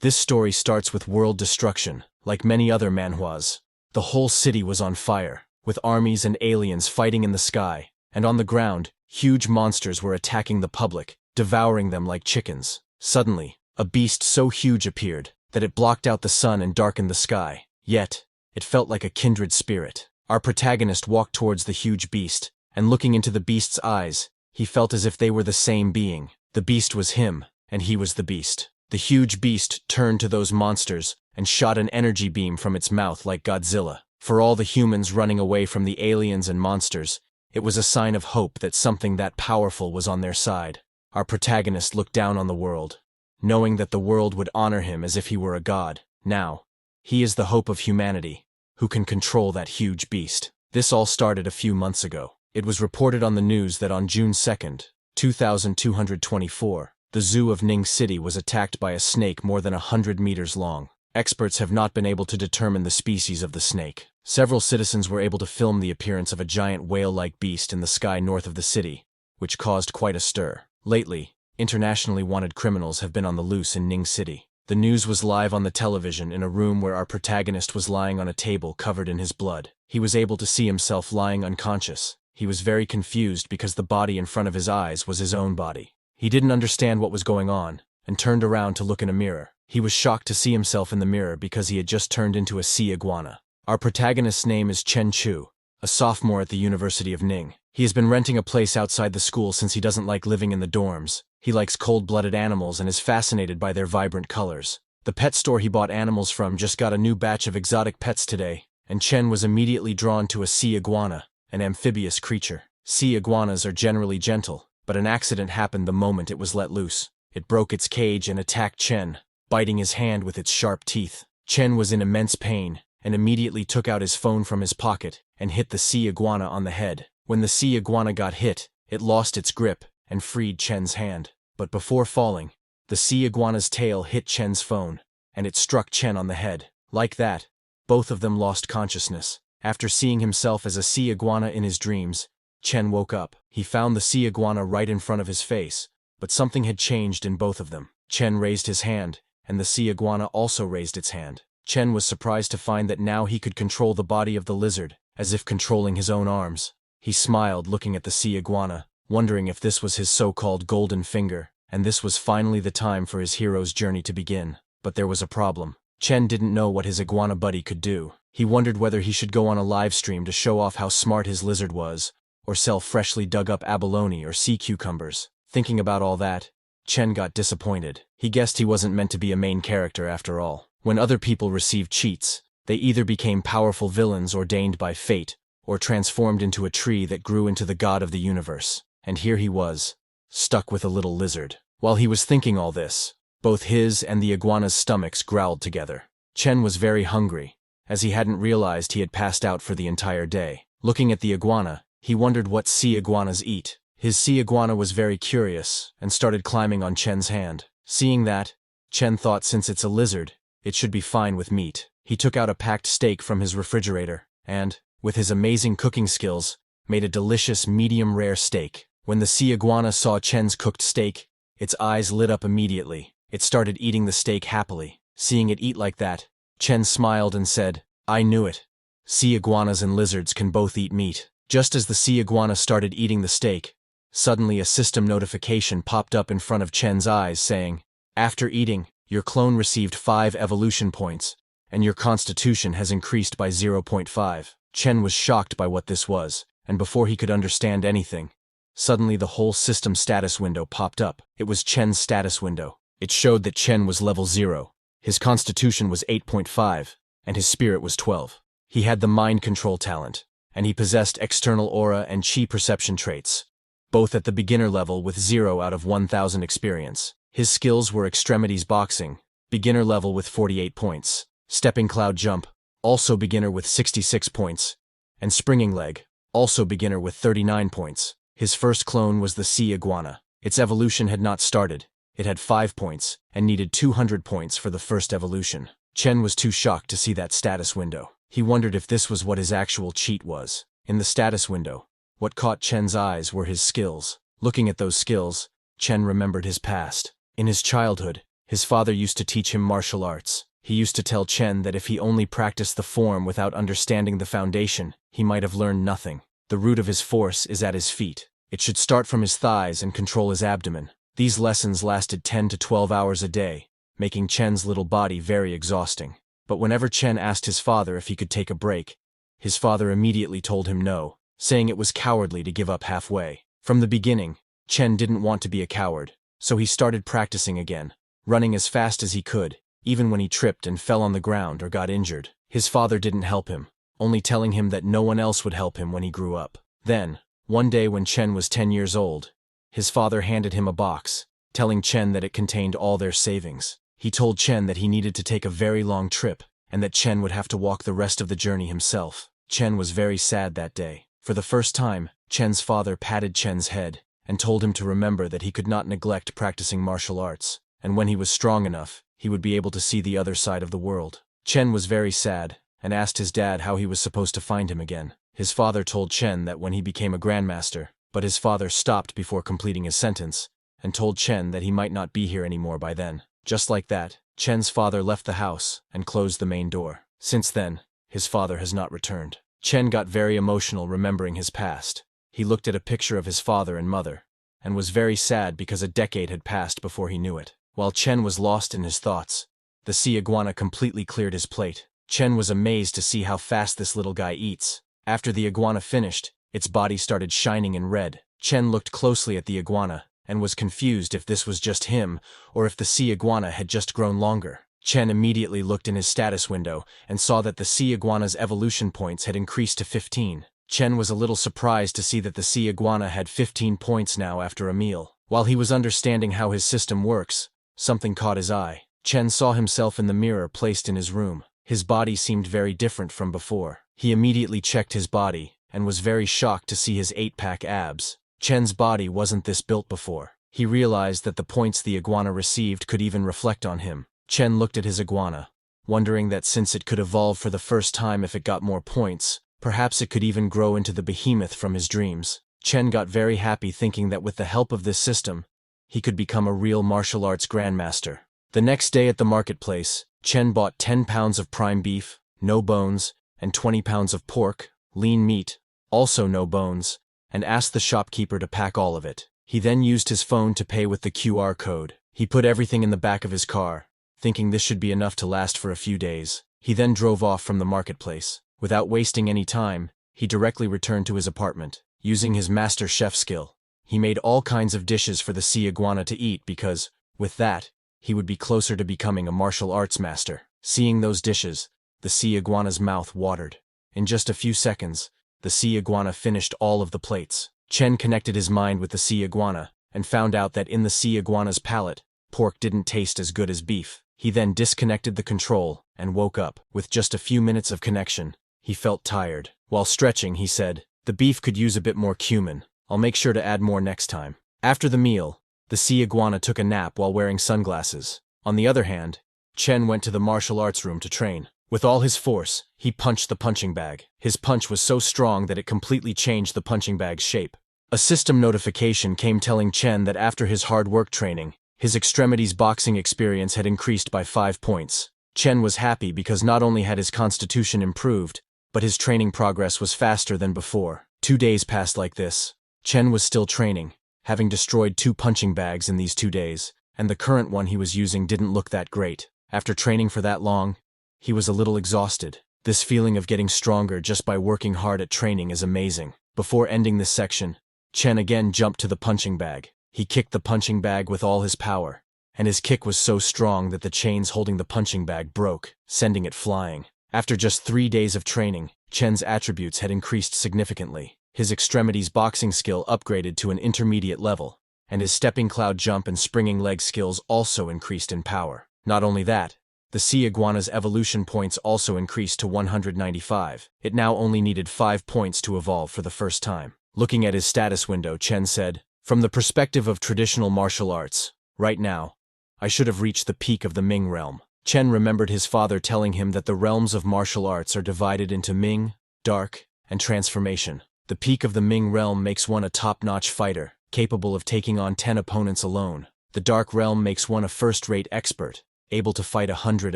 This story starts with world destruction, like many other manhwas. The whole city was on fire, with armies and aliens fighting in the sky, and on the ground, huge monsters were attacking the public, devouring them like chickens. Suddenly, a beast so huge appeared that it blocked out the sun and darkened the sky. Yet, it felt like a kindred spirit. Our protagonist walked towards the huge beast, and looking into the beast's eyes, he felt as if they were the same being. The beast was him, and he was the beast. The huge beast turned to those monsters and shot an energy beam from its mouth like Godzilla. For all the humans running away from the aliens and monsters, it was a sign of hope that something that powerful was on their side. Our protagonist looked down on the world, knowing that the world would honor him as if he were a god. Now, he is the hope of humanity, who can control that huge beast. This all started a few months ago. It was reported on the news that on June 2nd, 2224, the zoo of Ning City was attacked by a snake more than 100 meters long. Experts have not been able to determine the species of the snake. Several citizens were able to film the appearance of a giant whale-like beast in the sky north of the city, which caused quite a stir. Lately, internationally wanted criminals have been on the loose in Ning City. The news was live on the television in a room where our protagonist was lying on a table covered in his blood. He was able to see himself lying unconscious. He was very confused because the body in front of his eyes was his own body. He didn't understand what was going on, and turned around to look in a mirror. He was shocked to see himself in the mirror because he had just turned into a sea iguana. Our protagonist's name is Chen Chu, a sophomore at the University of Ning. He has been renting a place outside the school since he doesn't like living in the dorms. He likes cold-blooded animals and is fascinated by their vibrant colors. The pet store he bought animals from just got a new batch of exotic pets today, and Chen was immediately drawn to a sea iguana, an amphibious creature. Sea iguanas are generally gentle, but an accident happened the moment it was let loose. It broke its cage and attacked Chen, biting his hand with its sharp teeth. Chen was in immense pain, and immediately took out his phone from his pocket and hit the sea iguana on the head. When the sea iguana got hit, it lost its grip and freed Chen's hand. But before falling, the sea iguana's tail hit Chen's phone, and it struck Chen on the head. Like that, both of them lost consciousness. After seeing himself as a sea iguana in his dreams, Chen woke up. He found the sea iguana right in front of his face, but something had changed in both of them. Chen raised his hand, and the sea iguana also raised its hand. Chen was surprised to find that now he could control the body of the lizard, as if controlling his own arms. He smiled looking at the sea iguana, wondering if this was his so-called golden finger, and this was finally the time for his hero's journey to begin. But there was a problem. Chen didn't know what his iguana buddy could do. He wondered whether he should go on a live stream to show off how smart his lizard was, or sell freshly dug up abalone or sea cucumbers. Thinking about all that, Chen got disappointed. He guessed he wasn't meant to be a main character after all. When other people received cheats, they either became powerful villains ordained by fate, or transformed into a tree that grew into the god of the universe. And here he was, stuck with a little lizard. While he was thinking all this, both his and the iguana's stomachs growled together. Chen was very hungry, as he hadn't realized he had passed out for the entire day. Looking at the iguana, he wondered what sea iguanas eat. His sea iguana was very curious, and started climbing on Chen's hand. Seeing that, Chen thought since it's a lizard, it should be fine with meat. He took out a packed steak from his refrigerator, and, with his amazing cooking skills, made a delicious medium-rare steak. When the sea iguana saw Chen's cooked steak, its eyes lit up immediately. It started eating the steak happily. Seeing it eat like that, Chen smiled and said, "I knew it. Sea iguanas and lizards can both eat meat." Just as the sea iguana started eating the steak, suddenly a system notification popped up in front of Chen's eyes saying, "After eating, your clone received 5 evolution points, and your constitution has increased by 0.5. Chen was shocked by what this was, and before he could understand anything, suddenly the whole system status window popped up. It was Chen's status window. It showed that Chen was level 0. His constitution was 8.5, and his spirit was 12. He had the mind control talent, and he possessed external aura and chi perception traits, both at the beginner level with 0 out of 1000 experience. His skills were extremities boxing, beginner level with 48 points, stepping cloud jump, also beginner with 66 points, and springing leg, also beginner with 39 points. His first clone was the sea iguana. Its evolution had not started. It had 5 points, and needed 200 points for the first evolution. Chen was too shocked to see that status window. He wondered if this was what his actual cheat was. In the status window, what caught Chen's eyes were his skills. Looking at those skills, Chen remembered his past. In his childhood, His father used to teach him martial arts. He used to tell Chen that if he only practiced the form without understanding the foundation, he might have learned nothing. The root of his force is at his feet. It should start from his thighs and control his abdomen. These lessons lasted 10 to 12 hours a day, making Chen's little body very exhausting. But whenever Chen asked his father if he could take a break, his father immediately told him no, saying it was cowardly to give up halfway. From the beginning, Chen didn't want to be a coward, so he started practicing again, running as fast as he could, even when he tripped and fell on the ground or got injured. His father didn't help him, only telling him that no one else would help him when he grew up. Then, one day when Chen was 10 years old, his father handed him a box, telling Chen that it contained all their savings. He told Chen that he needed to take a very long trip, and that Chen would have to walk the rest of the journey himself. Chen was very sad that day. For the first time, Chen's father patted Chen's head and told him to remember that he could not neglect practicing martial arts, and when he was strong enough, he would be able to see the other side of the world. Chen was very sad and asked his dad how he was supposed to find him again. His father told Chen that when he became a grandmaster, but his father stopped before completing his sentence and told Chen that he might not be here anymore by then. Just like that, Chen's father left the house and closed the main door. Since then, his father has not returned. Chen got very emotional remembering his past. He looked at a picture of his father and mother, and was very sad because a decade had passed before he knew it. While Chen was lost in his thoughts, the sea iguana completely cleared his plate. Chen was amazed to see how fast this little guy eats. After the iguana finished, its body started shining in red. Chen looked closely at the iguana, and was confused if this was just him, or if the sea iguana had just grown longer. Chen immediately looked in his status window, and saw that the sea iguana's evolution points had increased to 15. Chen was a little surprised to see that the sea iguana had 15 points now after a meal. While he was understanding how his system works, something caught his eye. Chen saw himself in the mirror placed in his room. His body seemed very different from before. He immediately checked his body, and was very shocked to see his 8-pack abs. Chen's body wasn't this built before. He realized that the points the iguana received could even reflect on him. Chen looked at his iguana, wondering that since it could evolve for the first time if it got more points, perhaps it could even grow into the Behemoth from his dreams. Chen got very happy thinking that with the help of this system, he could become a real martial arts grandmaster. The next day at the marketplace, Chen bought 10 pounds of prime beef, no bones, and 20 pounds of pork, lean meat, also no bones, and asked the shopkeeper to pack all of it. He then used his phone to pay with the QR code. He put everything in the back of his car, thinking this should be enough to last for a few days. He then drove off from the marketplace. Without wasting any time, he directly returned to his apartment. Using his master chef skill, he made all kinds of dishes for the sea iguana to eat because, with that, he would be closer to becoming a martial arts master. Seeing those dishes, the sea iguana's mouth watered. In just a few seconds, the sea iguana finished all of the plates. Chen connected his mind with the sea iguana, and found out that in the sea iguana's palate, pork didn't taste as good as beef. He then disconnected the control, and woke up. With just a few minutes of connection, he felt tired. While stretching, he said, "The beef could use a bit more cumin. I'll make sure to add more next time." After the meal, the sea iguana took a nap while wearing sunglasses. On the other hand, Chen went to the martial arts room to train. With all his force, he punched the punching bag. His punch was so strong that it completely changed the punching bag's shape. A system notification came telling Chen that after his hard work training, his extremities boxing experience had increased by 5 points. Chen was happy because not only had his constitution improved, but his training progress was faster than before. 2 days passed like this. Chen was still training, having destroyed 2 punching bags in these 2 days, and the current one he was using didn't look that great. After training for that long, he was a little exhausted. This feeling of getting stronger just by working hard at training is amazing. Before ending this section, Chen again jumped to the punching bag. He kicked the punching bag with all his power, and his kick was so strong that the chains holding the punching bag broke, sending it flying. After just 3 days of training, Chen's attributes had increased significantly. His extremities boxing skill upgraded to an intermediate level, and his stepping cloud jump and springing leg skills also increased in power. Not only that, the sea iguana's evolution points also increased to 195. It now only needed 5 points to evolve for the first time. Looking at his status window, Chen said, "From the perspective of traditional martial arts, right now, I should have reached the peak of the Ming realm." Chen remembered his father telling him that the realms of martial arts are divided into Ming, Dark, and Transformation. The peak of the Ming realm makes one a top-notch fighter, capable of taking on 10 opponents alone. The Dark Realm makes one a first-rate expert, able to fight 100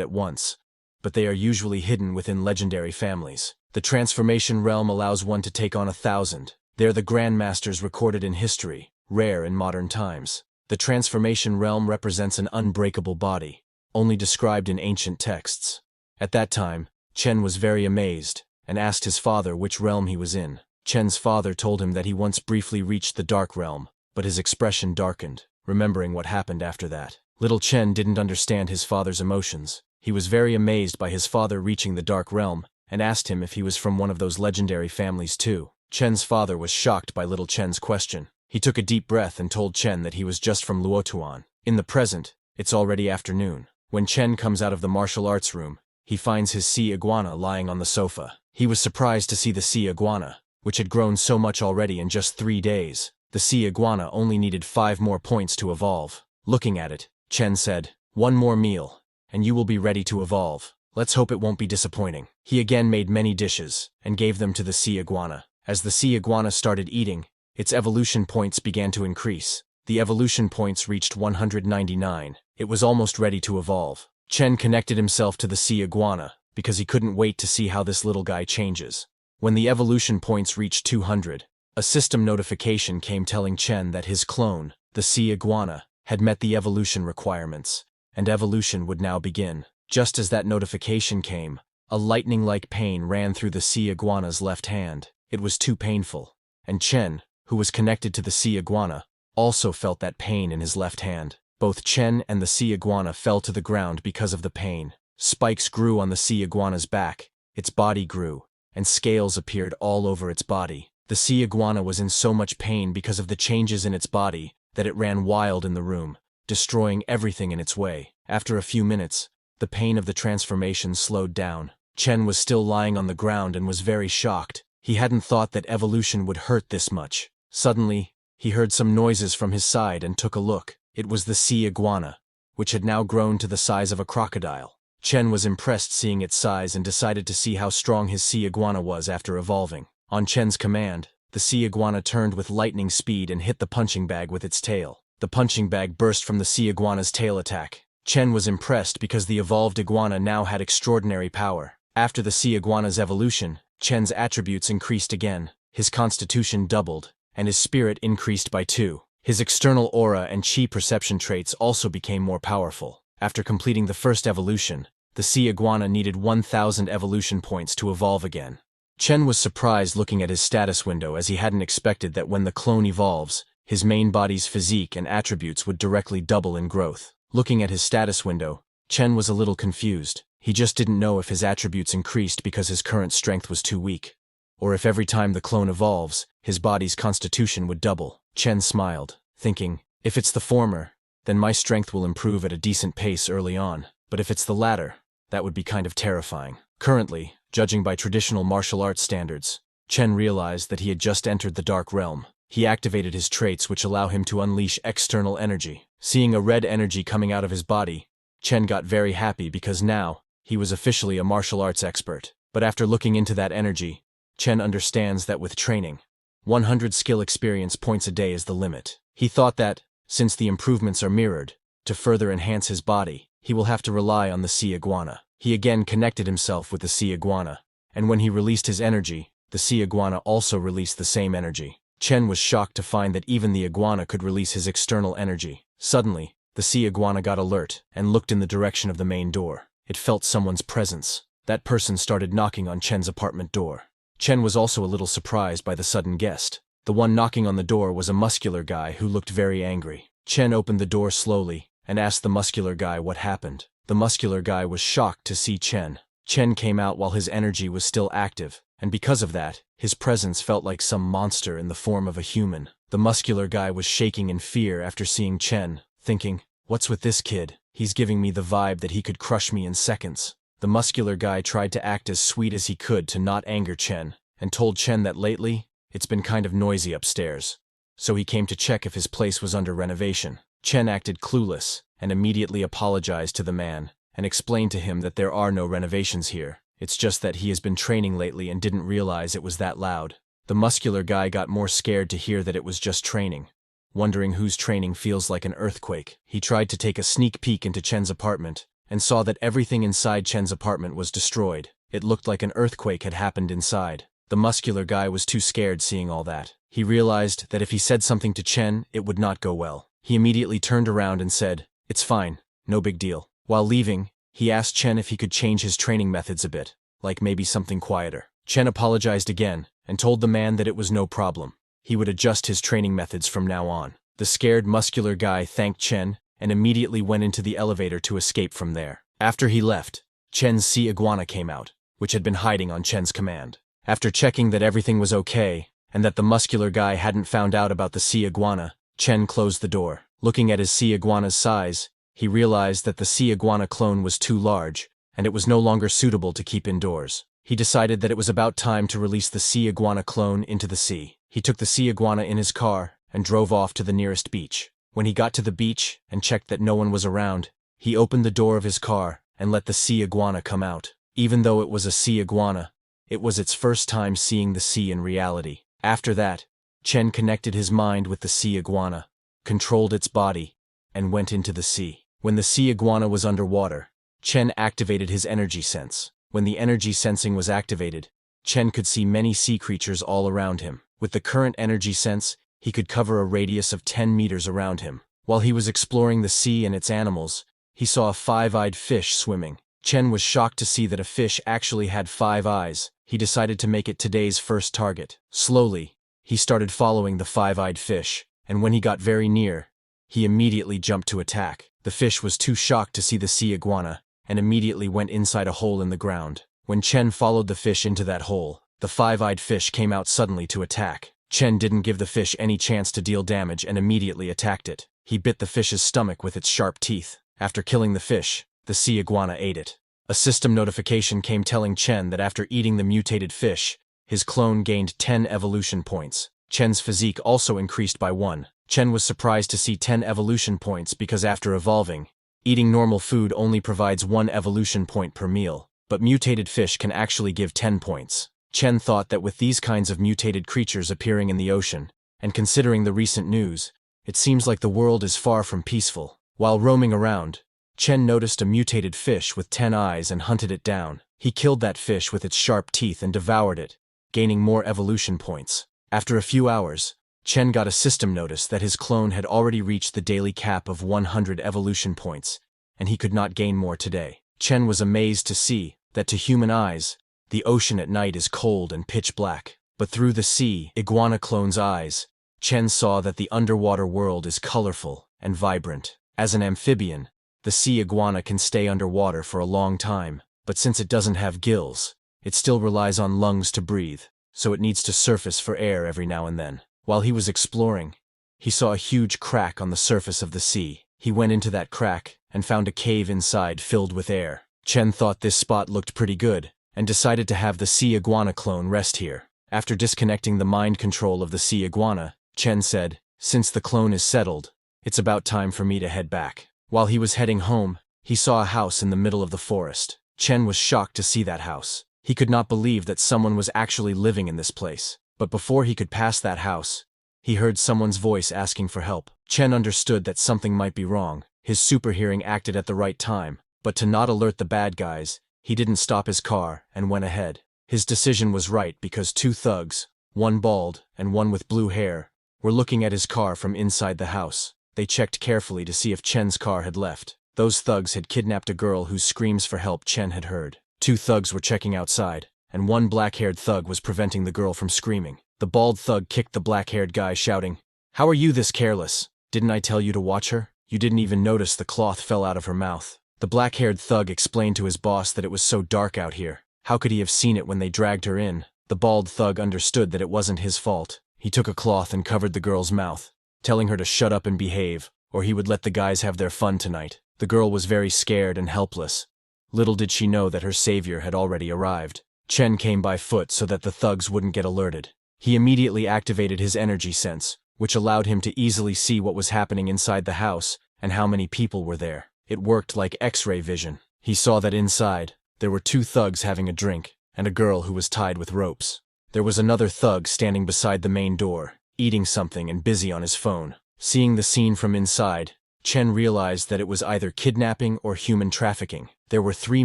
at once, but they are usually hidden within legendary families. The Transformation Realm allows one to take on 1,000. They're the Grandmasters recorded in history, rare in modern times. The Transformation Realm represents an unbreakable body, only described in ancient texts. At that time, Chen was very amazed, and asked his father which realm he was in. Chen's father told him that he once briefly reached the Dark Realm, but his expression darkened, remembering what happened after that. Little Chen didn't understand his father's emotions. He was very amazed by his father reaching the Dark Realm, and asked him if he was from one of those legendary families too. Chen's father was shocked by little Chen's question. He took a deep breath and told Chen that he was just from Luotuan. In the present, it's already afternoon. When Chen comes out of the martial arts room, he finds his sea iguana lying on the sofa. He was surprised to see the sea iguana, which had grown so much already in just 3 days. The sea iguana only needed 5 more points to evolve. Looking at it, Chen said, "One more meal, and you will be ready to evolve. Let's hope it won't be disappointing." He again made many dishes, and gave them to the sea iguana. As the sea iguana started eating, its evolution points began to increase. The evolution points reached 199. It was almost ready to evolve. Chen connected himself to the sea iguana, because he couldn't wait to see how this little guy changes. When the evolution points reached 200, a system notification came telling Chen that his clone, the sea iguana, had met the evolution requirements, and evolution would now begin. Just as that notification came, a lightning-like pain ran through the sea iguana's left hand. It was too painful, and Chen, who was connected to the sea iguana, also felt that pain in his left hand. Both Chen and the sea iguana fell to the ground because of the pain. Spikes grew on the sea iguana's back, its body grew, and scales appeared all over its body. The sea iguana was in so much pain because of the changes in its body that it ran wild in the room, destroying everything in its way. After a few minutes, the pain of the transformation slowed down. Chen was still lying on the ground and was very shocked. He hadn't thought that evolution would hurt this much. Suddenly, he heard some noises from his side and took a look. It was the sea iguana, which had now grown to the size of a crocodile. Chen was impressed seeing its size and decided to see how strong his sea iguana was after evolving. On Chen's command, the sea iguana turned with lightning speed and hit the punching bag with its tail. The punching bag burst from the sea iguana's tail attack. Chen was impressed because the evolved iguana now had extraordinary power. After the sea iguana's evolution, Chen's attributes increased again. His constitution doubled, and his spirit increased by 2. His external aura and chi perception traits also became more powerful. After completing the first evolution, the sea iguana needed 1,000 evolution points to evolve again. Chen was surprised looking at his status window as he hadn't expected that when the clone evolves, his main body's physique and attributes would directly double in growth. Looking at his status window, Chen was a little confused. He just didn't know if his attributes increased because his current strength was too weak, or if every time the clone evolves, his body's constitution would double. Chen smiled, thinking, if it's the former, then my strength will improve at a decent pace early on, but if it's the latter, that would be kind of terrifying. Currently, judging by traditional martial arts standards, Chen realized that he had just entered the Dark Realm. He activated his traits which allow him to unleash external energy. Seeing a red energy coming out of his body, Chen got very happy because now, he was officially a martial arts expert. But after looking into that energy, Chen understands that with training, 100 skill experience points a day is the limit. He thought that, since the improvements are mirrored, to further enhance his body, he will have to rely on the sea iguana. He again connected himself with the sea iguana, and when he released his energy, the sea iguana also released the same energy. Chen was shocked to find that even the iguana could release his external energy. Suddenly, the sea iguana got alert and looked in the direction of the main door. It felt someone's presence. That person started knocking on Chen's apartment door. Chen was also a little surprised by the sudden guest. The one knocking on the door was a muscular guy who looked very angry. Chen opened the door slowly and asked the muscular guy what happened. The muscular guy was shocked to see Chen. Chen came out while his energy was still active, and because of that, his presence felt like some monster in the form of a human. The muscular guy was shaking in fear after seeing Chen, thinking, what's with this kid? He's giving me the vibe that he could crush me in seconds. The muscular guy tried to act as sweet as he could to not anger Chen, and told Chen that lately, it's been kind of noisy upstairs, so he came to check if his place was under renovation. Chen acted clueless, and immediately apologized to the man, and explained to him that there are no renovations here. It's just that he has been training lately and didn't realize it was that loud. The muscular guy got more scared to hear that it was just training. wondering whose training feels like an earthquake. He tried to take a sneak peek into Chen's apartment and saw that everything inside Chen's apartment was destroyed. It looked like an earthquake had happened inside. The muscular guy was too scared seeing all that. He realized that if he said something to Chen, it would not go well. He immediately turned around and said, "It's fine, no big deal." While leaving, he asked Chen if he could change his training methods a bit, like maybe something quieter. Chen apologized again and told the man that it was no problem. He would adjust his training methods from now on. The scared muscular guy thanked Chen and immediately went into the elevator to escape from there. After he left, Chen's sea iguana came out, which had been hiding on Chen's command. After checking that everything was okay and that the muscular guy hadn't found out about the sea iguana, Chen closed the door. Looking at his sea iguana's size, he realized that the sea iguana clone was too large and it was no longer suitable to keep indoors. He decided that it was about time to release the sea iguana clone into the sea. He took the sea iguana in his car and drove off to the nearest beach. When he got to the beach and checked that no one was around, he opened the door of his car and let the sea iguana come out. Even though it was a sea iguana, it was its first time seeing the sea in reality. After that, Chen connected his mind with the sea iguana, controlled its body, and went into the sea. When the sea iguana was underwater, Chen activated his energy sense. When the energy sensing was activated, Chen could see many sea creatures all around him. With the current energy sense, he could cover a radius of 10 meters around him. While he was exploring the sea and its animals, he saw a 5-eyed fish swimming. Chen was shocked to see that a fish actually had 5 eyes. He decided to make it today's first target. Slowly, he started following the 5-eyed fish, and when he got very near, he immediately jumped to attack. The fish was too shocked to see the sea iguana, and immediately went inside a hole in the ground. When Chen followed the fish into that hole, the 5-eyed fish came out suddenly to attack. Chen didn't give the fish any chance to deal damage and immediately attacked it. He bit the fish's stomach with its sharp teeth. After killing the fish, the sea iguana ate it. A system notification came telling Chen that after eating the mutated fish, his clone gained 10 evolution points. Chen's physique also increased by 1. Chen was surprised to see 10 evolution points because after evolving, eating normal food only provides 1 evolution point per meal, but mutated fish can actually give 10 points. Chen thought that with these kinds of mutated creatures appearing in the ocean, and considering the recent news, it seems like the world is far from peaceful. While roaming around, Chen noticed a mutated fish with 10 eyes and hunted it down. He killed that fish with its sharp teeth and devoured it, gaining more evolution points. After a few hours, Chen got a system notice that his clone had already reached the daily cap of 100 evolution points, and he could not gain more today. Chen was amazed to see that to human eyes, the ocean at night is cold and pitch black. But through the sea iguana clone's eyes, Chen saw that the underwater world is colorful and vibrant. As an amphibian, the sea iguana can stay underwater for a long time, but since it doesn't have gills, it still relies on lungs to breathe, so it needs to surface for air every now and then. While he was exploring, he saw a huge crack on the surface of the sea. He went into that crack and found a cave inside filled with air. Chen thought this spot looked pretty good and decided to have the sea iguana clone rest here. After disconnecting the mind control of the sea iguana, Chen said, "Since the clone is settled, it's about time for me to head back." While he was heading home, he saw a house in the middle of the forest. Chen was shocked to see that house. He could not believe that someone was actually living in this place. But before he could pass that house, he heard someone's voice asking for help. Chen understood that something might be wrong. His super hearing acted at the right time, but to not alert the bad guys, he didn't stop his car and went ahead. His decision was right because 2 thugs, one bald and one with blue hair, were looking at his car from inside the house. They checked carefully to see if Chen's car had left. Those thugs had kidnapped a girl whose screams for help Chen had heard. 2 thugs were checking outside, and one black-haired thug was preventing the girl from screaming. The bald thug kicked the black-haired guy, shouting, "How are you this careless? Didn't I tell you to watch her? You didn't even notice the cloth fell out of her mouth." The black-haired thug explained to his boss that it was so dark out here. How could he have seen it when they dragged her in? The bald thug understood that it wasn't his fault. He took a cloth and covered the girl's mouth, telling her to shut up and behave, or he would let the guys have their fun tonight. The girl was very scared and helpless. Little did she know that her savior had already arrived. Chen came by foot so that the thugs wouldn't get alerted. He immediately activated his energy sense, which allowed him to easily see what was happening inside the house and how many people were there. It worked like X-ray vision. He saw that inside, there were 2 thugs having a drink, and a girl who was tied with ropes. There was another thug standing beside the main door, eating something and busy on his phone. Seeing the scene from inside, Chen realized that it was either kidnapping or human trafficking. There were 3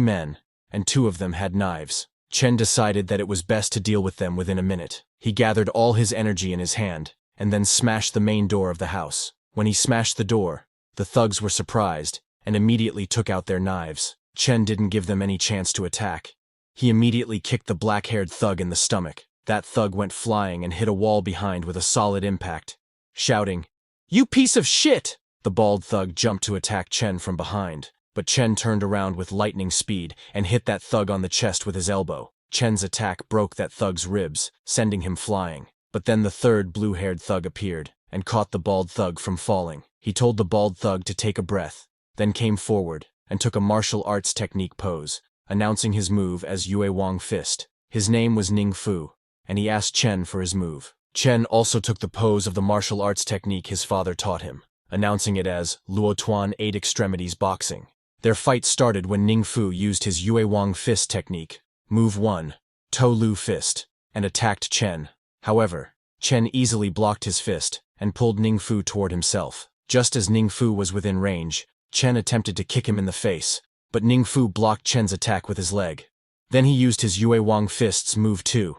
men, and 2 of them had knives. Chen decided that it was best to deal with them within a minute. He gathered all his energy in his hand, and then smashed the main door of the house. When he smashed the door, the thugs were surprised, and immediately took out their knives. Chen didn't give them any chance to attack. He immediately kicked the black-haired thug in the stomach. That thug went flying and hit a wall behind with a solid impact. Shouting, "You piece of shit!" The bald thug jumped to attack Chen from behind, but Chen turned around with lightning speed and hit that thug on the chest with his elbow. Chen's attack broke that thug's ribs, sending him flying. But then the third blue-haired thug appeared and caught the bald thug from falling. He told the bald thug to take a breath, then came forward and took a martial arts technique pose, announcing his move as Yue Wang Fist. His name was Ning Fu, and he asked Chen for his move. Chen also took the pose of the martial arts technique his father taught him, announcing it as Luo Tuan 8 Extremities Boxing. Their fight started when Ning Fu used his Yue Wang Fist technique, Move 1, To Lu Fist, and attacked Chen. However, Chen easily blocked his fist and pulled Ning Fu toward himself. Just as Ning Fu was within range, Chen attempted to kick him in the face, but Ning Fu blocked Chen's attack with his leg. Then he used his Yue Wang Fist's Move 2.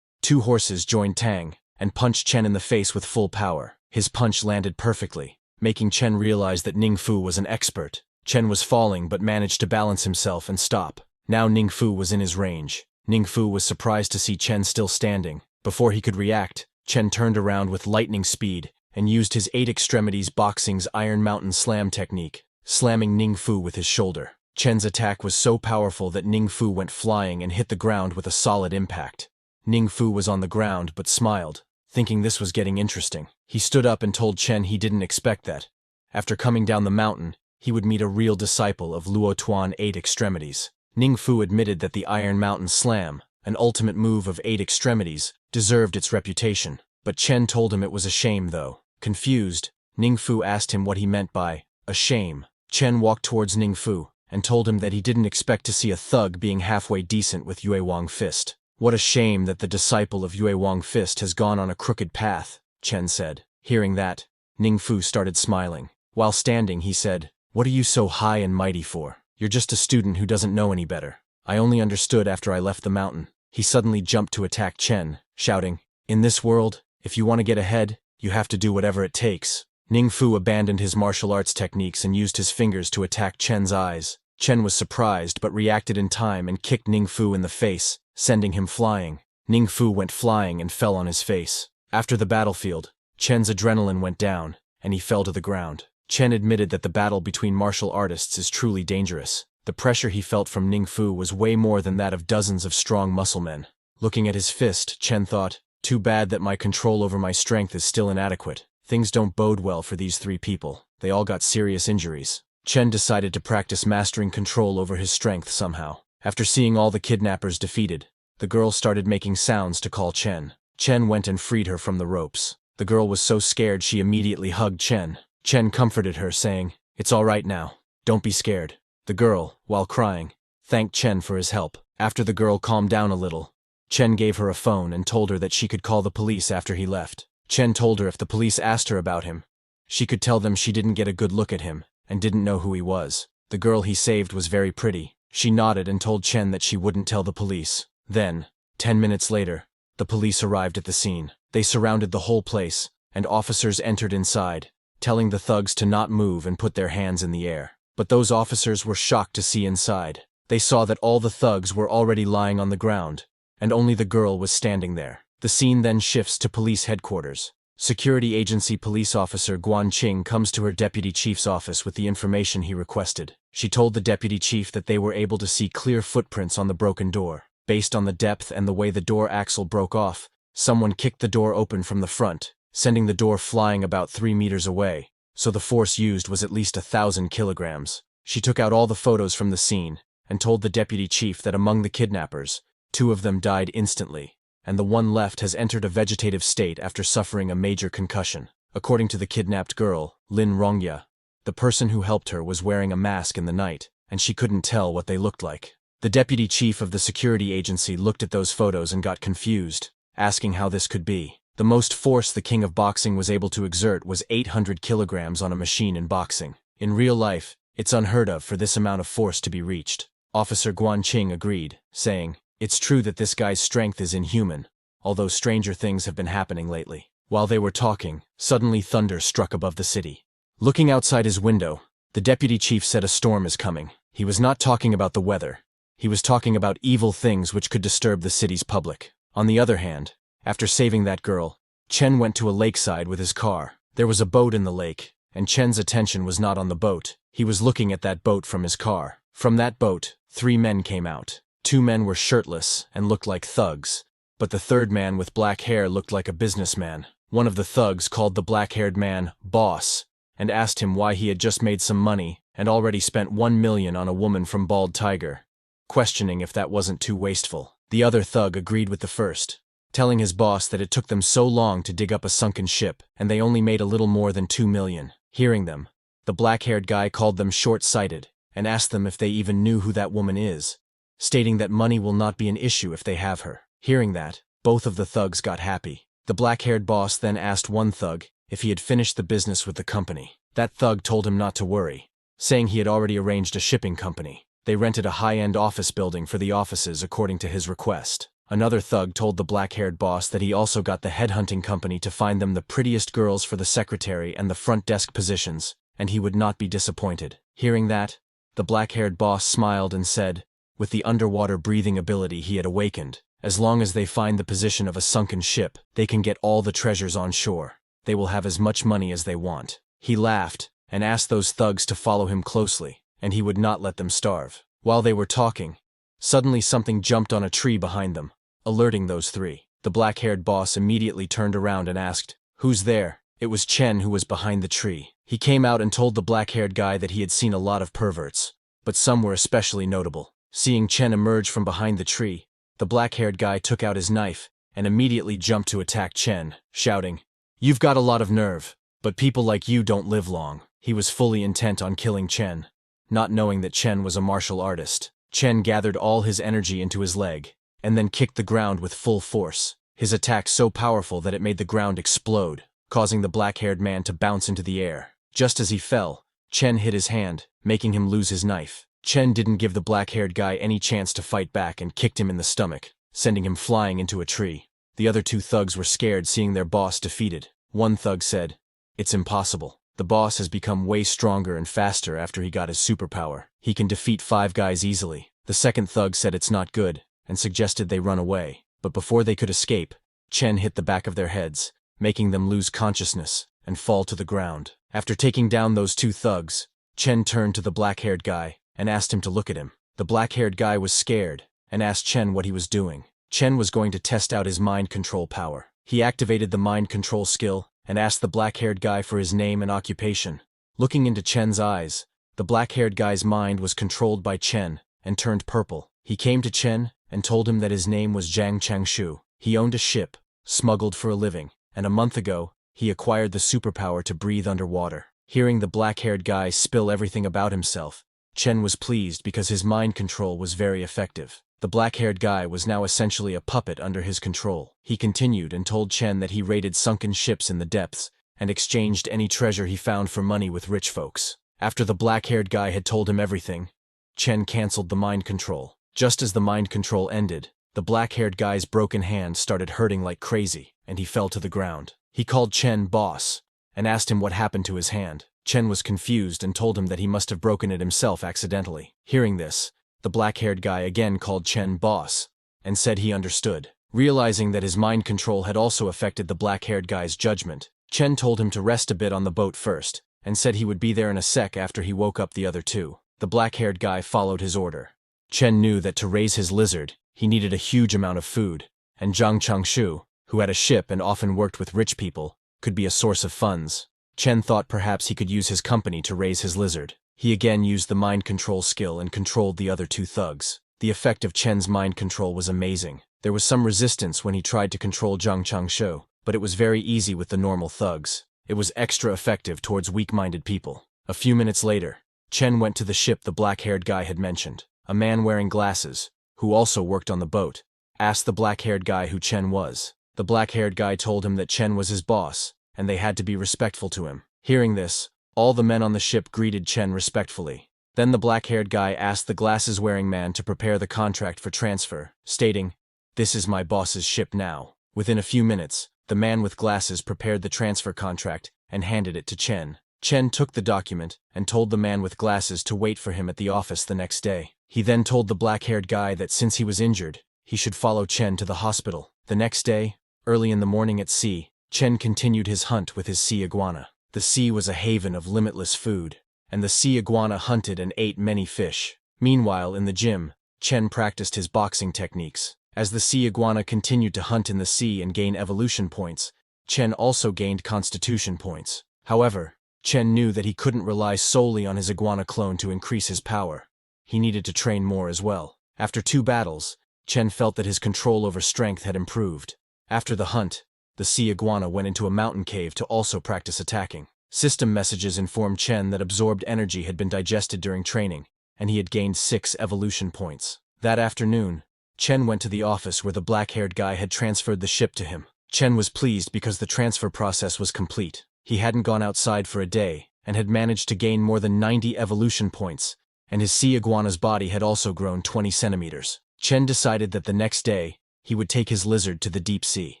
2 horses joined Tang and punched Chen in the face with full power. His punch landed perfectly, making Chen realize that Ning Fu was an expert. Chen was falling but managed to balance himself and stop. Now Ning Fu was in his range. Ning Fu was surprised to see Chen still standing. Before he could react, Chen turned around with lightning speed and used his 8 Extremities Boxing's Iron Mountain Slam technique, slamming Ning Fu with his shoulder. Chen's attack was so powerful that Ning Fu went flying and hit the ground with a solid impact. Ning Fu was on the ground but smiled, thinking this was getting interesting. He stood up and told Chen he didn't expect that. After coming down the mountain, he would meet a real disciple of Luo Tuan 8 Extremities. Ning Fu admitted that the Iron Mountain Slam, an ultimate move of 8 extremities, deserved its reputation. But Chen told him it was a shame though. Confused, Ning Fu asked him what he meant by a shame. Chen walked towards Ning Fu and told him that he didn't expect to see a thug being halfway decent with Yue Wang Fist. What a shame that the disciple of Yue Wang Fist has gone on a crooked path, Chen said. Hearing that, Ning Fu started smiling. While standing, he said, "What are you so high and mighty for? You're just a student who doesn't know any better. I only understood after I left the mountain." He suddenly jumped to attack Chen, shouting, "In this world, if you want to get ahead, you have to do whatever it takes." Ning Fu abandoned his martial arts techniques and used his fingers to attack Chen's eyes. Chen was surprised but reacted in time and kicked Ning Fu in the face, sending him flying. Ning Fu went flying and fell on his face. After the battlefield, Chen's adrenaline went down, and he fell to the ground. Chen admitted that the battle between martial artists is truly dangerous. The pressure he felt from Ning Fu was way more than that of dozens of strong muscle men. Looking at his fist, Chen thought, "Too bad that my control over my strength is still inadequate. Things don't bode well for these 3 people. They all got serious injuries." Chen decided to practice mastering control over his strength somehow. After seeing all the kidnappers defeated, the girl started making sounds to call Chen. Chen went and freed her from the ropes. The girl was so scared she immediately hugged Chen. Chen comforted her, saying, "It's all right now. Don't be scared." The girl, while crying, thanked Chen for his help. After the girl calmed down a little, Chen gave her a phone and told her that she could call the police after he left. Chen told her if the police asked her about him, she could tell them she didn't get a good look at him and didn't know who he was. The girl he saved was very pretty. She nodded and told Chen that she wouldn't tell the police. Then, 10 minutes later, the police arrived at the scene. They surrounded the whole place, and officers entered inside, telling the thugs to not move and put their hands in the air. But those officers were shocked to see inside. They saw that all the thugs were already lying on the ground, and only the girl was standing there. The scene then shifts to police headquarters. Security agency police officer Guan Qing comes to her deputy chief's office with the information he requested. She told the deputy chief that they were able to see clear footprints on the broken door. Based on the depth and the way the door axle broke off, someone kicked the door open from the front, sending the door flying about 3 meters away, so the force used was at least 1,000 kilograms. She took out all the photos from the scene and told the deputy chief that among the kidnappers, 2 of them died instantly, and the one left has entered a vegetative state after suffering a major concussion. According to the kidnapped girl, Lin Rongya, the person who helped her was wearing a mask in the night, and she couldn't tell what they looked like. The deputy chief of the security agency looked at those photos and got confused, asking how this could be. The most force the king of boxing was able to exert was 800 kilograms on a machine in boxing. In real life, it's unheard of for this amount of force to be reached. Officer Guanqing agreed, saying, "It's true that this guy's strength is inhuman, although stranger things have been happening lately." While they were talking, suddenly thunder struck above the city. Looking outside his window, the deputy chief said a storm is coming. He was not talking about the weather. He was talking about evil things which could disturb the city's public. On the other hand, after saving that girl, Chen went to a lakeside with his car. There was a boat in the lake, and Chen's attention was not on the boat. He was looking at that boat from his car. From that boat, 3 men came out. 2 men were shirtless and looked like thugs, but the third man with black hair looked like a businessman. One of the thugs called the black-haired man boss and asked him why he had just made some money and already spent 1 million on a woman from Bald Tiger, questioning if that wasn't too wasteful. The other thug agreed with the first, telling his boss that it took them so long to dig up a sunken ship and they only made a little more than 2 million. Hearing them, the black-haired guy called them short-sighted and asked them if they even knew who that woman is, stating that money will not be an issue if they have her. Hearing that, both of the thugs got happy. The black-haired boss then asked one thug if he had finished the business with the company. That thug told him not to worry, saying he had already arranged a shipping company. They rented a high-end office building for the offices according to his request. Another thug told the black-haired boss that he also got the headhunting company to find them the prettiest girls for the secretary and the front desk positions, and he would not be disappointed. Hearing that, the black-haired boss smiled and said, with the underwater breathing ability he had awakened, as long as they find the position of a sunken ship, they can get all the treasures on shore. They will have as much money as they want. He laughed and asked those thugs to follow him closely, and he would not let them starve. While they were talking, suddenly something jumped on a tree behind them, alerting those 3. The black-haired boss immediately turned around and asked, "Who's there?" It was Chen who was behind the tree. He came out and told the black-haired guy that he had seen a lot of perverts, but some were especially notable. Seeing Chen emerge from behind the tree, the black-haired guy took out his knife and immediately jumped to attack Chen, shouting, "You've got a lot of nerve, but people like you don't live long." He was fully intent on killing Chen, not knowing that Chen was a martial artist. Chen gathered all his energy into his leg, and then kicked the ground with full force, his attack so powerful that it made the ground explode, causing the black-haired man to bounce into the air. Just as he fell, Chen hit his hand, making him lose his knife. Chen didn't give the black-haired guy any chance to fight back and kicked him in the stomach, sending him flying into a tree. The other 2 thugs were scared seeing their boss defeated. One thug said, "It's impossible. The boss has become way stronger and faster after he got his superpower. He can defeat 5 guys easily." The second thug said it's not good and suggested they run away, but before they could escape, Chen hit the back of their heads, making them lose consciousness and fall to the ground. After taking down those 2 thugs, Chen turned to the black-haired guy and asked him to look at him. The black-haired guy was scared and asked Chen what he was doing. Chen was going to test out his mind control power. He activated the mind control skill and asked the black-haired guy for his name and occupation. Looking into Chen's eyes, the black-haired guy's mind was controlled by Chen and turned purple. He came to Chen and told him that his name was Zhang Changshu. He owned a ship, smuggled for a living, and a month ago, he acquired the superpower to breathe underwater. Hearing the black-haired guy spill everything about himself, Chen was pleased because his mind control was very effective. The black-haired guy was now essentially a puppet under his control. He continued and told Chen that he raided sunken ships in the depths and exchanged any treasure he found for money with rich folks. After the black-haired guy had told him everything, Chen canceled the mind control. Just as the mind control ended, the black-haired guy's broken hand started hurting like crazy, and he fell to the ground. He called Chen boss and asked him what happened to his hand. Chen was confused and told him that he must have broken it himself accidentally. Hearing this, the black-haired guy again called Chen boss and said he understood. Realizing that his mind control had also affected the black-haired guy's judgment, Chen told him to rest a bit on the boat first and said he would be there in a sec after he woke up the other 2. The black-haired guy followed his order. Chen knew that to raise his lizard, he needed a huge amount of food, and Zhang Changshu, who had a ship and often worked with rich people, could be a source of funds. Chen thought perhaps he could use his company to raise his lizard. He again used the mind control skill and controlled the other 2 thugs. The effect of Chen's mind control was amazing. There was some resistance when he tried to control Zhang Changshu, but it was very easy with the normal thugs. It was extra effective towards weak-minded people. A few minutes later, Chen went to the ship the black-haired guy had mentioned. A man wearing glasses, who also worked on the boat, asked the black-haired guy who Chen was. The black-haired guy told him that Chen was his boss, and they had to be respectful to him. Hearing this, all the men on the ship greeted Chen respectfully. Then the black-haired guy asked the glasses-wearing man to prepare the contract for transfer, stating, "This is my boss's ship now." Within a few minutes, the man with glasses prepared the transfer contract and handed it to Chen. Chen took the document and told the man with glasses to wait for him at the office the next day. He then told the black-haired guy that since he was injured, he should follow Chen to the hospital. The next day, early in the morning at sea, Chen continued his hunt with his sea iguana. The sea was a haven of limitless food, and the sea iguana hunted and ate many fish. Meanwhile, in the gym, Chen practiced his boxing techniques. As the sea iguana continued to hunt in the sea and gain evolution points, Chen also gained constitution points. However, Chen knew that he couldn't rely solely on his iguana clone to increase his power. He needed to train more as well. After 2 battles, Chen felt that his control over strength had improved. After the hunt, the sea iguana went into a mountain cave to also practice attacking. System messages informed Chen that absorbed energy had been digested during training, and he had gained 6 evolution points. That afternoon, Chen went to the office where the black-haired guy had transferred the ship to him. Chen was pleased because the transfer process was complete. He hadn't gone outside for a day, and had managed to gain more than 90 evolution points, and his sea iguana's body had also grown 20 centimeters. Chen decided that the next day, he would take his lizard to the deep sea.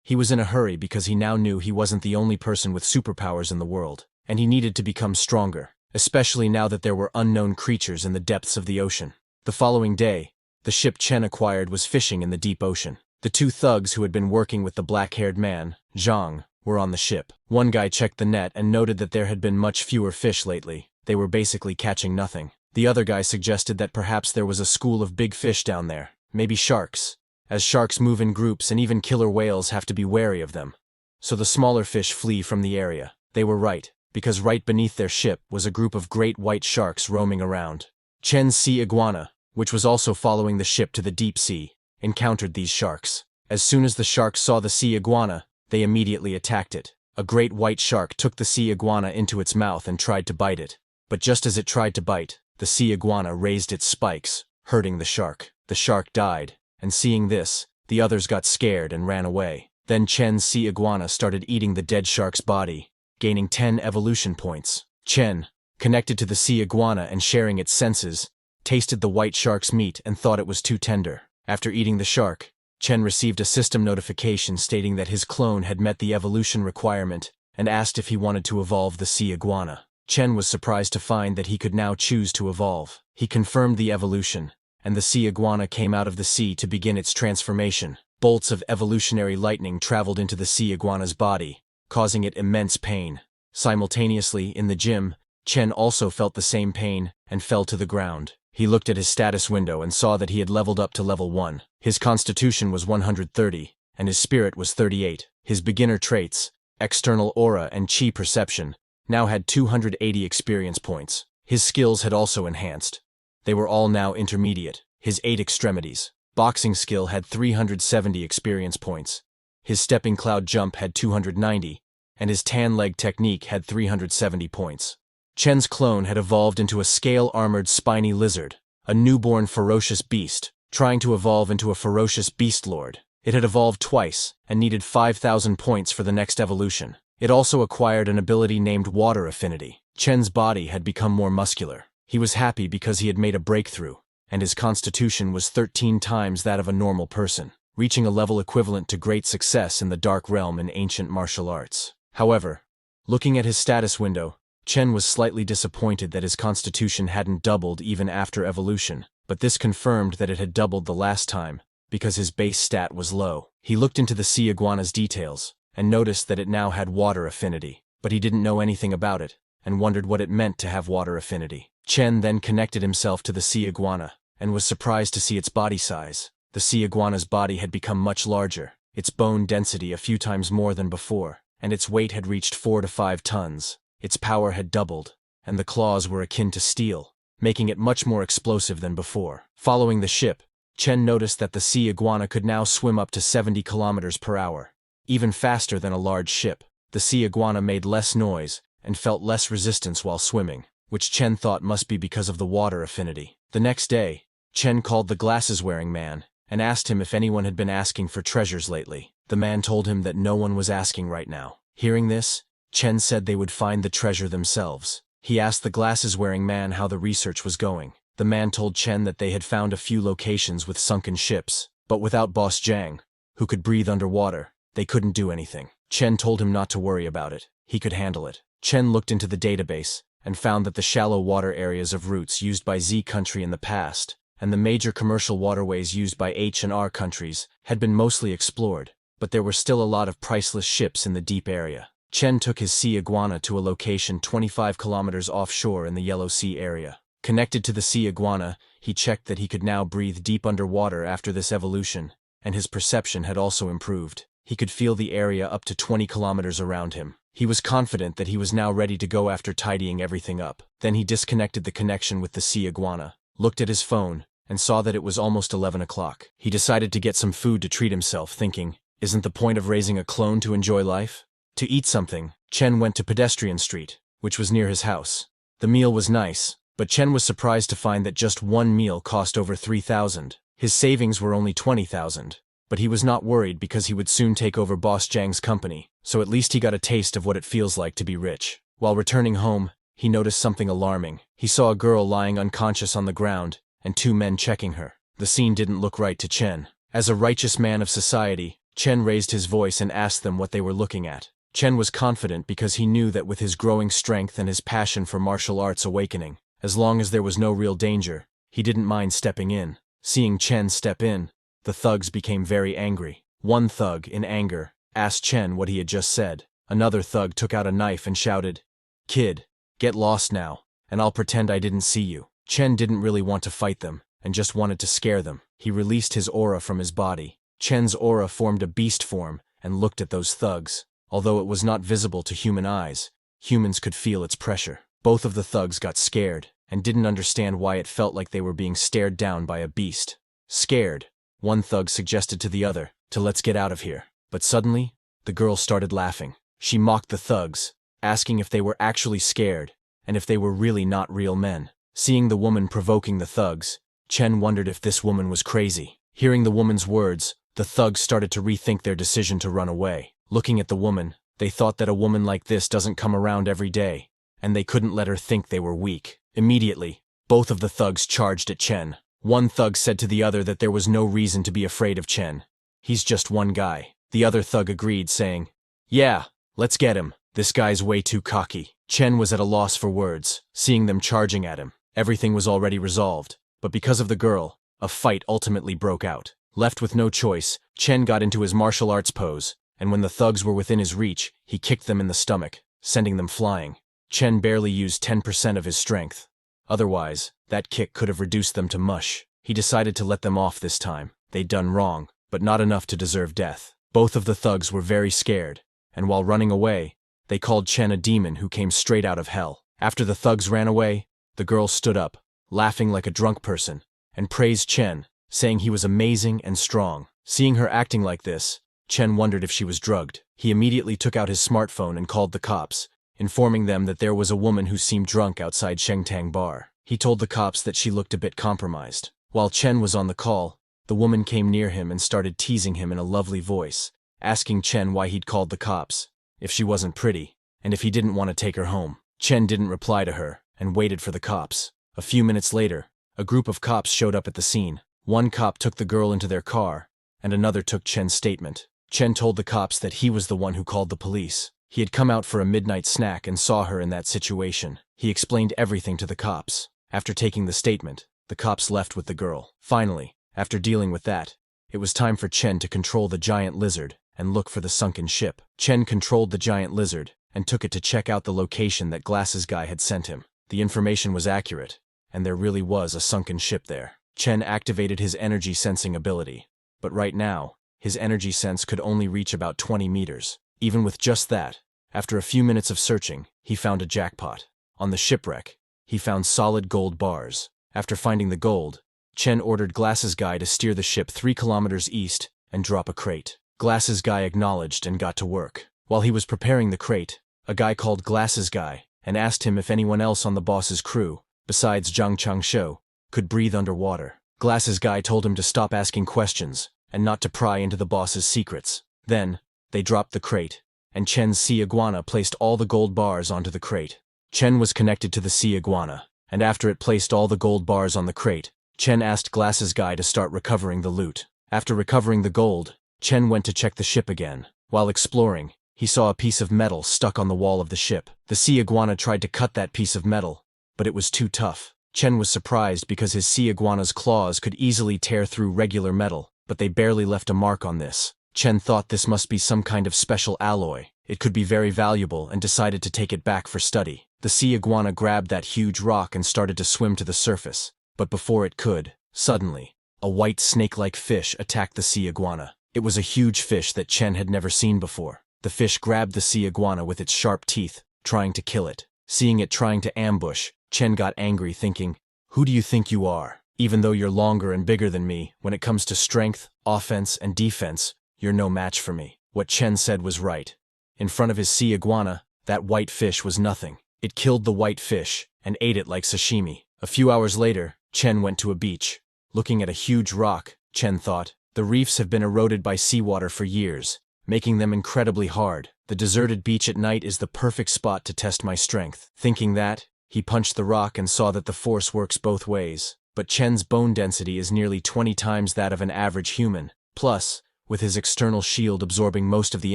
He was in a hurry because he now knew he wasn't the only person with superpowers in the world, and he needed to become stronger, especially now that there were unknown creatures in the depths of the ocean. The following day, the ship Chen acquired was fishing in the deep ocean. The 2 thugs who had been working with the black-haired man, Zhang, were on the ship. One guy checked the net and noted that there had been much fewer fish lately. They were basically catching nothing. The other guy suggested that perhaps there was a school of big fish down there, maybe sharks, as sharks move in groups and even killer whales have to be wary of them. So the smaller fish flee from the area. They were right, because right beneath their ship was a group of great white sharks roaming around. Chen's sea iguana, which was also following the ship to the deep sea, encountered these sharks. As soon as the sharks saw the sea iguana, they immediately attacked it. A great white shark took the sea iguana into its mouth and tried to bite it. But just as it tried to bite, the sea iguana raised its spikes, hurting the shark. The shark died, and seeing this, the others got scared and ran away. Then Chen's sea iguana started eating the dead shark's body, gaining 10 evolution points. Chen, connected to the sea iguana and sharing its senses, tasted the white shark's meat and thought it was too tender. After eating the shark, Chen received a system notification stating that his clone had met the evolution requirement and asked if he wanted to evolve the sea iguana. Chen was surprised to find that he could now choose to evolve. He confirmed the evolution, and the sea iguana came out of the sea to begin its transformation. Bolts of evolutionary lightning traveled into the sea iguana's body, causing it immense pain. Simultaneously, in the gym, Chen also felt the same pain and fell to the ground. He looked at his status window and saw that he had leveled up to level 1. His constitution was 130, and his spirit was 38. His beginner traits, external aura and chi perception, now had 280 experience points. His skills had also enhanced. They were all now intermediate. His 8 extremities. Boxing skill had 370 experience points. His stepping cloud jump had 290, and his tan leg technique had 370 points. Chen's clone had evolved into a scale-armored spiny lizard, a newborn ferocious beast, trying to evolve into a ferocious beast lord. It had evolved twice, and needed 5,000 points for the next evolution. It also acquired an ability named Water Affinity. Chen's body had become more muscular. He was happy because he had made a breakthrough, and his constitution was 13 times that of a normal person, reaching a level equivalent to great success in the dark realm in ancient martial arts. However, looking at his status window, Chen was slightly disappointed that his constitution hadn't doubled even after evolution, but this confirmed that it had doubled the last time, because his base stat was low. He looked into the sea iguana's details, and noticed that it now had water affinity, but he didn't know anything about it, and wondered what it meant to have water affinity. Chen then connected himself to the sea iguana, and was surprised to see its body size. The sea iguana's body had become much larger, its bone density a few times more than before, and its weight had reached 4 to 5 tons. Its power had doubled, and the claws were akin to steel, making it much more explosive than before. Following the ship, Chen noticed that the sea iguana could now swim up to 70 kilometers per hour, even faster than a large ship. The sea iguana made less noise and felt less resistance while swimming, which Chen thought must be because of the water affinity. The next day, Chen called the glasses-wearing man and asked him if anyone had been asking for treasures lately. The man told him that no one was asking right now. Hearing this, Chen said they would find the treasure themselves. He asked the glasses-wearing man how the research was going. The man told Chen that they had found a few locations with sunken ships, but without Boss Zhang, who could breathe underwater, they couldn't do anything. Chen told him not to worry about it. He could handle it. Chen looked into the database and found that the shallow water areas of routes used by Z country in the past and the major commercial waterways used by H and R countries had been mostly explored, but there were still a lot of priceless ships in the deep area. Chen took his sea iguana to a location 25 kilometers offshore in the Yellow Sea area. Connected to the sea iguana, he checked that he could now breathe deep underwater after this evolution, and his perception had also improved. He could feel the area up to 20 kilometers around him. He was confident that he was now ready to go after tidying everything up. Then he disconnected the connection with the sea iguana, looked at his phone, and saw that it was almost 11 o'clock. He decided to get some food to treat himself, thinking, isn't the point of raising a clone to enjoy life? To eat something, Chen went to Pedestrian Street, which was near his house. The meal was nice, but Chen was surprised to find that just one meal cost over 3,000. His savings were only 20,000. But he was not worried because he would soon take over Boss Zhang's company, so at least he got a taste of what it feels like to be rich. While returning home, he noticed something alarming. He saw a girl lying unconscious on the ground, and two men checking her. The scene didn't look right to Chen. As a righteous man of society, Chen raised his voice and asked them what they were looking at. Chen was confident because he knew that with his growing strength and his passion for martial arts awakening, as long as there was no real danger, he didn't mind stepping in. Seeing Chen step in, the thugs became very angry. One thug, in anger, asked Chen what he had just said. Another thug took out a knife and shouted, "Kid, get lost now, and I'll pretend I didn't see you." Chen didn't really want to fight them, and just wanted to scare them. He released his aura from his body. Chen's aura formed a beast form and looked at those thugs. Although it was not visible to human eyes, humans could feel its pressure. Both of the thugs got scared and didn't understand why it felt like they were being stared down by a beast. Scared, one thug suggested to the other to let's get out of here. But suddenly, the girl started laughing. She mocked the thugs, asking if they were actually scared and if they were really not real men. Seeing the woman provoking the thugs, Chen wondered if this woman was crazy. Hearing the woman's words, the thugs started to rethink their decision to run away. Looking at the woman, they thought that a woman like this doesn't come around every day, and they couldn't let her think they were weak. Immediately, both of the thugs charged at Chen. One thug said to the other that there was no reason to be afraid of Chen. He's just one guy. The other thug agreed, saying, "Yeah, let's get him. This guy's way too cocky." Chen was at a loss for words, seeing them charging at him. Everything was already resolved, but because of the girl, a fight ultimately broke out. Left with no choice, Chen got into his martial arts pose, and when the thugs were within his reach, he kicked them in the stomach, sending them flying. Chen barely used 10% of his strength. Otherwise, that kick could have reduced them to mush. He decided to let them off this time. They'd done wrong, but not enough to deserve death. Both of the thugs were very scared, and while running away, they called Chen a demon who came straight out of hell. After the thugs ran away, the girl stood up, laughing like a drunk person, and praised Chen, saying he was amazing and strong. Seeing her acting like this, Chen wondered if she was drugged. He immediately took out his smartphone and called the cops, informing them that there was a woman who seemed drunk outside Shengtang Bar. He told the cops that she looked a bit compromised. While Chen was on the call, the woman came near him and started teasing him in a lovely voice, asking Chen why he'd called the cops, if she wasn't pretty, and if he didn't want to take her home. Chen didn't reply to her and waited for the cops. A few minutes later, a group of cops showed up at the scene. One cop took the girl into their car, and another took Chen's statement. Chen told the cops that he was the one who called the police. He had come out for a midnight snack and saw her in that situation. He explained everything to the cops. After taking the statement, the cops left with the girl. Finally, after dealing with that, it was time for Chen to control the giant lizard and look for the sunken ship. Chen controlled the giant lizard and took it to check out the location that Glasses Guy had sent him. The information was accurate, and there really was a sunken ship there. Chen activated his energy sensing ability, but right now, his energy sense could only reach about 20 meters. Even with just that, after a few minutes of searching, he found a jackpot. On the shipwreck, he found solid gold bars. After finding the gold, Chen ordered Glasses Guy to steer the ship 3 kilometers east and drop a crate. Glasses Guy acknowledged and got to work. While he was preparing the crate, a guy called Glasses Guy and asked him if anyone else on the boss's crew, besides Zhang Changshou, could breathe underwater. Glasses Guy told him to stop asking questions and not to pry into the boss's secrets. Then, they dropped the crate, and Chen's sea iguana placed all the gold bars onto the crate. Chen was connected to the sea iguana, and after it placed all the gold bars on the crate, Chen asked Glasses Guy to start recovering the loot. After recovering the gold, Chen went to check the ship again. While exploring, he saw a piece of metal stuck on the wall of the ship. The sea iguana tried to cut that piece of metal, but it was too tough. Chen was surprised because his sea iguana's claws could easily tear through regular metal, but they barely left a mark on this. Chen thought this must be some kind of special alloy. It could be very valuable and decided to take it back for study. The sea iguana grabbed that huge rock and started to swim to the surface, but before it could, suddenly, a white snake-like fish attacked the sea iguana. It was a huge fish that Chen had never seen before. The fish grabbed the sea iguana with its sharp teeth, trying to kill it. Seeing it trying to ambush, Chen got angry, thinking, "Who do you think you are? Even though you're longer and bigger than me, when it comes to strength, offense, and defense, you're no match for me." What Chen said was right. In front of his sea iguana, that white fish was nothing. It killed the white fish and ate it like sashimi. A few hours later, Chen went to a beach. Looking at a huge rock, Chen thought, the reefs have been eroded by seawater for years, making them incredibly hard. The deserted beach at night is the perfect spot to test my strength. Thinking that, he punched the rock and saw that the force works both ways. But Chen's bone density is nearly 20 times that of an average human. Plus, with his external shield absorbing most of the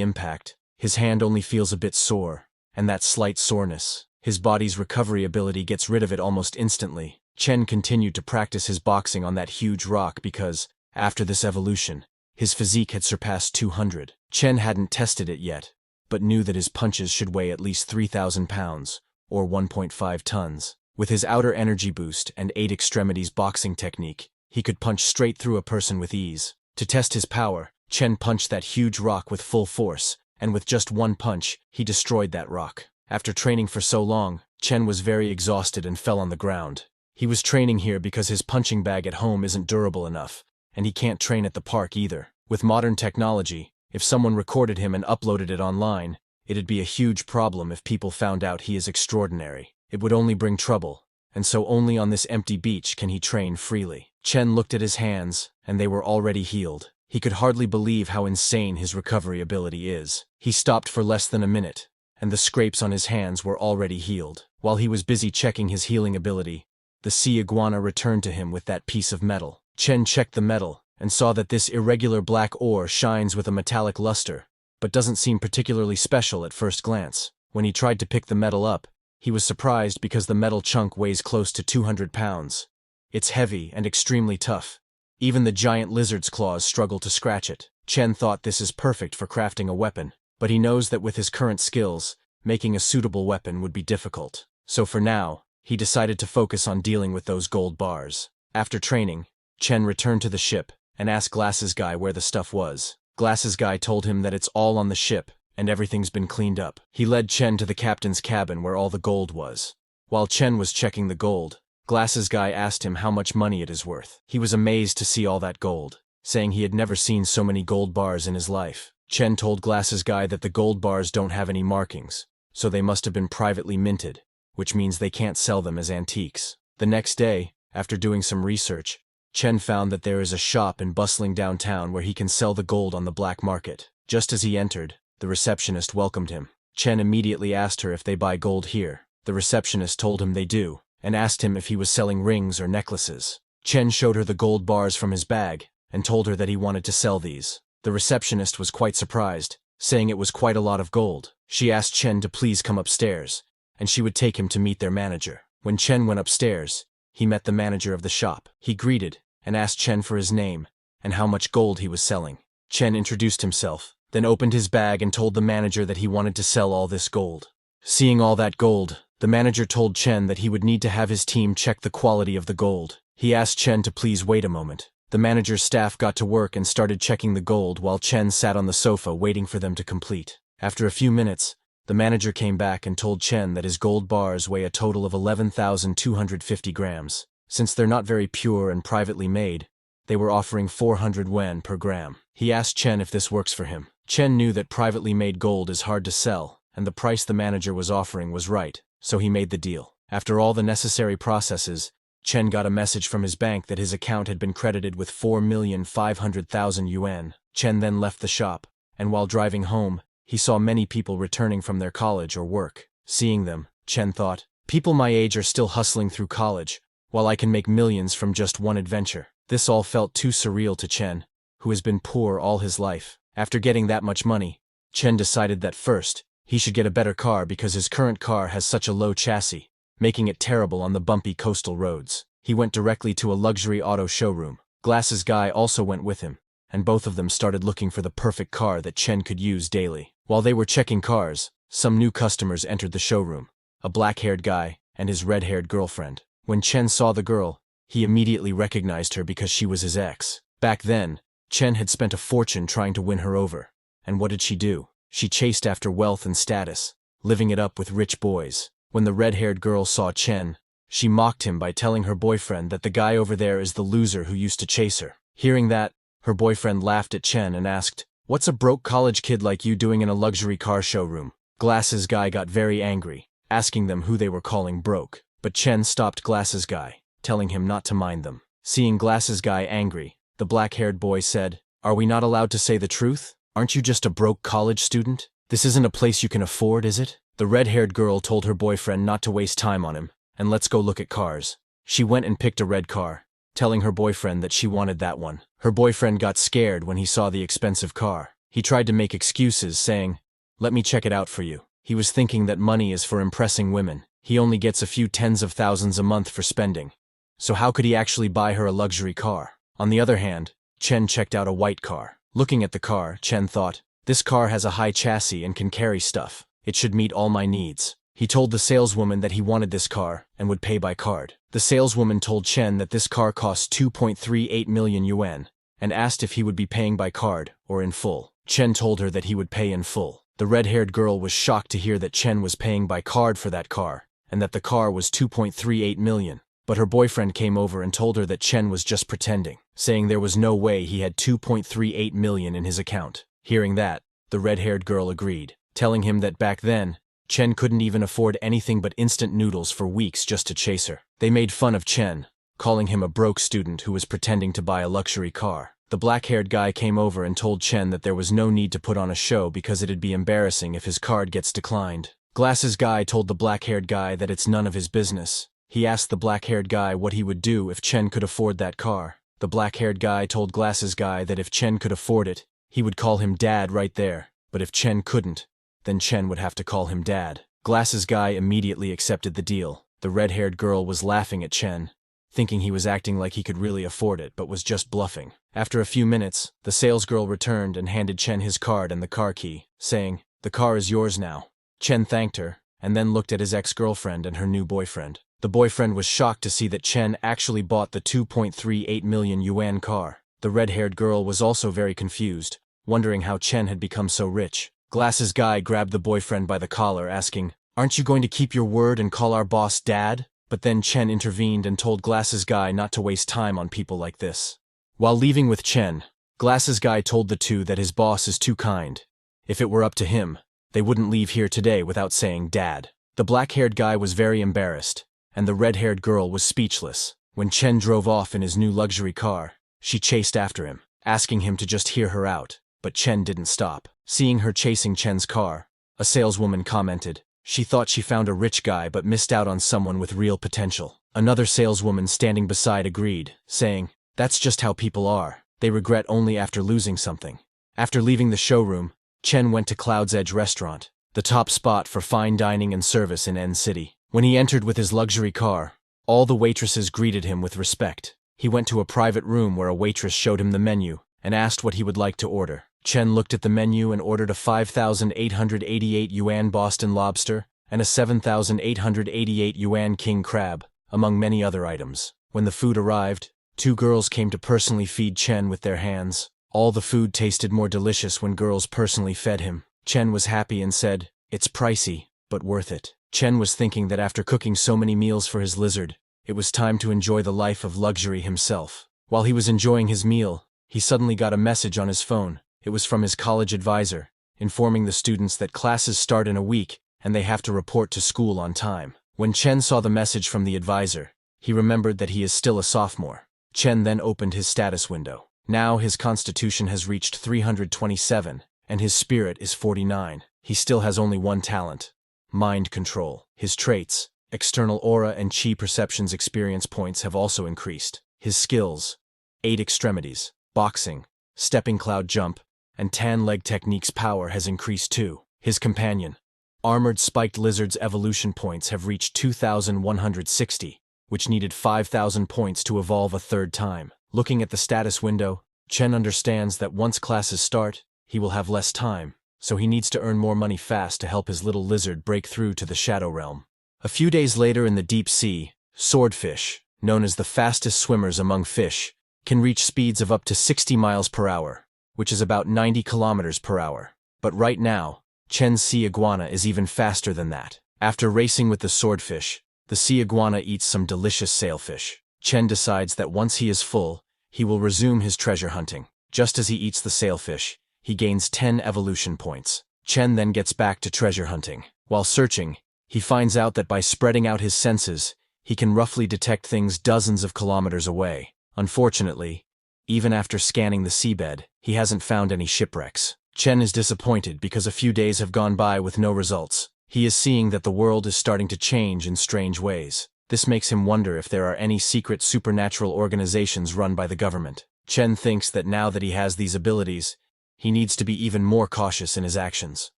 impact, his hand only feels a bit sore, and that slight soreness, his body's recovery ability gets rid of it almost instantly. Chen continued to practice his boxing on that huge rock because, after this evolution, his physique had surpassed 200. Chen hadn't tested it yet, but knew that his punches should weigh at least 3,000 pounds, or 1.5 tons. With his outer energy boost and 8 extremities boxing technique, he could punch straight through a person with ease. To test his power, Chen punched that huge rock with full force, and with just one punch, he destroyed that rock. After training for so long, Chen was very exhausted and fell on the ground. He was training here because his punching bag at home isn't durable enough, and he can't train at the park either. With modern technology, if someone recorded him and uploaded it online, it'd be a huge problem if people found out he is extraordinary. It would only bring trouble, and so only on this empty beach can he train freely. Chen looked at his hands, and they were already healed. He could hardly believe how insane his recovery ability is. He stopped for less than a minute, and the scrapes on his hands were already healed. While he was busy checking his healing ability, the sea iguana returned to him with that piece of metal. Chen checked the metal, and saw that this irregular black ore shines with a metallic luster, but doesn't seem particularly special at first glance. When he tried to pick the metal up, he was surprised because the metal chunk weighs close to 200 pounds. It's heavy and extremely tough. Even the giant lizard's claws struggle to scratch it. Chen thought this is perfect for crafting a weapon, but he knows that with his current skills, making a suitable weapon would be difficult. So for now, he decided to focus on dealing with those gold bars. After training, Chen returned to the ship and asked Glasses Guy where the stuff was. Glasses Guy told him that it's all on the ship, and everything's been cleaned up. He led Chen to the captain's cabin where all the gold was. While Chen was checking the gold, Glasses Guy asked him how much money it is worth. He was amazed to see all that gold, saying he had never seen so many gold bars in his life. Chen told Glasses Guy that the gold bars don't have any markings, so they must have been privately minted, which means they can't sell them as antiques. The next day, after doing some research, Chen found that there is a shop in bustling downtown where he can sell the gold on the black market. Just as he entered, the receptionist welcomed him. Chen immediately asked her if they buy gold here. The receptionist told him they do, and asked him if he was selling rings or necklaces. Chen showed her the gold bars from his bag, and told her that he wanted to sell these. The receptionist was quite surprised, saying it was quite a lot of gold. She asked Chen to please come upstairs, and she would take him to meet their manager. When Chen went upstairs, he met the manager of the shop. He greeted, and asked Chen for his name, and how much gold he was selling. Chen introduced himself, then opened his bag and told the manager that he wanted to sell all this gold. Seeing all that gold, the manager told Chen that he would need to have his team check the quality of the gold. He asked Chen to please wait a moment. The manager's staff got to work and started checking the gold while Chen sat on the sofa waiting for them to complete. After a few minutes, the manager came back and told Chen that his gold bars weigh a total of 11,250 grams. Since they're not very pure and privately made, they were offering 400 yuan per gram. He asked Chen if this works for him. Chen knew that privately made gold is hard to sell, and the price the manager was offering was right, so he made the deal. After all the necessary processes, Chen got a message from his bank that his account had been credited with 4,500,000 yuan. Chen then left the shop, and while driving home, he saw many people returning from their college or work. Seeing them, Chen thought, people my age are still hustling through college, while I can make millions from just one adventure. This all felt too surreal to Chen, who has been poor all his life. After getting that much money, Chen decided that first, he should get a better car because his current car has such a low chassis, making it terrible on the bumpy coastal roads. He went directly to a luxury auto showroom. Glasses Guy also went with him, and both of them started looking for the perfect car that Chen could use daily. While they were checking cars, some new customers entered the showroom, a black-haired guy and his red-haired girlfriend. When Chen saw the girl, he immediately recognized her because she was his ex. Back then, Chen had spent a fortune trying to win her over. And what did she do? She chased after wealth and status, living it up with rich boys. When the red-haired girl saw Chen, she mocked him by telling her boyfriend that the guy over there is the loser who used to chase her. Hearing that, her boyfriend laughed at Chen and asked, "What's a broke college kid like you doing in a luxury car showroom?" Glasses Guy got very angry, asking them who they were calling broke. But Chen stopped Glasses Guy, telling him not to mind them. Seeing Glasses Guy angry, the black-haired boy said, "Are we not allowed to say the truth? Aren't you just a broke college student? This isn't a place you can afford, is it?" The red-haired girl told her boyfriend not to waste time on him, and let's go look at cars. She went and picked a red car, telling her boyfriend that she wanted that one. Her boyfriend got scared when he saw the expensive car. He tried to make excuses, saying, "Let me check it out for you." He was thinking that money is for impressing women. He only gets a few tens of thousands a month for spending. So how could he actually buy her a luxury car? On the other hand, Chen checked out a white car. Looking at the car, Chen thought, this car has a high chassis and can carry stuff. It should meet all my needs. He told the saleswoman that he wanted this car and would pay by card. The saleswoman told Chen that this car costs 2.38 million yuan and asked if he would be paying by card or in full. Chen told her that he would pay in full. The red-haired girl was shocked to hear that Chen was paying by card for that car and that the car was 2.38 million. But her boyfriend came over and told her that Chen was just pretending, saying there was no way he had 2.38 million in his account. Hearing that, the red-haired girl agreed, telling him that back then, Chen couldn't even afford anything but instant noodles for weeks just to chase her. They made fun of Chen, calling him a broke student who was pretending to buy a luxury car. The black-haired guy came over and told Chen that there was no need to put on a show because it'd be embarrassing if his card gets declined. Glasses Guy told the black-haired guy that it's none of his business. He asked the black-haired guy what he would do if Chen could afford that car. The black-haired guy told Glasses Guy that if Chen could afford it, he would call him Dad right there, but if Chen couldn't, then Chen would have to call him Dad. Glasses Guy immediately accepted the deal. The red-haired girl was laughing at Chen, thinking he was acting like he could really afford it but was just bluffing. After a few minutes, the salesgirl returned and handed Chen his card and the car key, saying, "The car is yours now." Chen thanked her, and then looked at his ex-girlfriend and her new boyfriend. The boyfriend was shocked to see that Chen actually bought the 2.38 million yuan car. The red-haired girl was also very confused, wondering how Chen had become so rich. Glasses Guy grabbed the boyfriend by the collar, asking, "Aren't you going to keep your word and call our boss Dad?" But then Chen intervened and told Glasses Guy not to waste time on people like this. While leaving with Chen, Glasses Guy told the two that his boss is too kind. If it were up to him, they wouldn't leave here today without saying Dad. The black-haired guy was very embarrassed, and the red-haired girl was speechless. When Chen drove off in his new luxury car, she chased after him, asking him to just hear her out, but Chen didn't stop. Seeing her chasing Chen's car, a saleswoman commented, she thought she found a rich guy but missed out on someone with real potential. Another saleswoman standing beside agreed, saying, "That's just how people are. They regret only after losing something." After leaving the showroom, Chen went to Cloud's Edge restaurant, the top spot for fine dining and service in N City. When he entered with his luxury car, all the waitresses greeted him with respect. He went to a private room where a waitress showed him the menu and asked what he would like to order. Chen looked at the menu and ordered a 5,888 yuan Boston lobster and a 7,888 yuan king crab, among many other items. When the food arrived, two girls came to personally feed Chen with their hands. All the food tasted more delicious when girls personally fed him. Chen was happy and said, "It's pricey, but worth it." Chen was thinking that after cooking so many meals for his lizard, it was time to enjoy the life of luxury himself. While he was enjoying his meal, he suddenly got a message on his phone. It was from his college advisor, informing the students that classes start in a week and they have to report to school on time. When Chen saw the message from the advisor, he remembered that he is still a sophomore. Chen then opened his status window. Now his constitution has reached 327, and his spirit is 49. He still has only one talent: mind control. His traits, external aura and chi perceptions experience points have also increased. His skills, 8 extremities, boxing, stepping cloud jump, and tan leg techniques power has increased too. His companion, armored spiked lizard's evolution points have reached 2,160, which needed 5,000 points to evolve a third time. Looking at the status window, Chen understands that once classes start, he will have less time, so he needs to earn more money fast to help his little lizard break through to the Shadow Realm. A few days later in the deep sea, swordfish, known as the fastest swimmers among fish, can reach speeds of up to 60 miles per hour, which is about 90 kilometers per hour. But right now, Chen's sea iguana is even faster than that. After racing with the swordfish, the sea iguana eats some delicious sailfish. Chen decides that once he is full, he will resume his treasure hunting. Just as he eats the sailfish, he gains 10 evolution points. Chen then gets back to treasure hunting. While searching, he finds out that by spreading out his senses, he can roughly detect things dozens of kilometers away. Unfortunately, even after scanning the seabed, he hasn't found any shipwrecks. Chen is disappointed because a few days have gone by with no results. He is seeing that the world is starting to change in strange ways. This makes him wonder if there are any secret supernatural organizations run by the government. Chen thinks that now that he has these abilities, he needs to be even more cautious in his actions.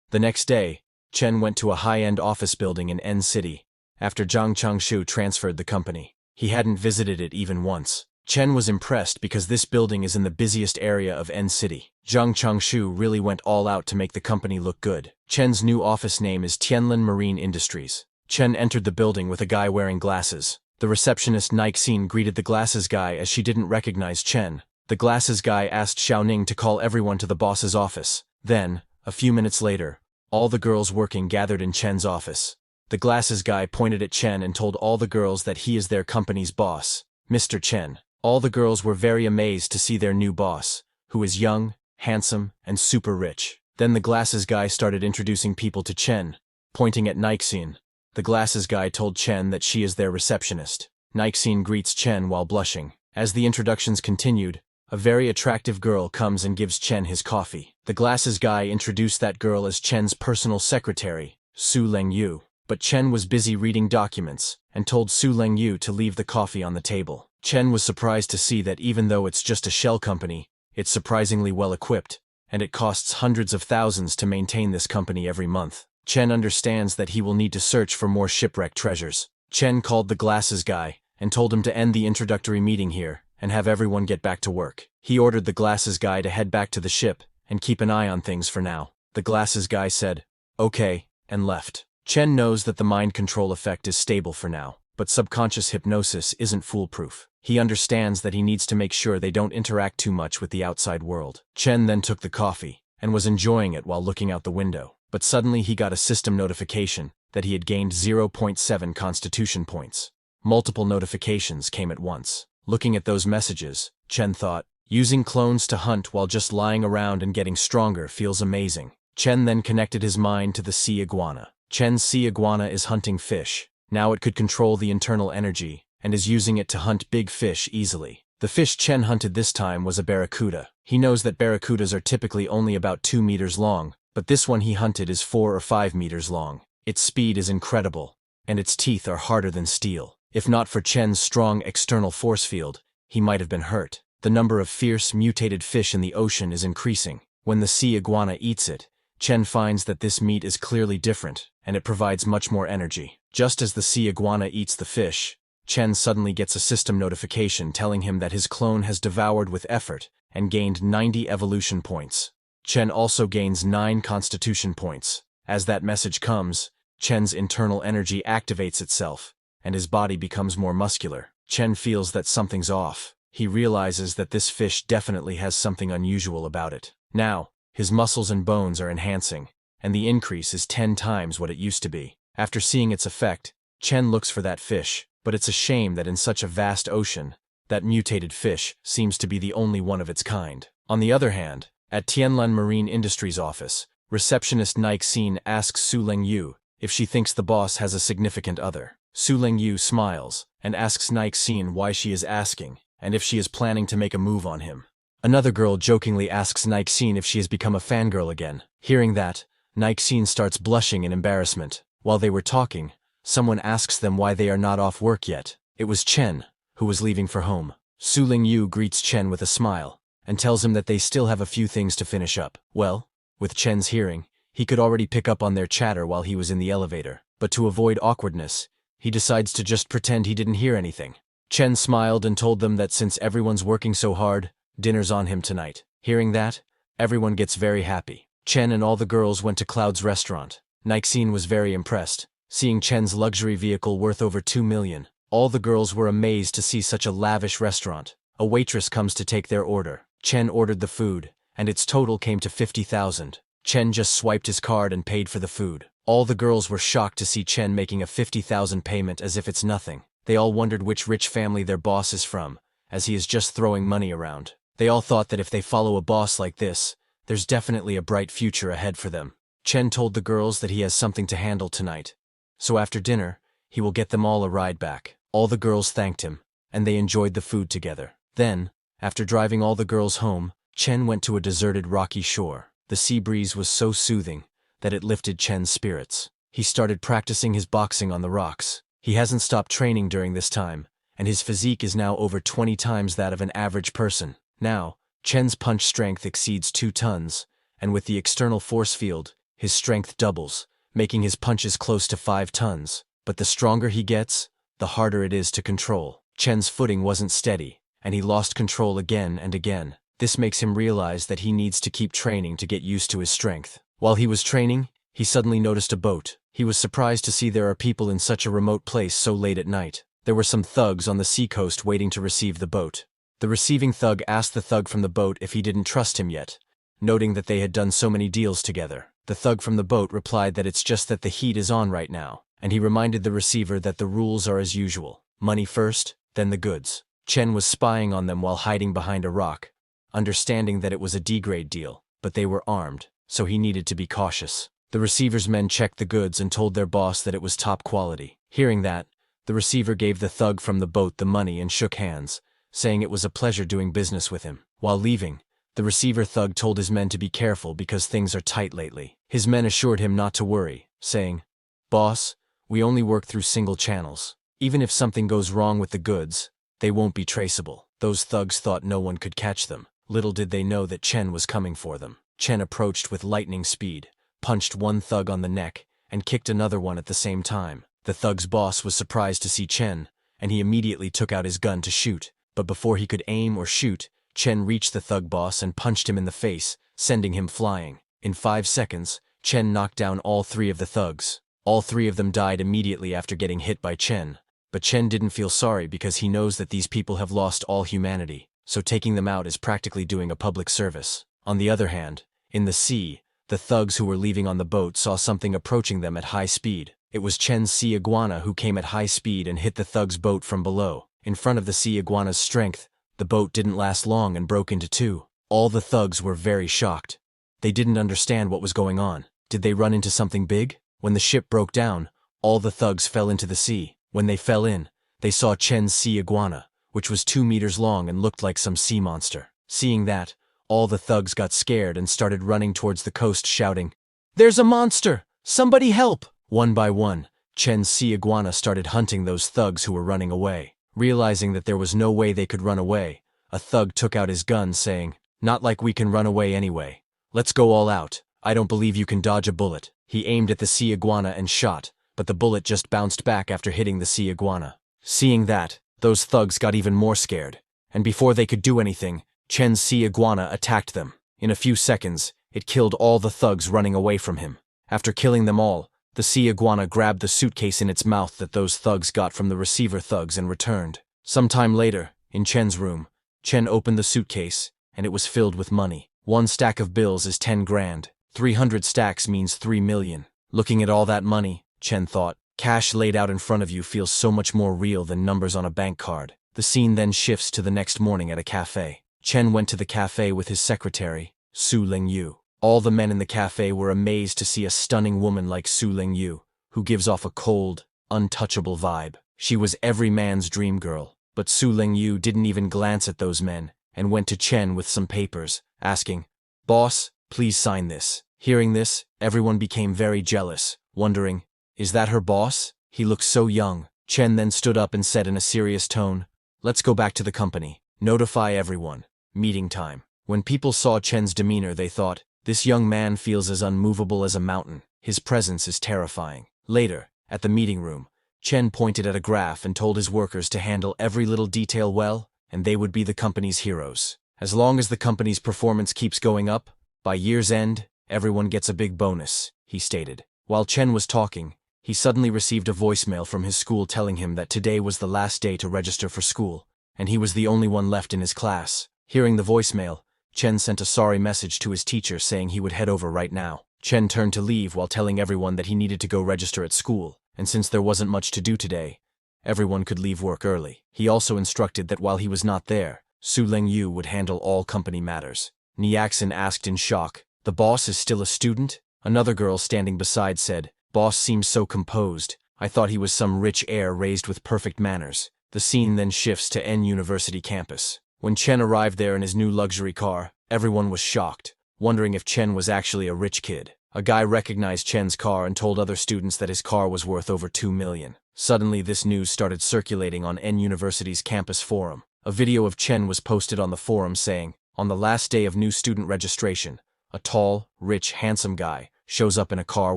The next day, Chen went to a high-end office building in N City, after Zhang Changshu transferred the company. He hadn't visited it even once. Chen was impressed because this building is in the busiest area of N City. Zhang Changshu really went all out to make the company look good. Chen's new office name is Tianlin Marine Industries. Chen entered the building with a guy wearing glasses. The receptionist Nixin greeted the glasses guy as she didn't recognize Chen. The glasses guy asked Xiaoning to call everyone to the boss's office. Then, a few minutes later, all the girls working gathered in Chen's office. The glasses guy pointed at Chen and told all the girls that he is their company's boss, Mr. Chen. All the girls were very amazed to see their new boss, who is young, handsome, and super rich. Then the glasses guy started introducing people to Chen, pointing at Nixin. The glasses guy told Chen that she is their receptionist. Nixin greets Chen while blushing. As the introductions continued, a very attractive girl comes and gives Chen his coffee. The glasses guy introduced that girl as Chen's personal secretary, Su Lengyu. But Chen was busy reading documents, and told Su Lengyu to leave the coffee on the table. Chen was surprised to see that even though it's just a shell company, it's surprisingly well equipped, and it costs hundreds of thousands to maintain this company every month. Chen understands that he will need to search for more shipwreck treasures. Chen called the glasses guy, and told him to end the introductory meeting here, and have everyone get back to work. He ordered the glasses guy to head back to the ship, and keep an eye on things for now. The glasses guy said, "Okay," and left. Chen knows that the mind control effect is stable for now, but subconscious hypnosis isn't foolproof. He understands that he needs to make sure they don't interact too much with the outside world. Chen then took the coffee, and was enjoying it while looking out the window. But suddenly he got a system notification that he had gained 0.7 constitution points. Multiple notifications came at once. Looking at those messages, Chen thought, using clones to hunt while just lying around and getting stronger feels amazing. Chen then connected his mind to the sea iguana. Chen's sea iguana is hunting fish. Now it could control the internal energy, and is using it to hunt big fish easily. The fish Chen hunted this time was a barracuda. He knows that barracudas are typically only about 2 meters long, but this one he hunted is 4 or 5 meters long. Its speed is incredible, and its teeth are harder than steel. If not for Chen's strong external force field, he might have been hurt. The number of fierce, mutated fish in the ocean is increasing. When the sea iguana eats it, Chen finds that this meat is clearly different, and it provides much more energy. Just as the sea iguana eats the fish, Chen suddenly gets a system notification telling him that his clone has devoured with effort and gained 90 evolution points. Chen also gains 9 constitution points. As that message comes, Chen's internal energy activates itself, and his body becomes more muscular. Chen feels that something's off. He realizes that this fish definitely has something unusual about it. Now, his muscles and bones are enhancing, and the increase is 10 times what it used to be. After seeing its effect, Chen looks for that fish, but it's a shame that in such a vast ocean, that mutated fish seems to be the only one of its kind. On the other hand, at Tianlin Marine Industries office, receptionist Nixin asks Su Lengyu if she thinks the boss has a significant other. Su Lengyu smiles and asks Nixin why she is asking, and if she is planning to make a move on him. Another girl jokingly asks Nixine if she has become a fangirl again. Hearing that, Nixine starts blushing in embarrassment. While they were talking, someone asks them why they are not off work yet. It was Chen, who was leaving for home. Su Lingyu greets Chen with a smile, and tells him that they still have a few things to finish up. Well, with Chen's hearing, he could already pick up on their chatter while he was in the elevator. But to avoid awkwardness, he decides to just pretend he didn't hear anything. Chen smiled and told them that since everyone's working so hard, dinner's on him tonight. Hearing that, everyone gets very happy. Chen and all the girls went to Cloud's restaurant. Nixine was very impressed, seeing Chen's luxury vehicle worth over 2 million. All the girls were amazed to see such a lavish restaurant. A waitress comes to take their order. Chen ordered the food, and its total came to 50,000. Chen just swiped his card and paid for the food. All the girls were shocked to see Chen making a 50,000 payment as if it's nothing. They all wondered which rich family their boss is from, as he is just throwing money around. They all thought that if they follow a boss like this, there's definitely a bright future ahead for them. Chen told the girls that he has something to handle tonight, so after dinner, he will get them all a ride back. All the girls thanked him, and they enjoyed the food together. Then, after driving all the girls home, Chen went to a deserted rocky shore. The sea breeze was so soothing that it lifted Chen's spirits. He started practicing his boxing on the rocks. He hasn't stopped training during this time, and his physique is now over 20 times that of an average person. Now, Chen's punch strength exceeds 2 tons, and with the external force field, his strength doubles, making his punches close to 5 tons. But the stronger he gets, the harder it is to control. Chen's footing wasn't steady, and he lost control again and again. This makes him realize that he needs to keep training to get used to his strength. While he was training, he suddenly noticed a boat. He was surprised to see there are people in such a remote place so late at night. There were some thugs on the seacoast waiting to receive the boat. The receiving thug asked the thug from the boat if he didn't trust him yet, noting that they had done so many deals together. The thug from the boat replied that it's just that the heat is on right now, and he reminded the receiver that the rules are as usual. Money first, then the goods. Chen was spying on them while hiding behind a rock, understanding that it was a D-grade deal, but they were armed, so he needed to be cautious. The receiver's men checked the goods and told their boss that it was top quality. Hearing that, the receiver gave the thug from the boat the money and shook hands, saying it was a pleasure doing business with him. While leaving, the receiver thug told his men to be careful because things are tight lately. His men assured him not to worry, saying, "Boss, we only work through single channels. Even if something goes wrong with the goods, they won't be traceable." Those thugs thought no one could catch them. Little did they know that Chen was coming for them. Chen approached with lightning speed, punched one thug on the neck, and kicked another one at the same time. The thug's boss was surprised to see Chen, and he immediately took out his gun to shoot. But before he could aim or shoot, Chen reached the thug boss and punched him in the face, sending him flying. In 5 seconds, Chen knocked down all 3 of the thugs. All 3 of them died immediately after getting hit by Chen. But Chen didn't feel sorry because he knows that these people have lost all humanity, so taking them out is practically doing a public service. On the other hand, in the sea, the thugs who were leaving on the boat saw something approaching them at high speed. It was Chen's sea iguana who came at high speed and hit the thug's boat from below. In front of the sea iguana's strength, the boat didn't last long and broke into 2. All the thugs were very shocked. They didn't understand what was going on. Did they run into something big? When the ship broke down, all the thugs fell into the sea. When they fell in, they saw Chen's sea iguana, which was 2 meters long and looked like some sea monster. Seeing that, all the thugs got scared and started running towards the coast shouting, "There's a monster! Somebody help!" One by one, Chen's sea iguana started hunting those thugs who were running away. Realizing that there was no way they could run away, a thug took out his gun saying, "Not like we can run away anyway. Let's go all out. I don't believe you can dodge a bullet." He aimed at the sea iguana and shot, but the bullet just bounced back after hitting the sea iguana. Seeing that, those thugs got even more scared, and before they could do anything, Chen's sea iguana attacked them. In a few seconds, it killed all the thugs running away from him. After killing them all, the sea iguana grabbed the suitcase in its mouth that those thugs got from the receiver thugs and returned. Sometime later, in Chen's room, Chen opened the suitcase, and it was filled with money. 1 stack of bills is 10 grand. 300 stacks means 3 million. Looking at all that money, Chen thought, cash laid out in front of you feels so much more real than numbers on a bank card. The scene then shifts to the next morning at a cafe. Chen went to the cafe with his secretary, Su Lingyu. All the men in the cafe were amazed to see a stunning woman like Su Lingyu, who gives off a cold, untouchable vibe. She was every man's dream girl, but Su Lingyu didn't even glance at those men, and went to Chen with some papers, asking, "Boss, please sign this." Hearing this, everyone became very jealous, wondering, is that her boss? He looks so young. Chen then stood up and said in a serious tone, "Let's go back to the company. Notify everyone. Meeting time." When people saw Chen's demeanor, they thought, this young man feels as unmovable as a mountain. His presence is terrifying. Later, at the meeting room, Chen pointed at a graph and told his workers to handle every little detail well, and they would be the company's heroes. As long as the company's performance keeps going up, by year's end, everyone gets a big bonus, he stated. While Chen was talking, he suddenly received a voicemail from his school telling him that today was the last day to register for school, and he was the only one left in his class. Hearing the voicemail, Chen sent a sorry message to his teacher saying he would head over right now. Chen turned to leave while telling everyone that he needed to go register at school, and since there wasn't much to do today, everyone could leave work early. He also instructed that while he was not there, Su Lengyu would handle all company matters. Niaxin asked in shock, "The boss is still a student?" Another girl standing beside said, "Boss seems so composed. I thought he was some rich heir raised with perfect manners." The scene then shifts to N University campus. When Chen arrived there in his new luxury car, everyone was shocked, wondering if Chen was actually a rich kid. A guy recognized Chen's car and told other students that his car was worth over 2 million. Suddenly, this news started circulating on N University's campus forum. A video of Chen was posted on the forum saying, on the last day of new student registration, a tall, rich, handsome guy shows up in a car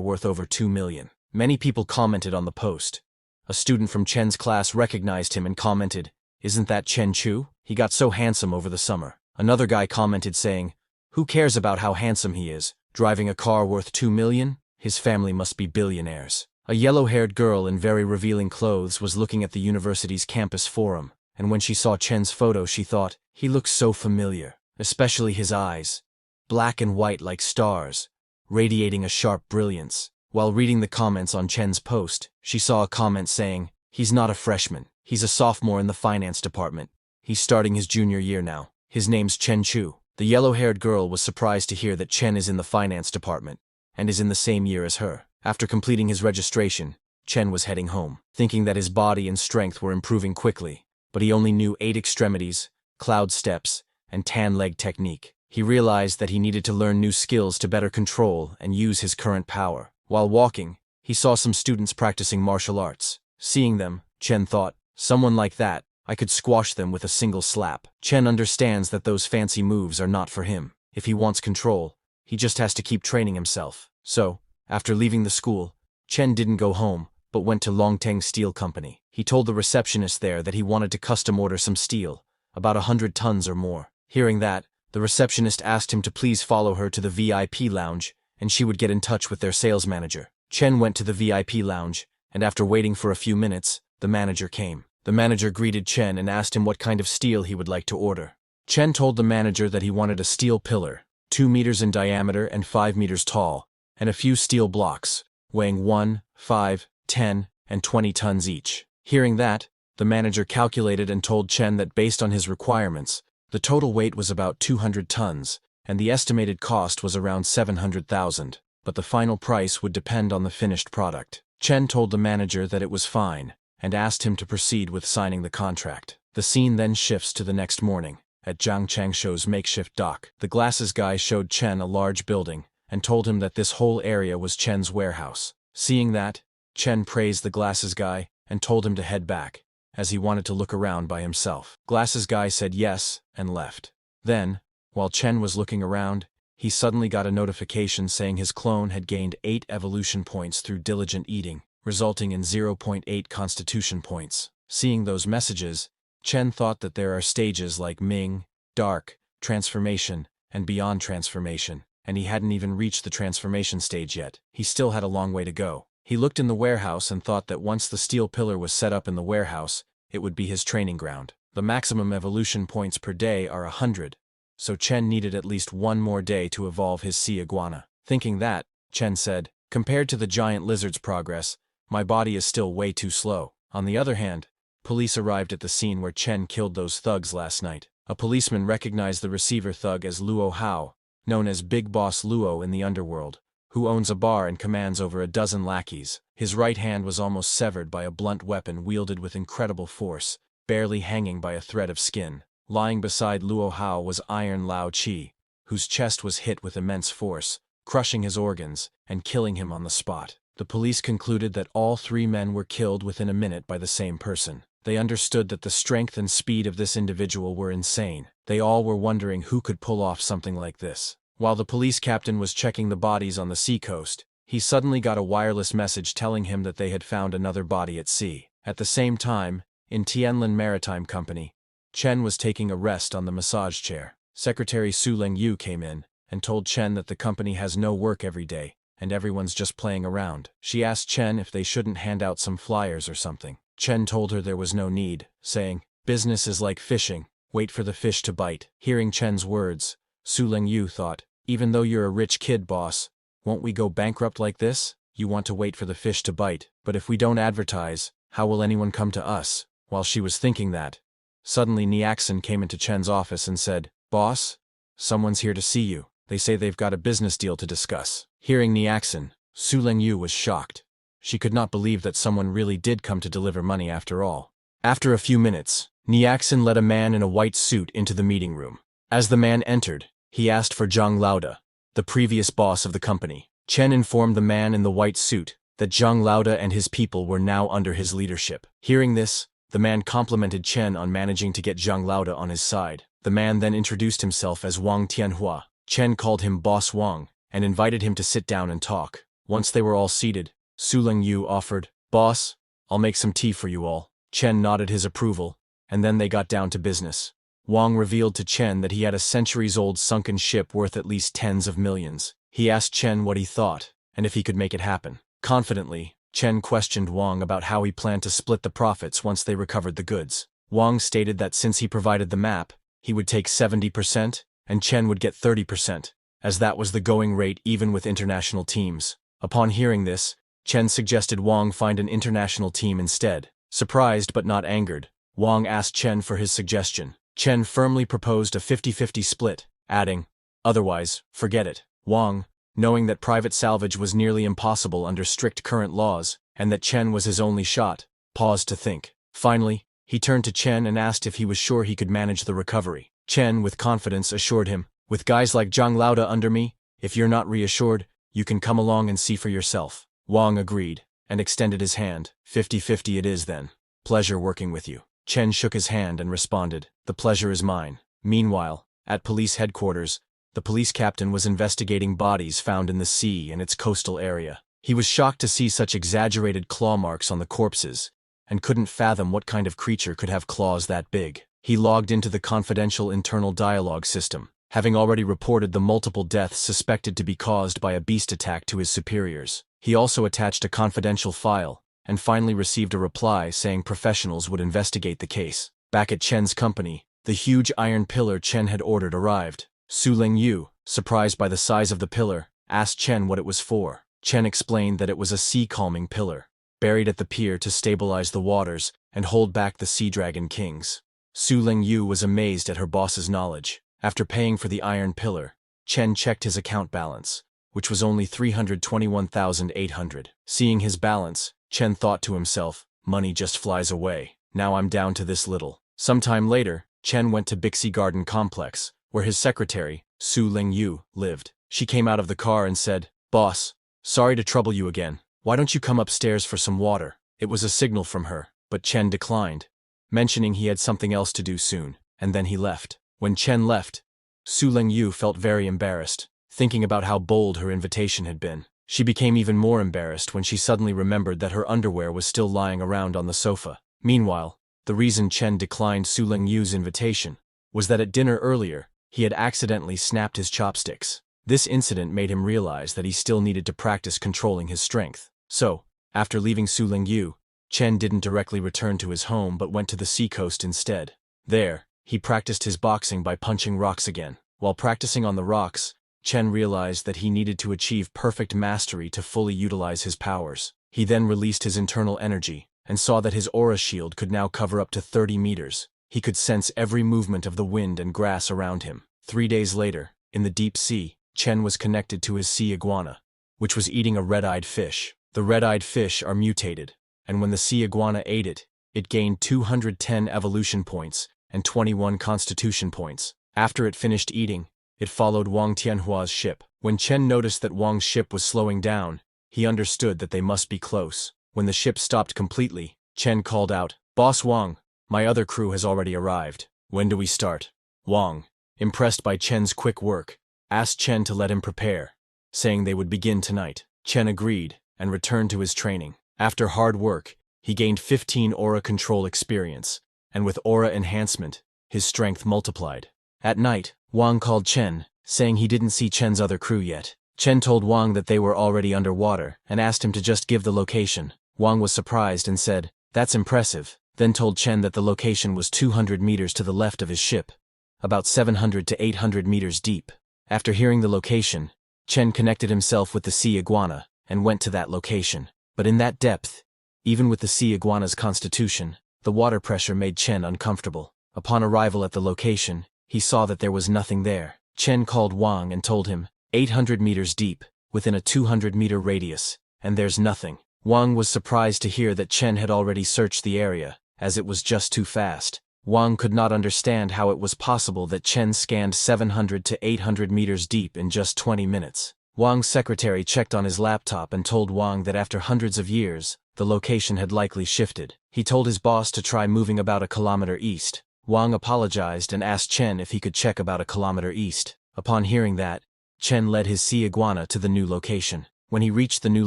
worth over 2 million. Many people commented on the post. A student from Chen's class recognized him and commented, "Isn't that Chen Chu? He got so handsome over the summer." Another guy commented saying, "Who cares about how handsome he is? Driving a car worth 2 million? His family must be billionaires." A yellow-haired girl in very revealing clothes was looking at the university's campus forum, and when she saw Chen's photo she thought, he looks so familiar, especially his eyes, black and white like stars, radiating a sharp brilliance. While reading the comments on Chen's post, she saw a comment saying, "He's not a freshman, he's a sophomore in the finance department. He's starting his junior year now. His name's Chen Chu." The yellow-haired girl was surprised to hear that Chen is in the finance department, and is in the same year as her. After completing his registration, Chen was heading home, thinking that his body and strength were improving quickly, but he only knew 8 extremities, cloud steps, and tan leg technique. He realized that he needed to learn new skills to better control and use his current power. While walking, he saw some students practicing martial arts. Seeing them, Chen thought, someone like that, I could squash them with a single slap. Chen understands that those fancy moves are not for him. If he wants control, he just has to keep training himself. So, after leaving the school, Chen didn't go home, but went to Longteng Steel Company. He told the receptionist there that he wanted to custom order some steel, about 100 tons or more. Hearing that, the receptionist asked him to please follow her to the VIP lounge, and she would get in touch with their sales manager. Chen went to the VIP lounge, and after waiting for a few minutes, the manager came. The manager greeted Chen and asked him what kind of steel he would like to order. Chen told the manager that he wanted a steel pillar, 2 meters in diameter and 5 meters tall, and a few steel blocks, weighing 1, 5, 10, and 20 tons each. Hearing that, the manager calculated and told Chen that based on his requirements, the total weight was about 200 tons, and the estimated cost was around 700,000, but the final price would depend on the finished product. Chen told the manager that it was fine, and asked him to proceed with signing the contract. The scene then shifts to the next morning, at Zhang Changshuo's makeshift dock. The glasses guy showed Chen a large building, and told him that this whole area was Chen's warehouse. Seeing that, Chen praised the glasses guy, and told him to head back, as he wanted to look around by himself. Glasses guy said yes, and left. Then, while Chen was looking around, he suddenly got a notification saying his clone had gained 8 evolution points through diligent eating, resulting in 0.8 constitution points. Seeing those messages, Chen thought that there are stages like Ming, Dark, Transformation, and Beyond Transformation, and he hadn't even reached the transformation stage yet. He still had a long way to go. He looked in the warehouse and thought that once the steel pillar was set up in the warehouse, it would be his training ground. The maximum evolution points per day are 100, so Chen needed at least 1 more day to evolve his sea iguana. Thinking that, Chen said, compared to the giant lizard's progress, my body is still way too slow. On the other hand, police arrived at the scene where Chen killed those thugs last night. A policeman recognized the receiver thug as Luo Hao, known as Big Boss Luo in the underworld, who owns a bar and commands over a dozen lackeys. His right hand was almost severed by a blunt weapon wielded with incredible force, barely hanging by a thread of skin. Lying beside Luo Hao was Iron Lao Chi, whose chest was hit with immense force, crushing his organs and killing him on the spot. The police concluded that all three men were killed within a minute by the same person. They understood that the strength and speed of this individual were insane. They all were wondering who could pull off something like this. While the police captain was checking the bodies on the seacoast, he suddenly got a wireless message telling him that they had found another body at sea. At the same time, in Tianlin Maritime Company, Chen was taking a rest on the massage chair. Secretary Su Lengyu came in and told Chen that the company has no work every day and everyone's just playing around. She asked Chen if they shouldn't hand out some flyers or something. Chen told her there was no need, saying, "Business is like fishing, wait for the fish to bite." Hearing Chen's words, Su Lengyu thought, "Even though you're a rich kid, boss, won't we go bankrupt like this? You want to wait for the fish to bite, but if we don't advertise, how will anyone come to us?" While she was thinking that, suddenly Niaxin came into Chen's office and said, "Boss, someone's here to see you. They say they've got a business deal to discuss." Hearing Niaxin, Su Lengyu was shocked. She could not believe that someone really did come to deliver money after all. After a few minutes, Niaxin led a man in a white suit into the meeting room. As the man entered, he asked for Zhang Lauda, the previous boss of the company. Chen informed the man in the white suit that Zhang Lauda and his people were now under his leadership. Hearing this, the man complimented Chen on managing to get Zhang Lauda on his side. The man then introduced himself as Wang Tianhua. Chen called him Boss Wang and invited him to sit down and talk. Once they were all seated, Su Lengyu offered, "Boss, I'll make some tea for you all." Chen nodded his approval, and then they got down to business. Wang revealed to Chen that he had a centuries-old sunken ship worth at least tens of millions. He asked Chen what he thought, and if he could make it happen. Confidently, Chen questioned Wang about how he planned to split the profits once they recovered the goods. Wang stated that since he provided the map, he would take 70%, and Chen would get 30%, as that was the going rate even with international teams. Upon hearing this, Chen suggested Wang find an international team instead. Surprised but not angered, Wang asked Chen for his suggestion. Chen firmly proposed a 50-50 split, adding, "Otherwise, forget it." Wang, knowing that private salvage was nearly impossible under strict current laws, and that Chen was his only shot, paused to think. Finally, he turned to Chen and asked if he was sure he could manage the recovery. Chen, with confidence, assured him, "With guys like Zhang Lauda under me, if you're not reassured, you can come along and see for yourself." Wang agreed, and extended his hand. 50-50 it is then. Pleasure working with you." Chen shook his hand and responded, "The pleasure is mine." Meanwhile, at police headquarters, the police captain was investigating bodies found in the sea and its coastal area. He was shocked to see such exaggerated claw marks on the corpses, and couldn't fathom what kind of creature could have claws that big. He logged into the confidential internal dialogue system, having already reported the multiple deaths suspected to be caused by a beast attack to his superiors. He also attached a confidential file, and finally received a reply saying professionals would investigate the case. Back at Chen's company, the huge iron pillar Chen had ordered arrived. Su Lengyu, surprised by the size of the pillar, asked Chen what it was for. Chen explained that it was a sea-calming pillar, buried at the pier to stabilize the waters and hold back the sea dragon kings. Su Lengyu was amazed at her boss's knowledge. After paying for the iron pillar, Chen checked his account balance, which was only 321,800. Seeing his balance, Chen thought to himself, "Money just flies away. Now I'm down to this little." Sometime later, Chen went to Bixi Garden Complex, where his secretary, Su Lengyu, lived. She came out of the car and said, "Boss, sorry to trouble you again. Why don't you come upstairs for some water?" It was a signal from her, but Chen declined, mentioning he had something else to do soon, and then he left. When Chen left, Su Lengyu felt very embarrassed, thinking about how bold her invitation had been. She became even more embarrassed when she suddenly remembered that her underwear was still lying around on the sofa. Meanwhile, the reason Chen declined Su Lengyu's invitation was that at dinner earlier, he had accidentally snapped his chopsticks. This incident made him realize that he still needed to practice controlling his strength. So, after leaving Su Lengyu, Chen didn't directly return to his home but went to the seacoast instead. There, he practiced his boxing by punching rocks again. While practicing on the rocks, Chen realized that he needed to achieve perfect mastery to fully utilize his powers. He then released his internal energy, and saw that his aura shield could now cover up to 30 meters. He could sense every movement of the wind and grass around him. 3 days later, in the deep sea, Chen was connected to his sea iguana, which was eating a red-eyed fish. The red-eyed fish are mutated, and when the sea iguana ate it, it gained 210 evolution points and 21 constitution points. After it finished eating, it followed Wang Tianhua's ship. When Chen noticed that Wang's ship was slowing down, he understood that they must be close. When the ship stopped completely, Chen called out, "Boss Wang, my other crew has already arrived. When do we start?" Wang, impressed by Chen's quick work, asked Chen to let him prepare, saying they would begin tonight. Chen agreed and returned to his training. After hard work, he gained 15 aura control experience, and with aura enhancement, his strength multiplied. At night, Wang called Chen, saying he didn't see Chen's other crew yet. Chen told Wang that they were already underwater and asked him to just give the location. Wang was surprised and said, "That's impressive," then told Chen that the location was 200 meters to the left of his ship, about 700 to 800 meters deep. After hearing the location, Chen connected himself with the sea iguana and went to that location. But in that depth, even with the sea iguana's constitution, the water pressure made Chen uncomfortable. Upon arrival at the location, he saw that there was nothing there. Chen called Wang and told him, 800 meters deep, within a 200-meter radius, and there's nothing. Wang was surprised to hear that Chen had already searched the area, as it was just too fast. Wang could not understand how it was possible that Chen scanned 700 to 800 meters deep in just 20 minutes. Wang's secretary checked on his laptop and told Wang that after hundreds of years, the location had likely shifted. He told his boss to try moving about a kilometer east. Wang apologized and asked Chen if he could check about a kilometer east. Upon hearing that, Chen led his sea iguana to the new location. When he reached the new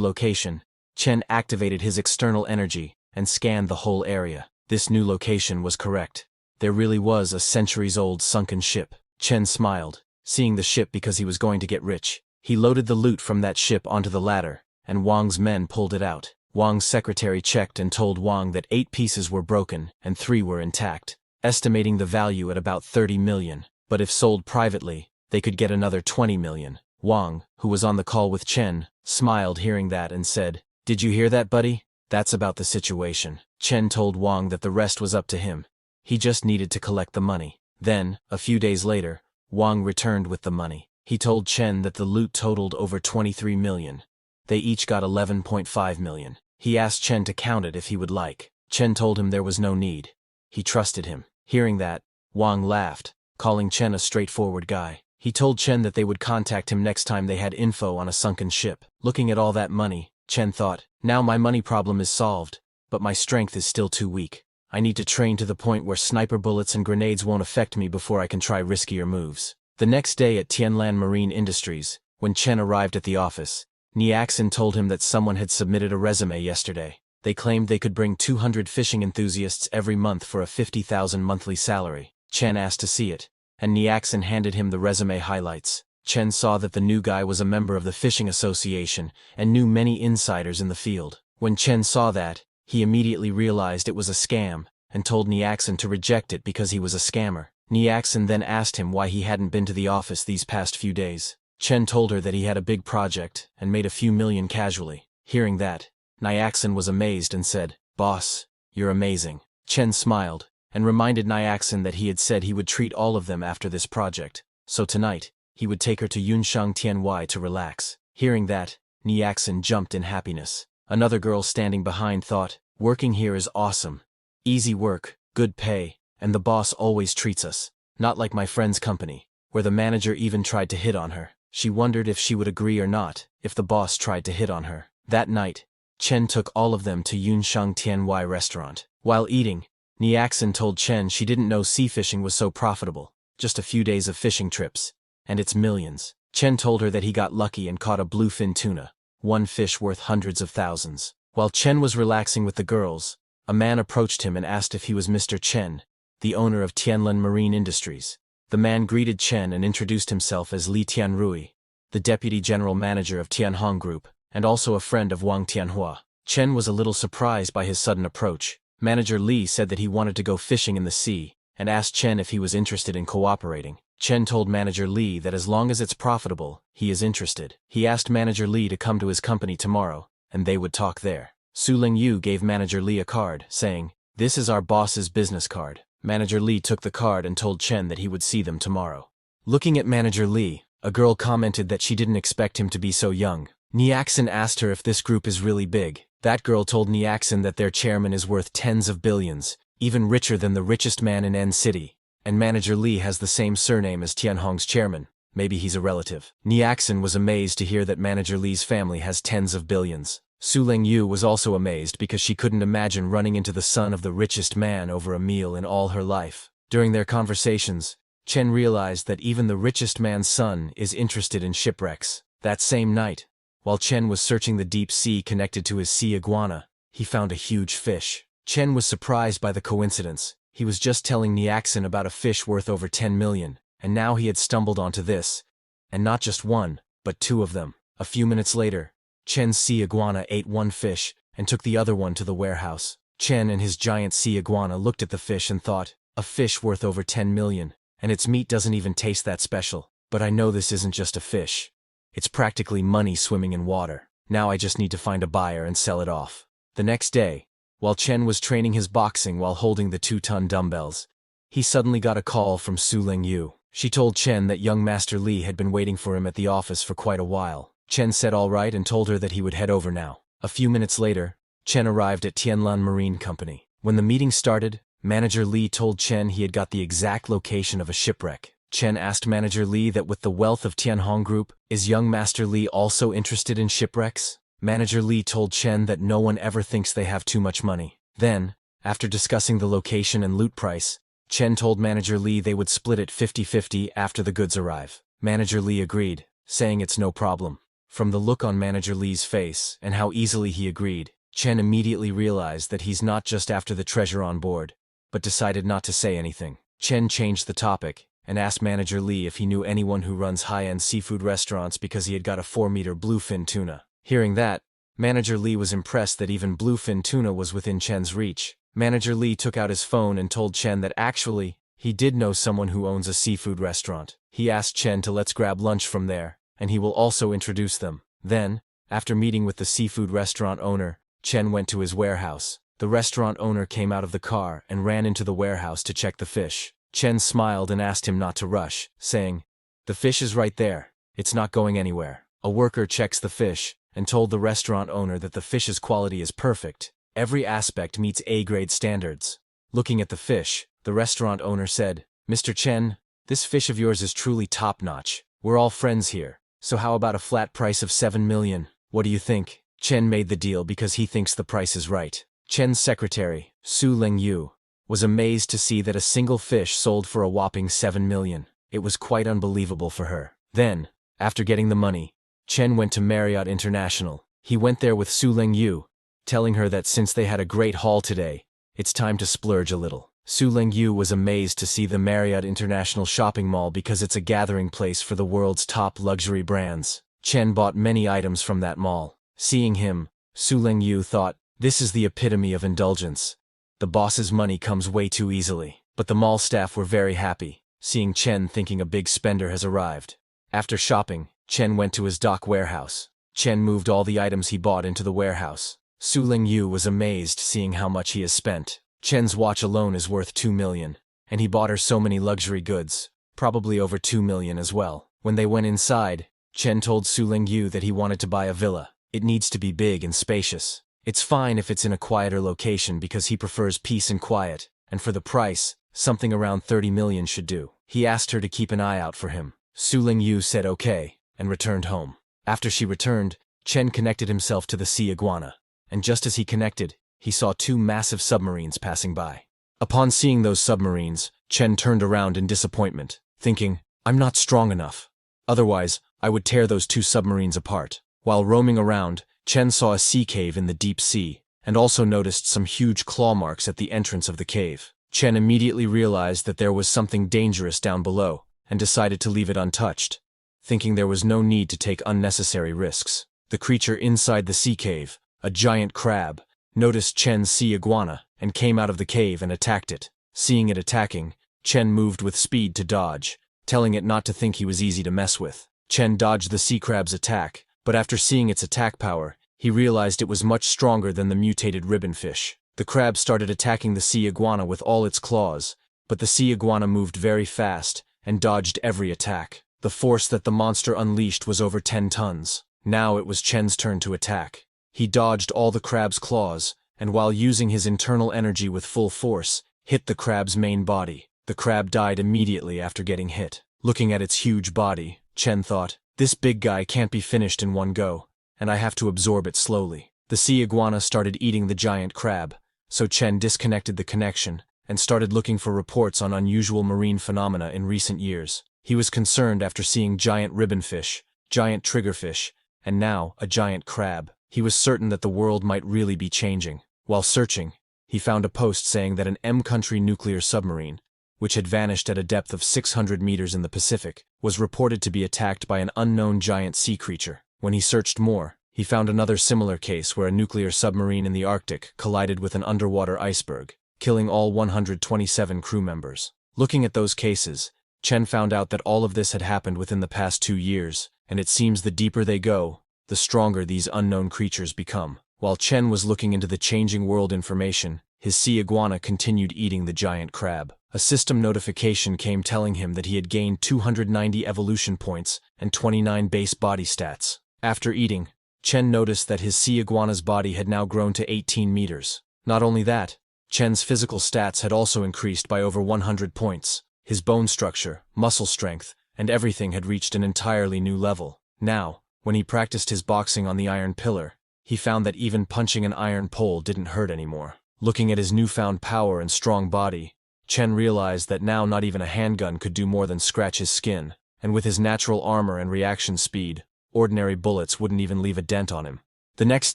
location, Chen activated his external energy and scanned the whole area. This new location was correct. There really was a centuries-old sunken ship. Chen smiled, seeing the ship because he was going to get rich. He loaded the loot from that ship onto the ladder, and Wang's men pulled it out. Wang's secretary checked and told Wang that 8 pieces were broken and 3 were intact, estimating the value at about 30 million, but if sold privately, they could get another 20 million. Wang, who was on the call with Chen, smiled hearing that and said, "Did you hear that, buddy? That's about the situation." Chen told Wang that the rest was up to him. He just needed to collect the money. Then, a few days later, Wang returned with the money. He told Chen that the loot totaled over 23 million. They each got 11.5 million. He asked Chen to count it if he would like. Chen told him there was no need. He trusted him. Hearing that, Wang laughed, calling Chen a straightforward guy. He told Chen that they would contact him next time they had info on a sunken ship. Looking at all that money, Chen thought, now my money problem is solved, but my strength is still too weak. I need to train to the point where sniper bullets and grenades won't affect me before I can try riskier moves. The next day at Tianlan Marine Industries, when Chen arrived at the office, Niaxin told him that someone had submitted a resume yesterday. They claimed they could bring 200 fishing enthusiasts every month for a 50,000 monthly salary. Chen asked to see it, and Niaxin handed him the resume highlights. Chen saw that the new guy was a member of the Fishing Association and knew many insiders in the field. When Chen saw that, he immediately realized it was a scam and told Niaxin to reject it because he was a scammer. Niaxin then asked him why he hadn't been to the office these past few days. Chen told her that he had a big project and made a few million casually. Hearing that, Niaxin was amazed and said, "Boss, you're amazing." Chen smiled and reminded Niaxin that he had said he would treat all of them after this project, so tonight, he would take her to Yunshang Tianwai to relax. Hearing that, Niaxin jumped in happiness. Another girl standing behind thought, "Working here is awesome. Easy work, good pay, and the boss always treats us. Not like my friend's company, where the manager even tried to hit on her." She wondered if she would agree or not if the boss tried to hit on her. That night, Chen took all of them to Yunshang Tianwai restaurant. While eating, Niaxin told Chen she didn't know sea fishing was so profitable. Just a few days of fishing trips, and it's millions. Chen told her that he got lucky and caught a bluefin tuna, one fish worth hundreds of thousands. While Chen was relaxing with the girls, a man approached him and asked if he was Mr. Chen, the owner of Tianlan Marine Industries. The man greeted Chen and introduced himself as Li Tianrui, the deputy general manager of Tianhong Group, and also a friend of Wang Tianhua. Chen was a little surprised by his sudden approach. Manager Li said that he wanted to go fishing in the sea, and asked Chen if he was interested in cooperating. Chen told Manager Li that as long as it's profitable, he is interested. He asked Manager Li to come to his company tomorrow, and they would talk there. Su Lingyu gave Manager Li a card, saying, "This is our boss's business card." Manager Li took the card and told Chen that he would see them tomorrow. Looking at Manager Li, a girl commented that she didn't expect him to be so young. Niaxin asked her if this group is really big. That girl told Niaxin that their chairman is worth tens of billions, even richer than the richest man in N City. And Manager Lee has the same surname as Tianhong's chairman. Maybe he's a relative. Niaxin was amazed to hear that Manager Lee's family has tens of billions. Su Lingyu was also amazed because she couldn't imagine running into the son of the richest man over a meal in all her life. During their conversations, Chen realized that even the richest man's son is interested in shipwrecks. That same night, while Chen was searching the deep sea connected to his sea iguana, he found a huge fish. Chen was surprised by the coincidence. He was just telling Niaxin about a fish worth over 10 million, and now he had stumbled onto this. And not just one, but two of them. A few minutes later, Chen's sea iguana ate one fish and took the other one to the warehouse. Chen and his giant sea iguana looked at the fish and thought, a fish worth over 10 million, and its meat doesn't even taste that special. But I know this isn't just a fish. It's practically money swimming in water. Now I just need to find a buyer and sell it off. The next day, while Chen was training his boxing while holding the 2-ton dumbbells, he suddenly got a call from Su Lingyu. She told Chen that young Master Li had been waiting for him at the office for quite a while. Chen said all right and told her that he would head over now. A few minutes later, Chen arrived at Tianlan Marine Company. When the meeting started, Manager Li told Chen he had got the exact location of a shipwreck. Chen asked Manager Li that with the wealth of Tianhong Group, is young Master Li also interested in shipwrecks? Manager Li told Chen that no one ever thinks they have too much money. Then, after discussing the location and loot price, Chen told Manager Li they would split it 50-50 after the goods arrive. Manager Li agreed, saying it's no problem. From the look on Manager Li's face and how easily he agreed, Chen immediately realized that he's not just after the treasure on board, but decided not to say anything. Chen changed the topic and asked Manager Li if he knew anyone who runs high-end seafood restaurants because he had got a 4-meter bluefin tuna. Hearing that, Manager Li was impressed that even bluefin tuna was within Chen's reach. Manager Li took out his phone and told Chen that actually, he did know someone who owns a seafood restaurant. He asked Chen to let's grab lunch from there, and he will also introduce them. Then, after meeting with the seafood restaurant owner, Chen went to his warehouse. The restaurant owner came out of the car and ran into the warehouse to check the fish. Chen smiled and asked him not to rush, saying, "The fish is right there. It's not going anywhere." A worker checks the fish and told the restaurant owner that the fish's quality is perfect. Every aspect meets A-grade standards. Looking at the fish, the restaurant owner said, "Mr. Chen, this fish of yours is truly top-notch. We're all friends here, so how about a flat price of 7 million? What do you think?" Chen made the deal because he thinks the price is right. Chen's secretary, Su Lingyu, was amazed to see that a single fish sold for a whopping 7 million. It was quite unbelievable for her. Then, after getting the money, Chen went to Marriott International. He went there with Su Lingyu, telling her that since they had a great haul today, it's time to splurge a little. Su Lingyu was amazed to see the Marriott International shopping mall because it's a gathering place for the world's top luxury brands. Chen bought many items from that mall. Seeing him, Su Lingyu thought, this is the epitome of indulgence. The boss's money comes way too easily. But the mall staff were very happy, seeing Chen thinking a big spender has arrived. After shopping, Chen went to his dock warehouse. Chen moved all the items he bought into the warehouse. Su Lingyu was amazed seeing how much he has spent. Chen's watch alone is worth 2 million, and he bought her so many luxury goods, probably over 2 million as well. When they went inside, Chen told Su Lingyu that he wanted to buy a villa. It needs to be big and spacious. It's fine if it's in a quieter location because he prefers peace and quiet, and for the price, something around 30 million should do. He asked her to keep an eye out for him. Su Lingyu said okay, and returned home. After she returned, Chen connected himself to the sea iguana, and just as he connected, he saw 2 massive submarines passing by. Upon seeing those submarines, Chen turned around in disappointment, thinking, I'm not strong enough. Otherwise, I would tear those 2 submarines apart. While roaming around, Chen saw a sea cave in the deep sea, and also noticed some huge claw marks at the entrance of the cave. Chen immediately realized that there was something dangerous down below, and decided to leave it untouched, thinking there was no need to take unnecessary risks. The creature inside the sea cave, a giant crab, noticed Chen's sea iguana, and came out of the cave and attacked it. Seeing it attacking, Chen moved with speed to dodge, telling it not to think he was easy to mess with. Chen dodged the sea crab's attack, but after seeing its attack power, he realized it was much stronger than the mutated ribbonfish. The crab started attacking the sea iguana with all its claws, but the sea iguana moved very fast and dodged every attack. The force that the monster unleashed was over 10 tons. Now it was Chen's turn to attack. He dodged all the crab's claws, and while using his internal energy with full force, hit the crab's main body. The crab died immediately after getting hit. Looking at its huge body, Chen thought, "This big guy can't be finished in one go, and I have to absorb it slowly." The sea iguana started eating the giant crab, so Chen disconnected the connection and started looking for reports on unusual marine phenomena in recent years. He was concerned after seeing giant ribbonfish, giant triggerfish, and now a giant crab. He was certain that the world might really be changing. While searching, he found a post saying that an M-country nuclear submarine, which had vanished at a depth of 600 meters in the Pacific, was reported to be attacked by an unknown giant sea creature. When he searched more, he found another similar case where a nuclear submarine in the Arctic collided with an underwater iceberg, killing all 127 crew members. Looking at those cases, Chen found out that all of this had happened within the past 2 years, and it seems the deeper they go, the stronger these unknown creatures become. While Chen was looking into the changing world information, his sea iguana continued eating the giant crab. A system notification came telling him that he had gained 290 evolution points and 29 base body stats. After eating, Chen noticed that his sea iguana's body had now grown to 18 meters. Not only that, Chen's physical stats had also increased by over 100 points. His bone structure, muscle strength, and everything had reached an entirely new level. Now, when he practiced his boxing on the iron pillar, he found that even punching an iron pole didn't hurt anymore. Looking at his newfound power and strong body, Chen realized that now not even a handgun could do more than scratch his skin, and with his natural armor and reaction speed, ordinary bullets wouldn't even leave a dent on him. The next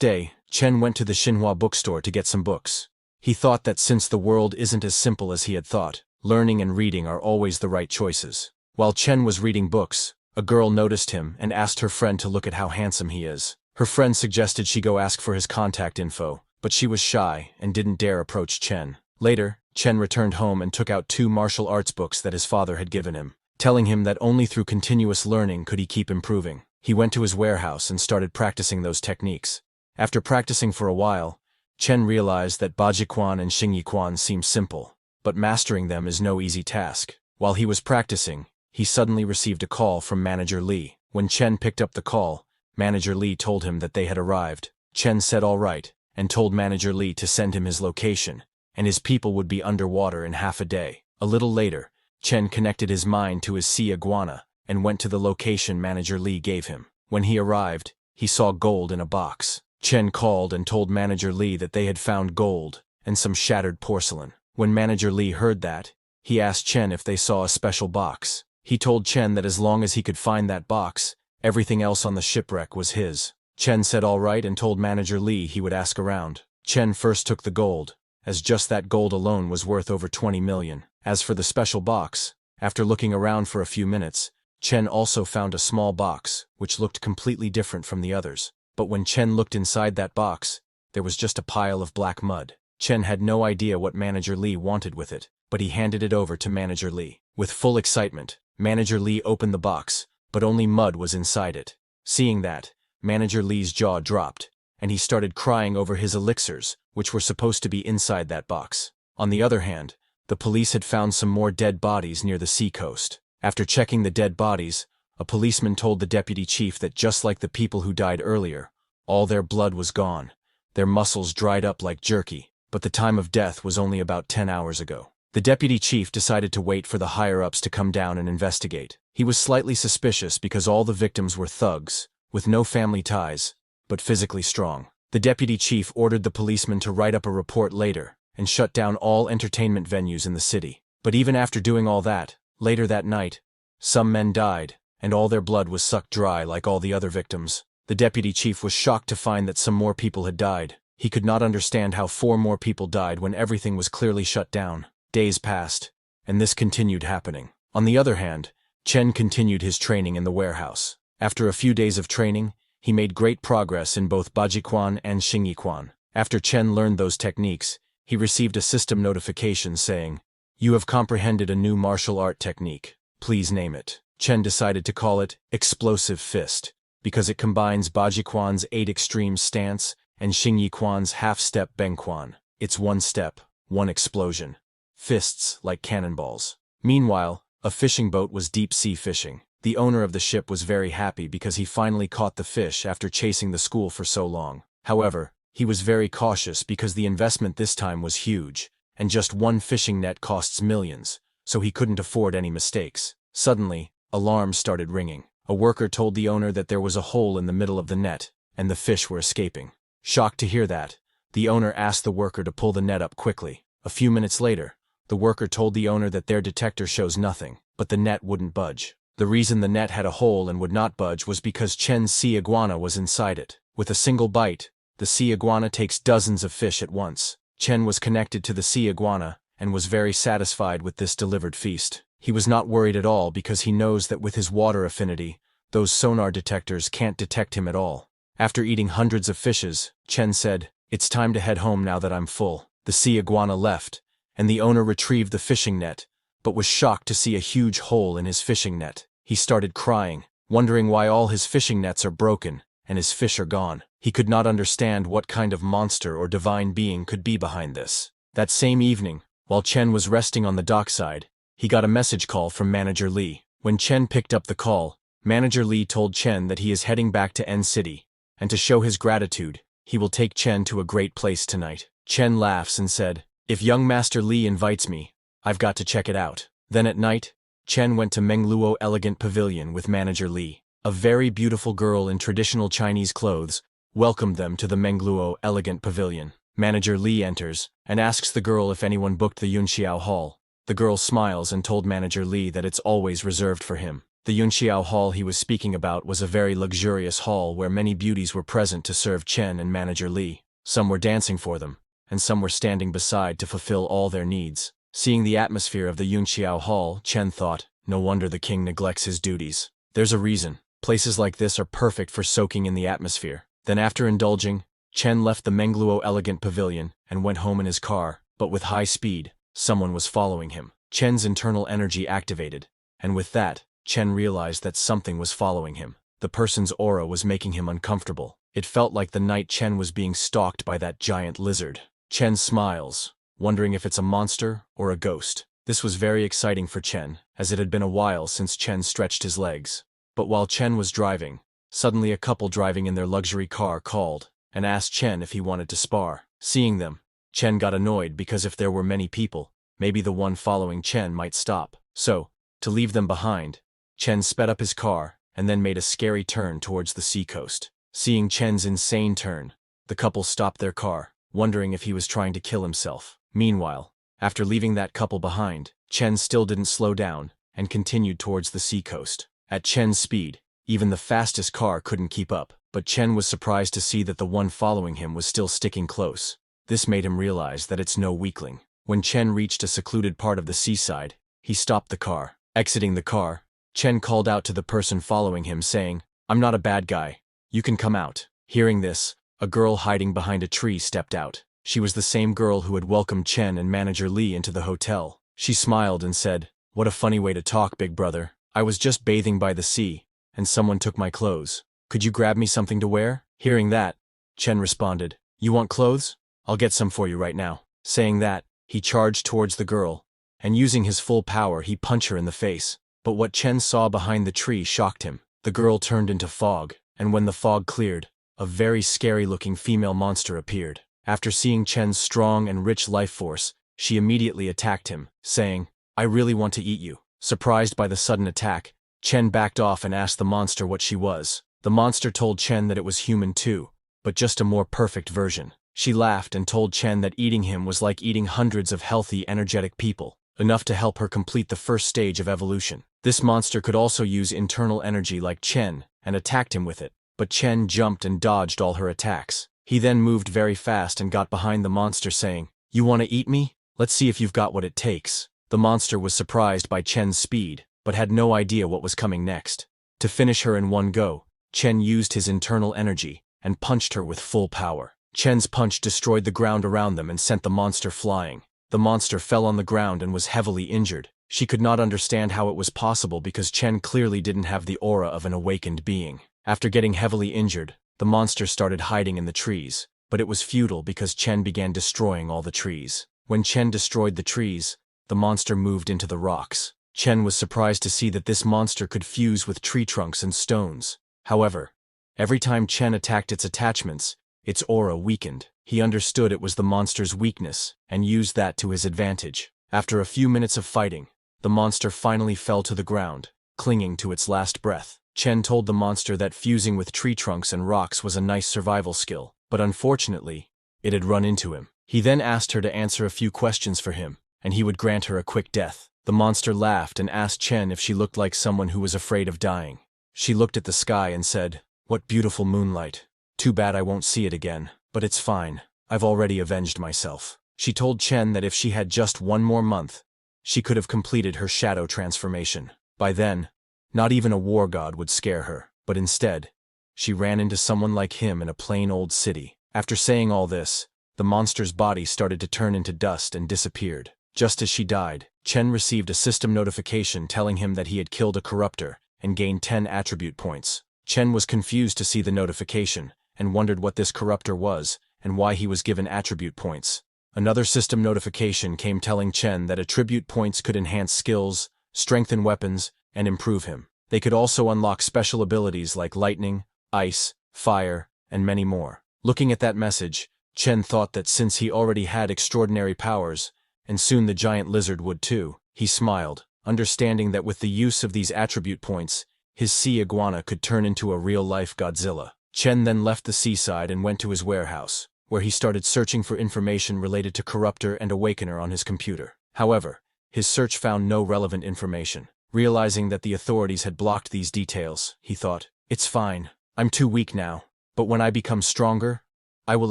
day, Chen went to the Manhwa bookstore to get some books. He thought that since the world isn't as simple as he had thought, learning and reading are always the right choices. While Chen was reading books, a girl noticed him and asked her friend to look at how handsome he is. Her friend suggested she go ask for his contact info, but she was shy and didn't dare approach Chen. Later, Chen returned home and took out 2 martial arts books that his father had given him, telling him that only through continuous learning could he keep improving. He went to his warehouse and started practicing those techniques. After practicing for a while, Chen realized that Bajiquan and Xingyiquan seem simple, but mastering them is no easy task. While he was practicing, he suddenly received a call from Manager Li. When Chen picked up the call, Manager Li told him that they had arrived. Chen said all right, and told Manager Li to send him his location, and his people would be underwater in half a day. A little later, Chen connected his mind to his sea iguana and went to the location Manager Li gave him. When he arrived, he saw gold in a box. Chen called and told Manager Li that they had found gold and some shattered porcelain. When Manager Li heard that, he asked Chen if they saw a special box. He told Chen that as long as he could find that box, everything else on the shipwreck was his. Chen said all right and told Manager Li he would ask around. Chen first took the gold, as just that gold alone was worth over 20 million. As for the special box, after looking around for a few minutes, Chen also found a small box, which looked completely different from the others. But when Chen looked inside that box, there was just a pile of black mud. Chen had no idea what Manager Li wanted with it, but he handed it over to Manager Li. With full excitement, Manager Li opened the box, but only mud was inside it. Seeing that, Manager Li's jaw dropped, and he started crying over his elixirs, which were supposed to be inside that box. On the other hand, the police had found some more dead bodies near the sea coast. After checking the dead bodies, a policeman told the deputy chief that just like the people who died earlier, all their blood was gone, their muscles dried up like jerky, but the time of death was only about 10 hours ago. The deputy chief decided to wait for the higher-ups to come down and investigate. He was slightly suspicious because all the victims were thugs, with no family ties, but physically strong. The deputy chief ordered the policeman to write up a report later and shut down all entertainment venues in the city. But even after doing all that, later that night, some men died, and all their blood was sucked dry like all the other victims. The deputy chief was shocked to find that some more people had died. He could not understand how 4 more people died when everything was clearly shut down. Days passed, and this continued happening. On the other hand, Chen continued his training in the warehouse. After a few days of training, he made great progress in both Bajiquan and Xingyiquan. After Chen learned those techniques, he received a system notification saying, "You have comprehended a new martial art technique. Please name it." Chen decided to call it Explosive Fist, because it combines Bajiquan's 8 extreme stance and Xingyiquan's half-step Bengquan. It's 1 step, 1 explosion. Fists like cannonballs. Meanwhile, a fishing boat was deep-sea fishing. The owner of the ship was very happy because he finally caught the fish after chasing the school for so long. However, he was very cautious because the investment this time was huge, and just 1 fishing net costs millions, so he couldn't afford any mistakes. Suddenly, alarms started ringing. A worker told the owner that there was a hole in the middle of the net, and the fish were escaping. Shocked to hear that, the owner asked the worker to pull the net up quickly. A few minutes later, the worker told the owner that their detector shows nothing, but the net wouldn't budge. The reason the net had a hole and would not budge was because Chen's sea iguana was inside it. With a single bite, the sea iguana takes dozens of fish at once. Chen was connected to the sea iguana and was very satisfied with this delivered feast. He was not worried at all because he knows that with his water affinity, those sonar detectors can't detect him at all. After eating hundreds of fishes, Chen said, "It's time to head home now that I'm full." The sea iguana left, and the owner retrieved the fishing net, but was shocked to see a huge hole in his fishing net. He started crying, wondering why all his fishing nets are broken and his fish are gone. He could not understand what kind of monster or divine being could be behind this. That same evening, while Chen was resting on the dockside, he got a message call from Manager Lee. When Chen picked up the call, Manager Lee told Chen that he is heading back to N City, and to show his gratitude, he will take Chen to a great place tonight. Chen laughs and said, "If young Master Lee invites me, I've got to check it out." Then at night, Chen went to Mengluo Elegant Pavilion with Manager Lee. A very beautiful girl in traditional Chinese clothes welcomed them to the Mengluo Elegant Pavilion. Manager Lee enters and asks the girl if anyone booked the Yunxiao Hall. The girl smiles and told Manager Lee that it's always reserved for him. The Yunxiao Hall he was speaking about was a very luxurious hall where many beauties were present to serve Chen and Manager Lee. Some were dancing for them, and some were standing beside to fulfill all their needs. Seeing the atmosphere of the Yunxiao Hall, Chen thought, no wonder the king neglects his duties. There's a reason. Places like this are perfect for soaking in the atmosphere. Then after indulging, Chen left the Mengluo Elegant Pavilion and went home in his car, but with high speed. Someone was following him. Chen's internal energy activated, and with that, Chen realized that something was following him. The person's aura was making him uncomfortable. It felt like the night Chen was being stalked by that giant lizard. Chen smiles, wondering if it's a monster or a ghost. This was very exciting for Chen, as it had been a while since Chen stretched his legs. But while Chen was driving, suddenly a couple driving in their luxury car called and asked Chen if he wanted to spar. Seeing them, Chen got annoyed because if there were many people, maybe the one following Chen might stop. So, to leave them behind, Chen sped up his car and then made a scary turn towards the seacoast. Seeing Chen's insane turn, the couple stopped their car, wondering if he was trying to kill himself. Meanwhile, after leaving that couple behind, Chen still didn't slow down and continued towards the seacoast. At Chen's speed, even the fastest car couldn't keep up, but Chen was surprised to see that the one following him was still sticking close. This made him realize that it's no weakling. When Chen reached a secluded part of the seaside, he stopped the car. Exiting the car, Chen called out to the person following him saying, "I'm not a bad guy. You can come out." Hearing this, a girl hiding behind a tree stepped out. She was the same girl who had welcomed Chen and Manager Lee into the hotel. She smiled and said, "What a funny way to talk, big brother. I was just bathing by the sea, and someone took my clothes. Could you grab me something to wear?" Hearing that, Chen responded, "You want clothes? I'll get some for you right now." Saying that, he charged towards the girl, and using his full power he punched her in the face. But what Chen saw behind the tree shocked him. The girl turned into fog, and when the fog cleared, a very scary-looking female monster appeared. After seeing Chen's strong and rich life force, she immediately attacked him, saying, "I really want to eat you." Surprised by the sudden attack, Chen backed off and asked the monster what she was. The monster told Chen that it was human too, but just a more perfect version. She laughed and told Chen that eating him was like eating hundreds of healthy, energetic people, enough to help her complete the first stage of evolution. This monster could also use internal energy like Chen, and attacked him with it, but Chen jumped and dodged all her attacks. He then moved very fast and got behind the monster saying, "You want to eat me? Let's see if you've got what it takes." The monster was surprised by Chen's speed, but had no idea what was coming next. To finish her in one go, Chen used his internal energy and punched her with full power. Chen's punch destroyed the ground around them and sent the monster flying. The monster fell on the ground and was heavily injured. She could not understand how it was possible because Chen clearly didn't have the aura of an awakened being. After getting heavily injured, the monster started hiding in the trees, but it was futile because Chen began destroying all the trees. When Chen destroyed the trees, the monster moved into the rocks. Chen was surprised to see that this monster could fuse with tree trunks and stones. However, every time Chen attacked its attachments, its aura weakened. He understood it was the monster's weakness and used that to his advantage. After a few minutes of fighting, the monster finally fell to the ground, clinging to its last breath. Chen told the monster that fusing with tree trunks and rocks was a nice survival skill, but unfortunately, it had run into him. He then asked her to answer a few questions for him, and he would grant her a quick death. The monster laughed and asked Chen if she looked like someone who was afraid of dying. She looked at the sky and said, "What beautiful moonlight. Too bad I won't see it again, but it's fine. I've already avenged myself." She told Chen that if she had just one more month, she could have completed her shadow transformation. By then, not even a war god would scare her, but instead, she ran into someone like him in a plain old city. After saying all this, the monster's body started to turn into dust and disappeared. Just as she died, Chen received a system notification telling him that he had killed a corruptor and gained 10 attribute points. Chen was confused to see the notification and wondered what this corruptor was and why he was given attribute points. Another system notification came telling Chen that attribute points could enhance skills, strengthen weapons, and improve him. They could also unlock special abilities like lightning, ice, fire, and many more. Looking at that message, Chen thought that since he already had extraordinary powers, and soon the giant lizard would too, he smiled, understanding that with the use of these attribute points, his sea iguana could turn into a real-life Godzilla. Chen then left the seaside and went to his warehouse, where he started searching for information related to Corruptor and Awakener on his computer. However, his search found no relevant information. Realizing that the authorities had blocked these details, he thought, "It's fine. I'm too weak now. But when I become stronger, I will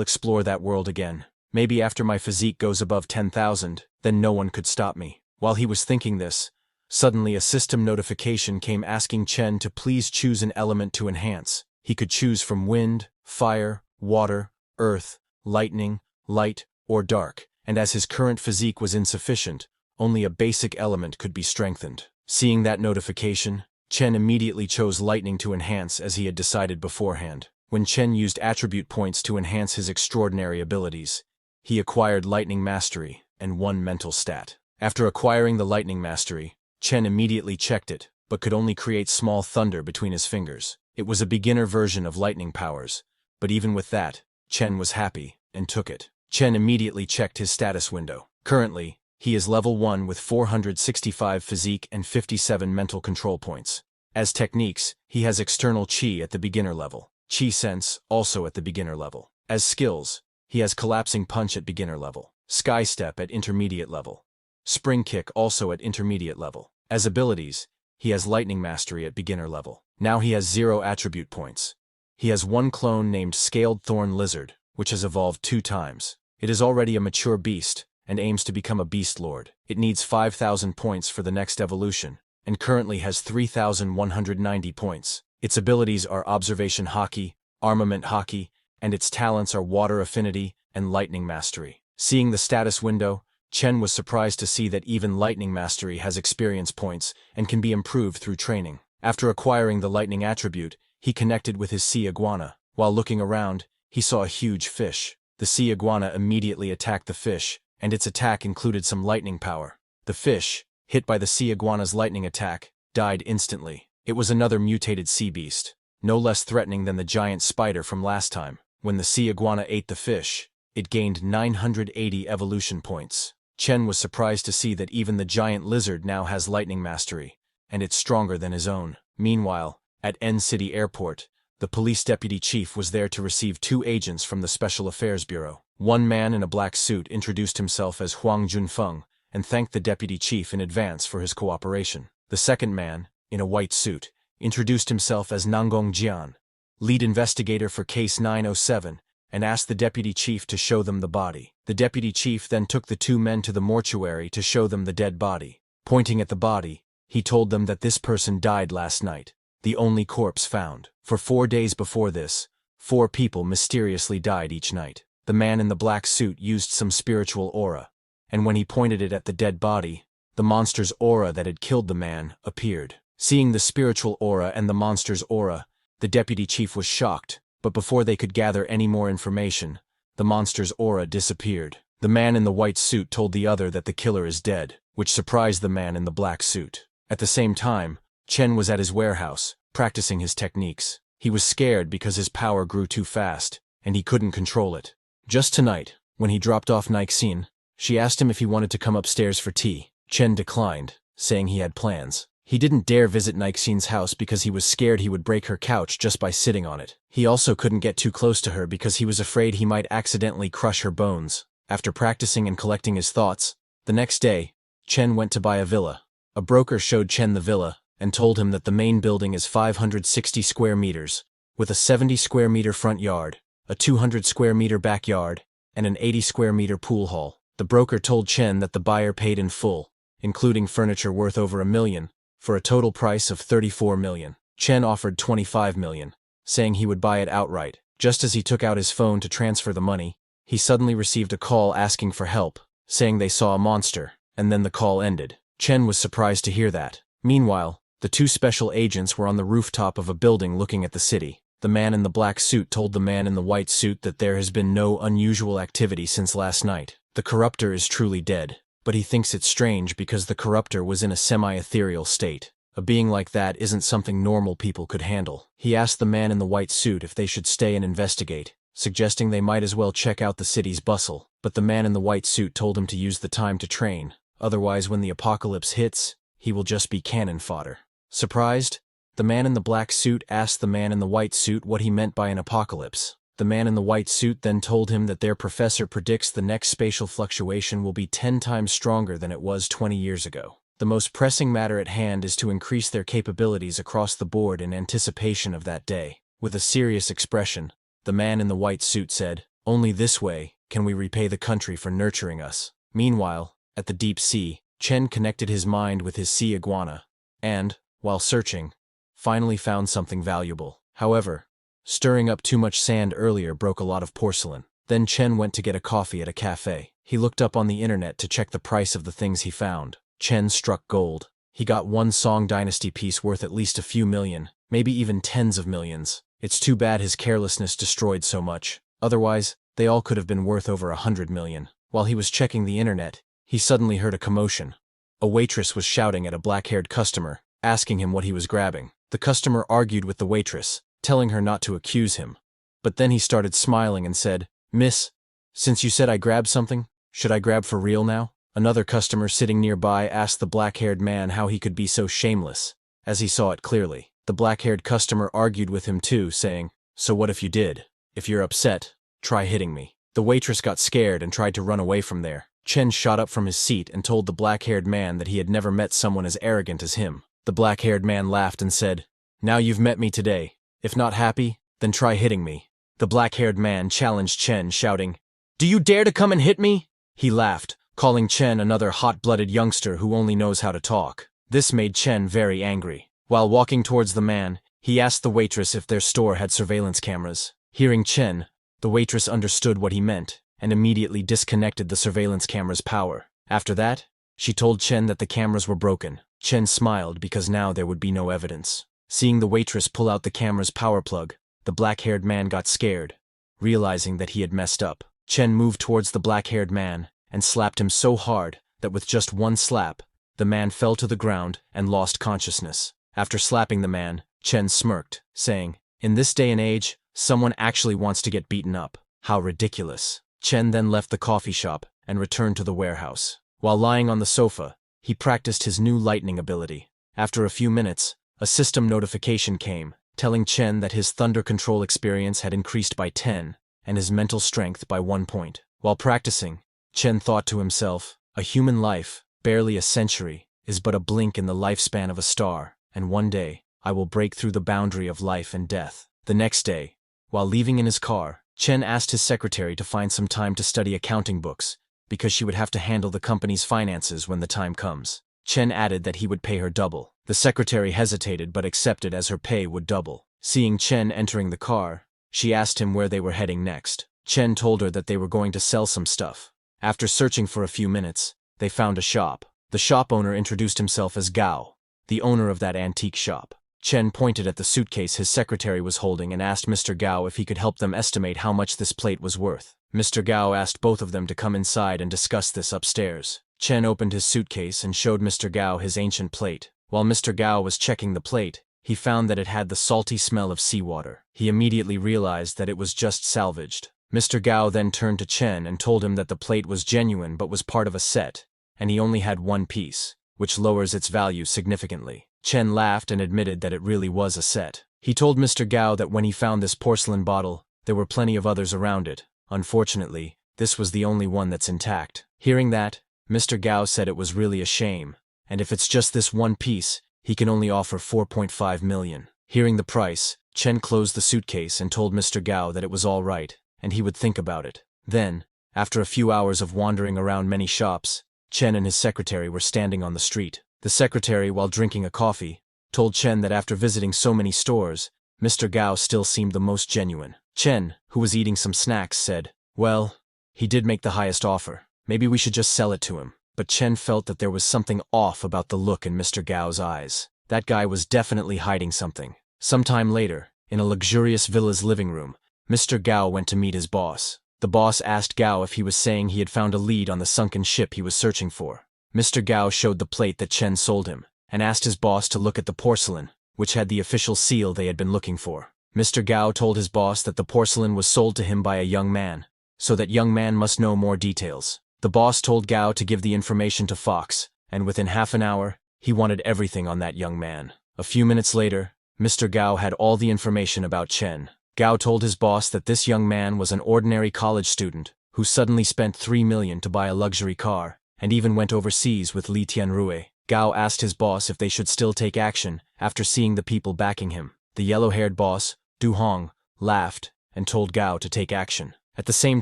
explore that world again. Maybe after my physique goes above 10,000, then no one could stop me." While he was thinking this, suddenly a system notification came asking Chen to please choose an element to enhance. He could choose from wind, fire, water, earth, lightning, light, or dark, and as his current physique was insufficient, only a basic element could be strengthened. Seeing that notification, Chen immediately chose lightning to enhance as he had decided beforehand. When Chen used attribute points to enhance his extraordinary abilities, he acquired lightning mastery and 1 mental stat. After acquiring the lightning mastery, Chen immediately checked it, but could only create small thunder between his fingers. It was a beginner version of lightning powers, but even with that, Chen was happy and took it. Chen immediately checked his status window. Currently, he is level 1 with 465 physique and 57 mental control points. As techniques, he has external chi at the beginner level, chi sense also at the beginner level. As skills, he has collapsing punch at beginner level, sky step at intermediate level, spring kick also at intermediate level. As abilities, he has lightning mastery at beginner level. Now he has 0 attribute points. He has 1 clone named Scaled Thorn Lizard, which has evolved 2 times. It is already a mature beast, and aims to become a beast lord. It needs 5,000 points for the next evolution, and currently has 3,190 points. Its abilities are Observation Haki, Armament Haki, and its talents are Water Affinity and Lightning Mastery. Seeing the status window, Chen was surprised to see that even Lightning Mastery has experience points and can be improved through training. After acquiring the Lightning attribute, he connected with his sea iguana. While looking around, he saw a huge fish. The sea iguana immediately attacked the fish, and its attack included some lightning power. The fish, hit by the sea iguana's lightning attack, died instantly. It was another mutated sea beast, no less threatening than the giant spider from last time. When the sea iguana ate the fish, it gained 980 evolution points. Chen was surprised to see that even the giant lizard now has lightning mastery, and it's stronger than his own. Meanwhile, at N City Airport, the police deputy chief was there to receive 2 agents from the Special Affairs Bureau. One man in a black suit introduced himself as Huang Junfeng and thanked the deputy chief in advance for his cooperation. The second man, in a white suit, introduced himself as Nangong Jian, lead investigator for Case 907, and asked the deputy chief to show them the body. The deputy chief then took the 2 men to the mortuary to show them the dead body. Pointing at the body, he told them that this person died last night, the only corpse found. For 4 days before this, 4 people mysteriously died each night. The man in the black suit used some spiritual aura, and when he pointed it at the dead body, the monster's aura that had killed the man appeared. Seeing the spiritual aura and the monster's aura, the deputy chief was shocked, but before they could gather any more information, the monster's aura disappeared. The man in the white suit told the other that the killer is dead, which surprised the man in the black suit. At the same time, Chen was at his warehouse, practicing his techniques. He was scared because his power grew too fast, and he couldn't control it. Just tonight, when he dropped off Nixine, she asked him if he wanted to come upstairs for tea. Chen declined, saying he had plans. He didn't dare visit Nixie's house because he was scared he would break her couch just by sitting on it. He also couldn't get too close to her because he was afraid he might accidentally crush her bones. After practicing and collecting his thoughts, the next day, Chen went to buy a villa. A broker showed Chen the villa and told him that the main building is 560 square meters, with a 70 square meter front yard, a 200 square meter backyard, and an 80 square meter pool hall. The broker told Chen that the buyer paid in full, including furniture worth over $1 million, for a total price of $34 million. Chen offered $25 million, saying he would buy it outright. Just as he took out his phone to transfer the money, he suddenly received a call asking for help, saying they saw a monster, and then the call ended. Chen was surprised to hear that. Meanwhile, the two special agents were on the rooftop of a building looking at the city. The man in the black suit told the man in the white suit that there has been no unusual activity since last night. The corruptor is truly dead, but he thinks it's strange because the corruptor was in a semi-ethereal state. A being like that isn't something normal people could handle. He asked the man in the white suit if they should stay and investigate, suggesting they might as well check out the city's bustle, but the man in the white suit told him to use the time to train, otherwise when the apocalypse hits, he will just be cannon fodder. Surprised, the man in the black suit asked the man in the white suit what he meant by an apocalypse. The man in the white suit then told him that their professor predicts the next spatial fluctuation will be 10 times stronger than it was 20 years ago. The most pressing matter at hand is to increase their capabilities across the board in anticipation of that day. With a serious expression, the man in the white suit said, "Only this way can we repay the country for nurturing us." Meanwhile, at the deep sea, Chen connected his mind with his sea iguana, and, while searching, finally found something valuable. However, stirring up too much sand earlier broke a lot of porcelain. Then Chen went to get a coffee at a cafe. He looked up on the internet to check the price of the things he found. Chen struck gold. He got one Song Dynasty piece worth at least a few million, maybe even tens of millions. It's too bad his carelessness destroyed so much. Otherwise, they all could have been worth over 100 million. While he was checking the internet, he suddenly heard a commotion. A waitress was shouting at a black-haired customer, asking him what he was grabbing. The customer argued with the waitress, telling her not to accuse him. But then he started smiling and said, "Miss, since you said I grabbed something, should I grab for real now?" Another customer sitting nearby asked the black-haired man how he could be so shameless, as he saw it clearly. The black-haired customer argued with him too, saying, "So what if you did? If you're upset, try hitting me." The waitress got scared and tried to run away from there. Chen shot up from his seat and told the black-haired man that he had never met someone as arrogant as him. The black-haired man laughed and said, "Now you've met me today. If not happy, then try hitting me." The black-haired man challenged Chen, shouting, "Do you dare to come and hit me?" He laughed, calling Chen another hot-blooded youngster who only knows how to talk. This made Chen very angry. While walking towards the man, he asked the waitress if their store had surveillance cameras. Hearing Chen, the waitress understood what he meant and immediately disconnected the surveillance camera's power. After that, she told Chen that the cameras were broken. Chen smiled because now there would be no evidence. Seeing the waitress pull out the camera's power plug, the black-haired man got scared, realizing that he had messed up. Chen moved towards the black-haired man and slapped him so hard that with just one slap, the man fell to the ground and lost consciousness. After slapping the man, Chen smirked, saying, "In this day and age, someone actually wants to get beaten up. How ridiculous." Chen then left the coffee shop and returned to the warehouse. While lying on the sofa, he practiced his new lightning ability. After a few minutes, a system notification came, telling Chen that his thunder control experience had increased by 10 and his mental strength by 1 point. While practicing, Chen thought to himself, "A human life, barely a century, is but a blink in the lifespan of a star, and one day, I will break through the boundary of life and death." The next day, while leaving in his car, Chen asked his secretary to find some time to study accounting books, because she would have to handle the company's finances when the time comes. Chen added that he would pay her double. The secretary hesitated but accepted as her pay would double. Seeing Chen entering the car, she asked him where they were heading next. Chen told her that they were going to sell some stuff. After searching for a few minutes, they found a shop. The shop owner introduced himself as Gao, the owner of that antique shop. Chen pointed at the suitcase his secretary was holding and asked Mr. Gao if he could help them estimate how much this plate was worth. Mr. Gao asked both of them to come inside and discuss this upstairs. Chen opened his suitcase and showed Mr. Gao his ancient plate. While Mr. Gao was checking the plate, he found that it had the salty smell of seawater. He immediately realized that it was just salvaged. Mr. Gao then turned to Chen and told him that the plate was genuine but was part of a set, and he only had one piece. which lowers its value significantly. Chen laughed and admitted that it really was a set. He told Mr. Gao that when he found this porcelain bottle, there were plenty of others around it. Unfortunately, this was the only one that's intact. Hearing that, Mr. Gao said it was really a shame, and if it's just this one piece, he can only offer 4.5 million. Hearing the price, Chen closed the suitcase and told Mr. Gao that it was all right, and he would think about it. Then, after a few hours of wandering around many shops, Chen and his secretary were standing on the street. The secretary, while drinking a coffee, told Chen that after visiting so many stores, Mr. Gao still seemed the most genuine. Chen, who was eating some snacks, said, "Well, he did make the highest offer. Maybe we should just sell it to him." But Chen felt that there was something off about the look in Mr. Gao's eyes. That guy was definitely hiding something. Sometime later, in a luxurious villa's living room, Mr. Gao went to meet his boss. The boss asked Gao if he was saying he had found a lead on the sunken ship he was searching for. Mr. Gao showed the plate that Chen sold him, and asked his boss to look at the porcelain, which had the official seal they had been looking for. Mr. Gao told his boss that the porcelain was sold to him by a young man, so that young man must know more details. The boss told Gao to give the information to Fox, and within half an hour, he wanted everything on that young man. A few minutes later, Mr. Gao had all the information about Chen. Gao told his boss that this young man was an ordinary college student who suddenly spent 3 million to buy a luxury car, and even went overseas with Li Tianrui. Gao asked his boss if they should still take action after seeing the people backing him. The yellow-haired boss, Du Hong, laughed and told Gao to take action. At the same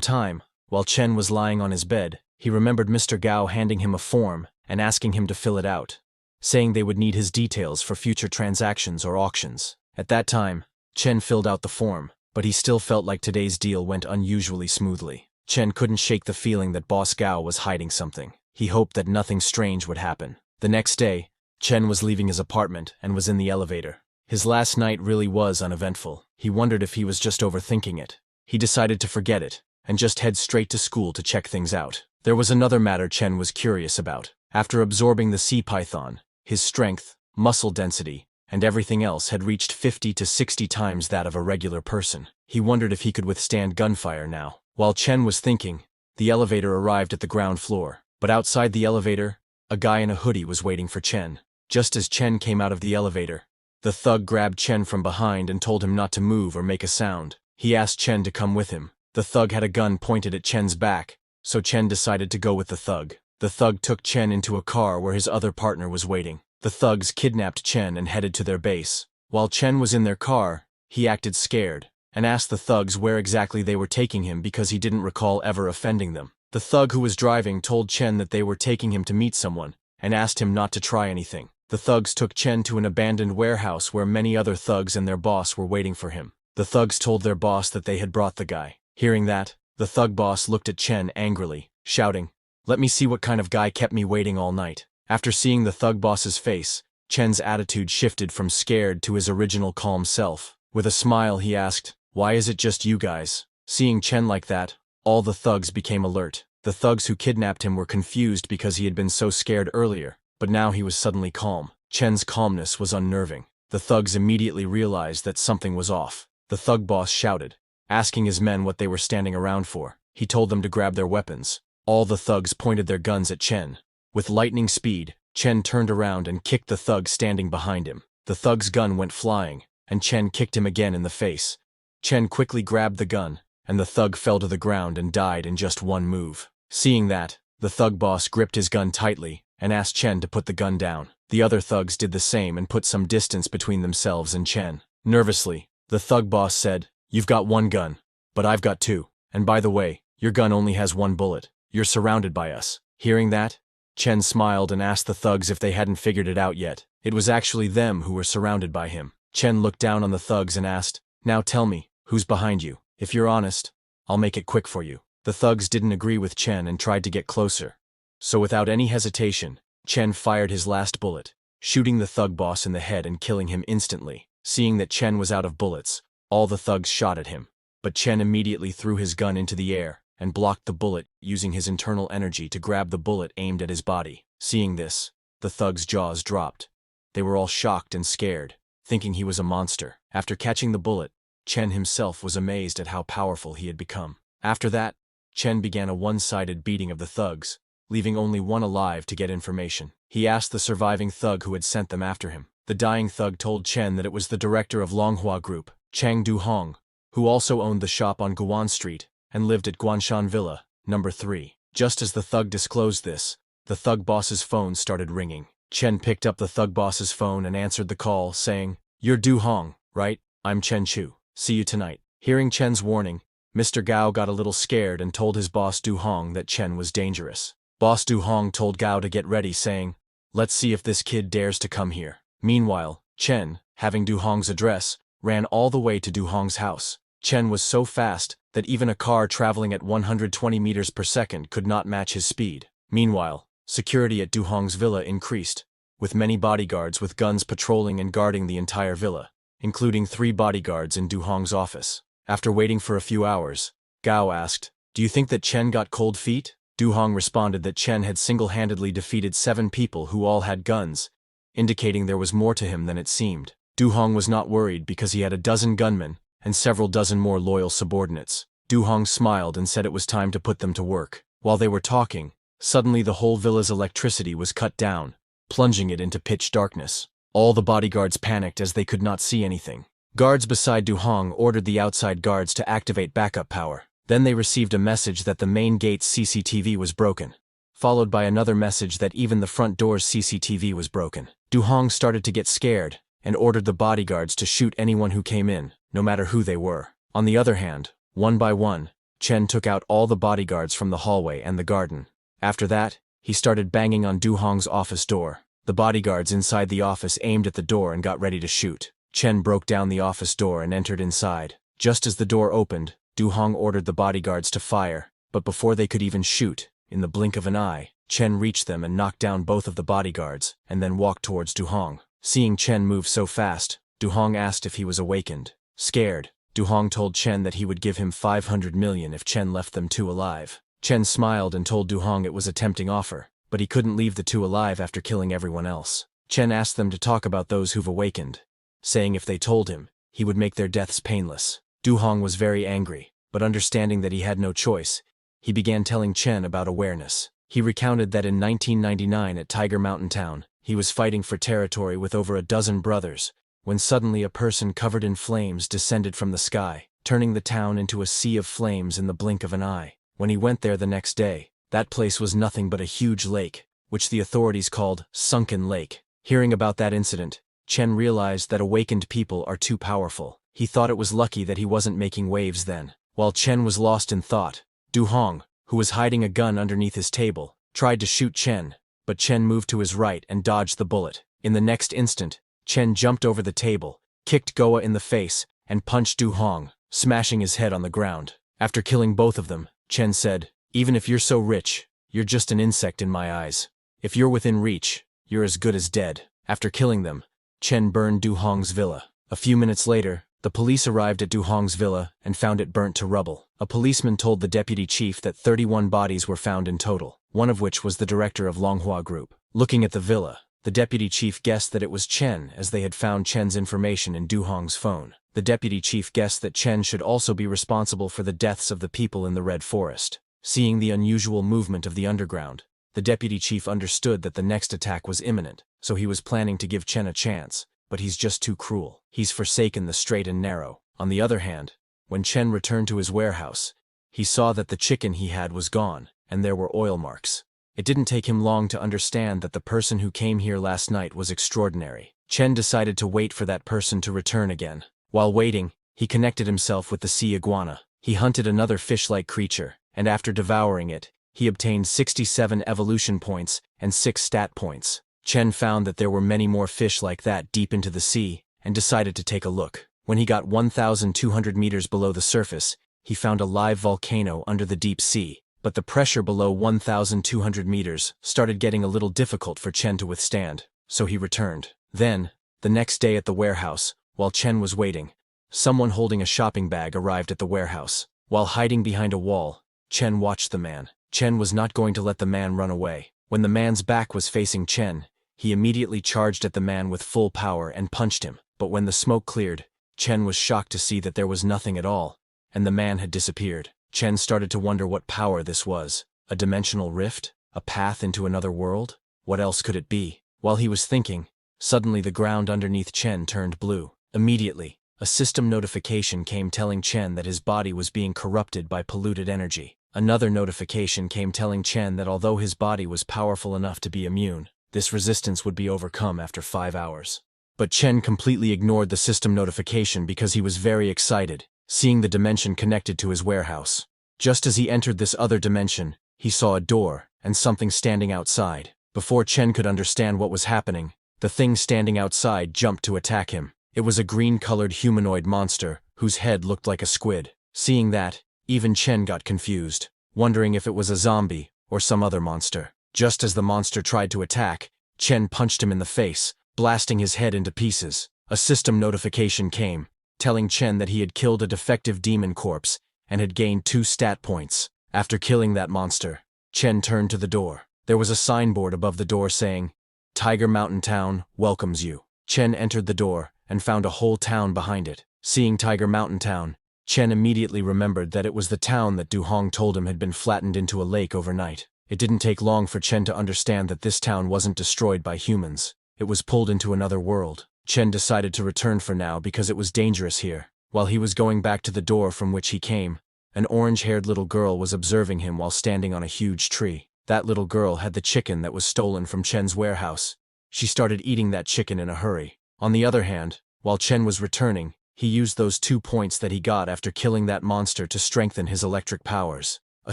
time, while Chen was lying on his bed, he remembered Mr. Gao handing him a form and asking him to fill it out, saying they would need his details for future transactions or auctions. At that time, Chen filled out the form, but he still felt like today's deal went unusually smoothly. Chen couldn't shake the feeling that Boss Gao was hiding something. He hoped that nothing strange would happen. The next day, Chen was leaving his apartment and was in the elevator. His last night really was uneventful. He wondered if he was just overthinking it. He decided to forget it and just head straight to school to check things out. There was another matter Chen was curious about. After absorbing the sea python, his strength, muscle density, and everything else had reached 50 to 60 times that of a regular person. He wondered if he could withstand gunfire now. While Chen was thinking, the elevator arrived at the ground floor. But outside the elevator, a guy in a hoodie was waiting for Chen. Just as Chen came out of the elevator, the thug grabbed Chen from behind and told him not to move or make a sound. He asked Chen to come with him. The thug had a gun pointed at Chen's back, so Chen decided to go with the thug. The thug took Chen into a car where his other partner was waiting. The thugs kidnapped Chen and headed to their base. While Chen was in their car, he acted scared and asked the thugs where exactly they were taking him because he didn't recall ever offending them. The thug who was driving told Chen that they were taking him to meet someone and asked him not to try anything. The thugs took Chen to an abandoned warehouse where many other thugs and their boss were waiting for him. The thugs told their boss that they had brought the guy. Hearing that, the thug boss looked at Chen angrily, shouting, "Let me see what kind of guy kept me waiting all night." After seeing the thug boss's face, Chen's attitude shifted from scared to his original calm self. With a smile he asked, "Why is it just you guys?" Seeing Chen like that, all the thugs became alert. The thugs who kidnapped him were confused because he had been so scared earlier, but now he was suddenly calm. Chen's calmness was unnerving. The thugs immediately realized that something was off. The thug boss shouted, asking his men what they were standing around for. He told them to grab their weapons. All the thugs pointed their guns at Chen. With lightning speed, Chen turned around and kicked the thug standing behind him. The thug's gun went flying, and Chen kicked him again in the face. Chen quickly grabbed the gun, and the thug fell to the ground and died in just one move. Seeing that, the thug boss gripped his gun tightly and asked Chen to put the gun down. The other thugs did the same and put some distance between themselves and Chen. Nervously, the thug boss said, "You've got one gun, but I've got two. And by the way, your gun only has one bullet. You're surrounded by us." Hearing that, Chen smiled and asked the thugs if they hadn't figured it out yet. It was actually them who were surrounded by him. Chen looked down on the thugs and asked, "Now tell me, who's behind you? If you're honest, I'll make it quick for you." The thugs didn't agree with Chen and tried to get closer. So without any hesitation, Chen fired his last bullet, shooting the thug boss in the head and killing him instantly. Seeing that Chen was out of bullets, all the thugs shot at him. But Chen immediately threw his gun into the air and blocked the bullet, using his internal energy to grab the bullet aimed at his body. Seeing this, the thugs' jaws dropped. They were all shocked and scared, thinking he was a monster. After catching the bullet, Chen himself was amazed at how powerful he had become. After that, Chen began a one-sided beating of the thugs, leaving only one alive to get information. He asked the surviving thug who had sent them after him. The dying thug told Chen that it was the director of Longhua Group, Chang Du-hong, who also owned the shop on Guan Street and lived at Guanshan Villa, number 3. Just as the thug disclosed this, the thug boss's phone started ringing. Chen picked up the thug boss's phone and answered the call, saying, "You're Du-hong, right? I'm Chen Chu. See you tonight." Hearing Chen's warning, Mr. Gao got a little scared and told his boss Du-hong that Chen was dangerous. Boss Du-hong told Gao to get ready, saying, "Let's see if this kid dares to come here." Meanwhile, Chen, having Du-hong's address, ran all the way to Du-hong's house. Chen was so fast that even a car traveling at 120 meters per second could not match his speed. Meanwhile, security at Du-hong's villa increased, with many bodyguards with guns patrolling and guarding the entire villa, including 3 bodyguards in Du-hong's office. After waiting for a few hours, Gao asked, "Do you think that Chen got cold feet?" Du-hong responded that Chen had single-handedly defeated 7 people who all had guns, indicating there was more to him than it seemed. Du-hong was not worried because he had a dozen gunmen and several dozen more loyal subordinates. Du-hong smiled and said it was time to put them to work. While they were talking, suddenly the whole villa's electricity was cut down, plunging it into pitch darkness. All the bodyguards panicked as they could not see anything. Guards beside Du-hong ordered the outside guards to activate backup power. Then they received a message that the main gate's CCTV was broken, followed by another message that even the front door's CCTV was broken. Du-hong started to get scared and ordered the bodyguards to shoot anyone who came in, no matter who they were. On the other hand, one by one, Chen took out all the bodyguards from the hallway and the garden. After that, he started banging on Du-hong's office door. The bodyguards inside the office aimed at the door and got ready to shoot. Chen broke down the office door and entered inside. Just as the door opened, Du-hong ordered the bodyguards to fire, but before they could even shoot, in the blink of an eye, Chen reached them and knocked down both of the bodyguards, and then walked towards Du-hong. Seeing Chen move so fast, Du-hong asked if he was awakened. Scared, Du-hong told Chen that he would give him 500 million if Chen left them 2 alive. Chen smiled and told Du-hong it was a tempting offer, but he couldn't leave the 2 alive after killing everyone else. Chen asked them to talk about those who've awakened, saying if they told him, he would make their deaths painless. Du-hong was very angry, but understanding that he had no choice, he began telling Chen about awareness. He recounted that in 1999 at Tiger Mountain Town, he was fighting for territory with over a dozen brothers, when suddenly a person covered in flames descended from the sky, turning the town into a sea of flames in the blink of an eye. When he went there the next day, that place was nothing but a huge lake, which the authorities called Sunken Lake. Hearing about that incident, Chen realized that awakened people are too powerful. He thought it was lucky that he wasn't making waves then. While Chen was lost in thought, Du-hong, who was hiding a gun underneath his table, tried to shoot Chen, but Chen moved to his right and dodged the bullet. In the next instant, Chen jumped over the table, kicked Goa in the face, and punched Du-hong, smashing his head on the ground. After killing both of them, Chen said, "Even if you're so rich, you're just an insect in my eyes. If you're within reach, you're as good as dead." After killing them, Chen burned Du-hong's villa. A few minutes later, the police arrived at Du-hong's villa and found it burnt to rubble. A policeman told the deputy chief that 31 bodies were found in total, one of which was the director of Longhua Group. Looking at the villa, the deputy chief guessed that it was Chen as they had found Chen's information in Du-hong's phone. The deputy chief guessed that Chen should also be responsible for the deaths of the people in the Red Forest. Seeing the unusual movement of the underground, the deputy chief understood that the next attack was imminent, so he was planning to give Chen a chance, but he's just too cruel. He's forsaken the straight and narrow. On the other hand, when Chen returned to his warehouse, he saw that the chicken he had was gone, and there were oil marks. It didn't take him long to understand that the person who came here last night was extraordinary. Chen decided to wait for that person to return again. While waiting, he connected himself with the sea iguana. He hunted another fish-like creature, and after devouring it, he obtained 67 evolution points and 6 stat points. Chen found that there were many more fish like that deep into the sea, and decided to take a look. When he got 1,200 meters below the surface, he found a live volcano under the deep sea, but the pressure below 1,200 meters started getting a little difficult for Chen to withstand, so he returned. Then, the next day at the warehouse, while Chen was waiting, someone holding a shopping bag arrived at the warehouse. While hiding behind a wall, Chen watched the man. Chen was not going to let the man run away. When the man's back was facing Chen, he immediately charged at the man with full power and punched him. But when the smoke cleared, Chen was shocked to see that there was nothing at all, and the man had disappeared. Chen started to wonder what power this was. A dimensional rift? A path into another world? What else could it be? While he was thinking, suddenly the ground underneath Chen turned blue. Immediately, a system notification came telling Chen that his body was being corrupted by polluted energy. Another notification came telling Chen that although his body was powerful enough to be immune, this resistance would be overcome after 5 hours. But Chen completely ignored the system notification because he was very excited, seeing the dimension connected to his warehouse. Just as he entered this other dimension, he saw a door and something standing outside. Before Chen could understand what was happening, the thing standing outside jumped to attack him. It was a green-colored humanoid monster whose head looked like a squid. Seeing that, even Chen got confused, wondering if it was a zombie or some other monster. Just as the monster tried to attack, Chen punched him in the face, blasting his head into pieces. A system notification came, telling Chen that he had killed a defective demon corpse and had gained 2 stat points. After killing that monster, Chen turned to the door. There was a signboard above the door saying, "Tiger Mountain Town welcomes you." Chen entered the door and found a whole town behind it. Seeing Tiger Mountain Town, Chen immediately remembered that it was the town that Du Hong told him had been flattened into a lake overnight. It didn't take long for Chen to understand that this town wasn't destroyed by humans. It was pulled into another world. Chen decided to return for now because it was dangerous here. While he was going back to the door from which he came, an orange-haired little girl was observing him while standing on a huge tree. That little girl had the chicken that was stolen from Chen's warehouse. She started eating that chicken in a hurry. On the other hand, while Chen was returning, he used those 2 points that he got after killing that monster to strengthen his electric powers. A